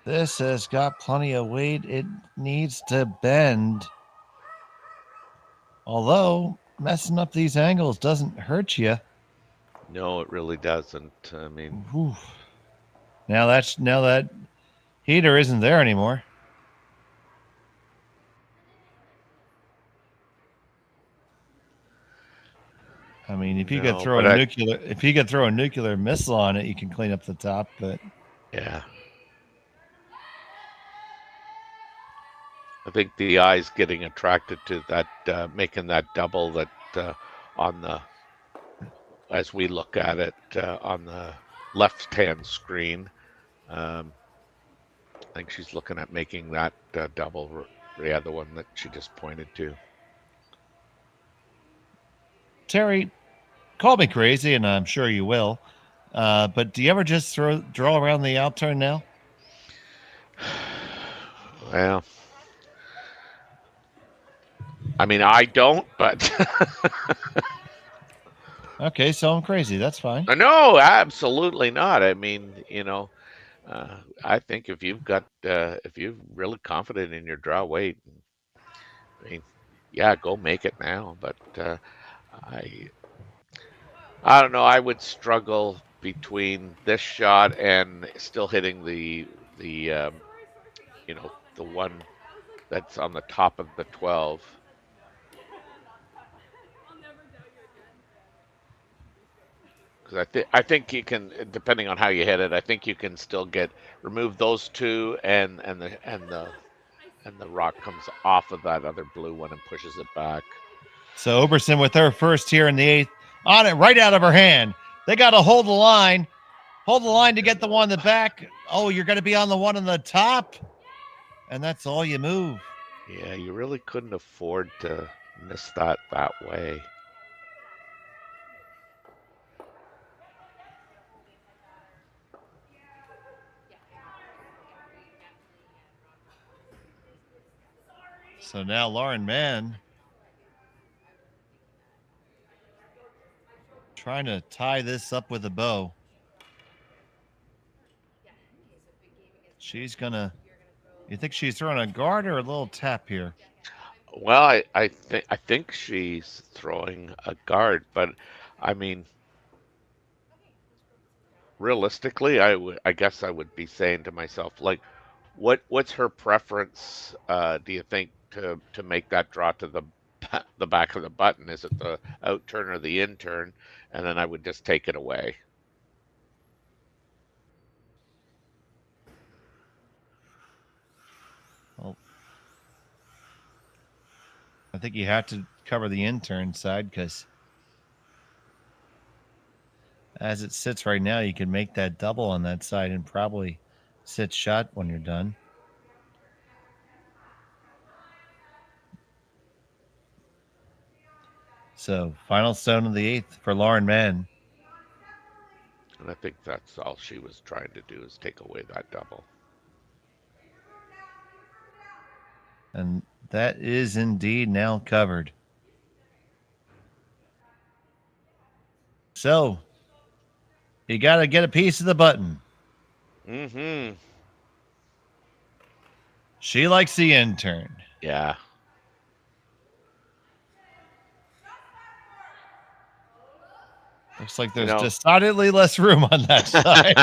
C: This has got plenty of weight. It needs to bend. Although, messing up these angles doesn't hurt you.
D: No, it really doesn't. I mean...
C: Whew. Now that heater isn't there anymore. I mean, if you could throw a nuclear missile on it, you can clean up the top, but
D: yeah. think the eye's getting attracted to that, making that double that on the, as we look at it on the left-hand screen. I think she's looking at making that double, the other one that she just pointed to.
C: Terry, call me crazy, and I'm sure you will. But do you ever just draw around the out turn now?
D: Well, I mean, I don't, but
C: okay, so I'm crazy. That's fine.
D: No, absolutely not. I mean, I think if you're really confident in your draw weight, I mean, yeah, go make it now. But I don't know. I would struggle between this shot and still hitting the one that's on the top of the 12. Because I think you can, depending on how you hit it, I think you can still remove those two, and the rock comes off of that other blue one and pushes it back.
C: So Oberson with her first here in the 8th, on it right out of her hand. They got to hold the line to get the one in the back. Oh, you're going to be on the one on the top, and that's all you move.
D: Yeah, you really couldn't afford to miss that way.
C: So now Lauren Mann trying to tie this up with a bow. She's gonna. You think she's throwing a guard or a little tap here?
D: Well, I think she's throwing a guard, but I mean, realistically, I guess I would be saying to myself, like, what's her preference? Do you think to make that draw to the back of the button? Is it the out turn or the in turn? And then I would just take it away.
C: Well, I think you have to cover the in turn side, because as it sits right now, you can make that double on that side and probably sit shut when you're done. So, final stone of the 8th for Lauren Mann.
D: And I think that's all she was trying to do, is take away that double.
C: And that is indeed now covered. So, you got to get a piece of the button.
D: Mm-hmm.
C: She likes the in turn.
D: Yeah.
C: Looks like there's decidedly less room on that side.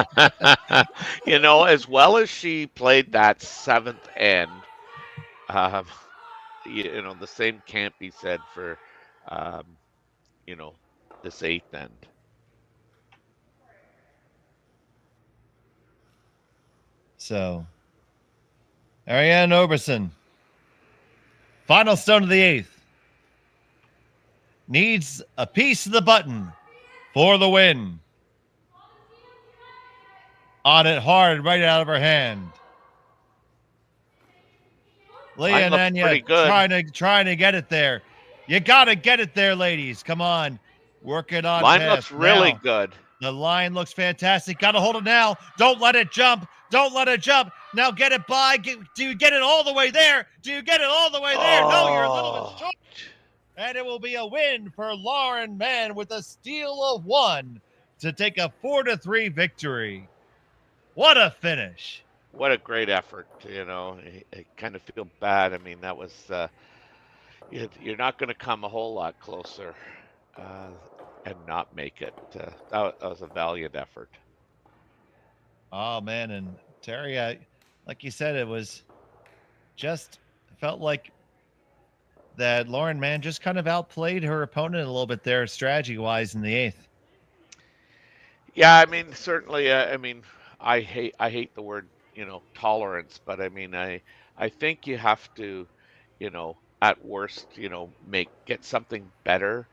D: As well as she played that 7th end, the same can't be said for, this 8th end.
C: So, Ariane Oberson, final stone of the 8th, needs a piece of the button for the win. On it hard, right out of her hand. Leah and Anya trying to get it there. You got to get it there, ladies. Come on. Work it on.
D: Line looks really good.
C: The line looks fantastic. Got to hold it now. Don't let it jump. Don't let it jump. Now get it by. Do you get it all the way there? Do you get it all the way there?
D: Oh.
C: No, you're a little bit short. And it will be a win for Lauren Mann with a steal of 1 to take a 4-3 victory. What a finish.
D: What a great effort. I kind of feel bad. I mean, that was, you're not going to come a whole lot closer and not make it. That was a valiant effort.
C: Oh, man. And Terry, like you said, it was just felt like that Lauren Mann just kind of outplayed her opponent a little bit there, strategy-wise, in the 8th.
D: Yeah, I mean, certainly. I hate the word, tolerance, but I mean, I think you have to at worst, get something better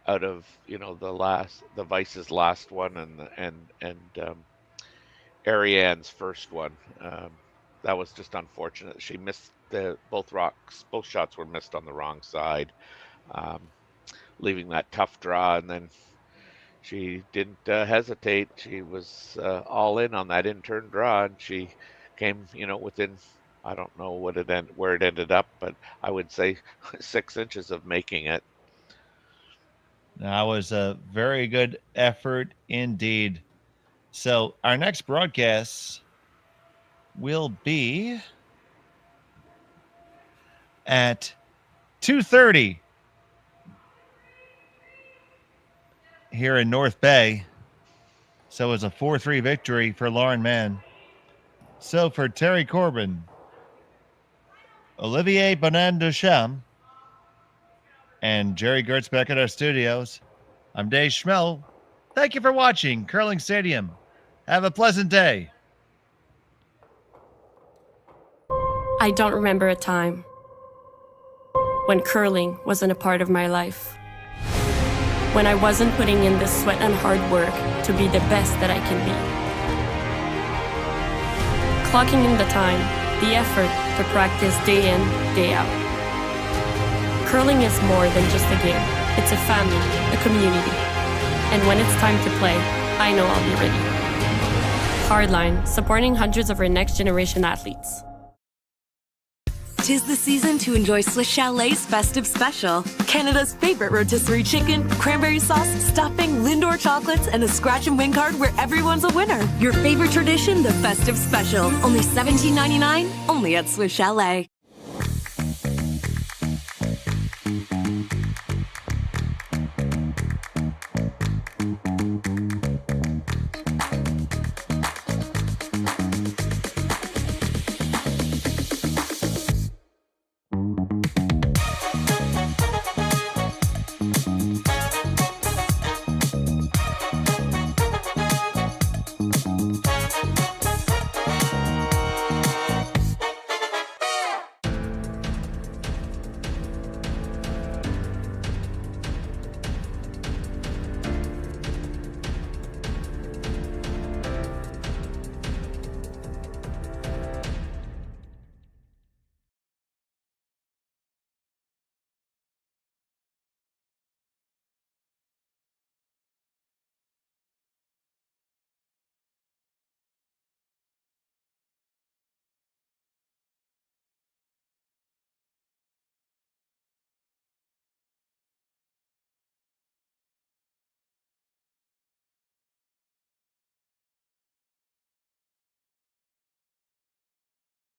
D: out of, the Vice's last one and Ariane's first one. That was just unfortunate. She missed both shots were missed on the wrong side, leaving that tough draw, and then she didn't hesitate. She was all in on that in-turn draw, and she came, within, I don't know where it ended up, but I would say 6 inches of making it.
C: That was a very good effort indeed. So our next broadcast will be at 2:30 here in North Bay. So it was a 4-3 victory for Lauren Mann. So for Terry Corbin, Olivier Bonin-Ducharme, and Jerry Gertz back at our studios, I'm Dave Schmel. Thank you for watching Curling Stadium. Have a pleasant day.
A: I don't remember a time when curling wasn't a part of my life. When I wasn't putting in the sweat and hard work to be the best that I can be. Clocking in the time, the effort to practice day in, day out. Curling is more than just a game. It's a family, a community. And when it's time to play, I know I'll be ready. Hardline, supporting hundreds of our next generation athletes.
B: 'Tis the season to enjoy Swiss Chalet's festive special. Canada's favorite rotisserie chicken, cranberry sauce, stuffing, Lindor chocolates, and a scratch and win card where everyone's a winner. Your favorite tradition, the festive special. Only $17.99, only at Swiss Chalet.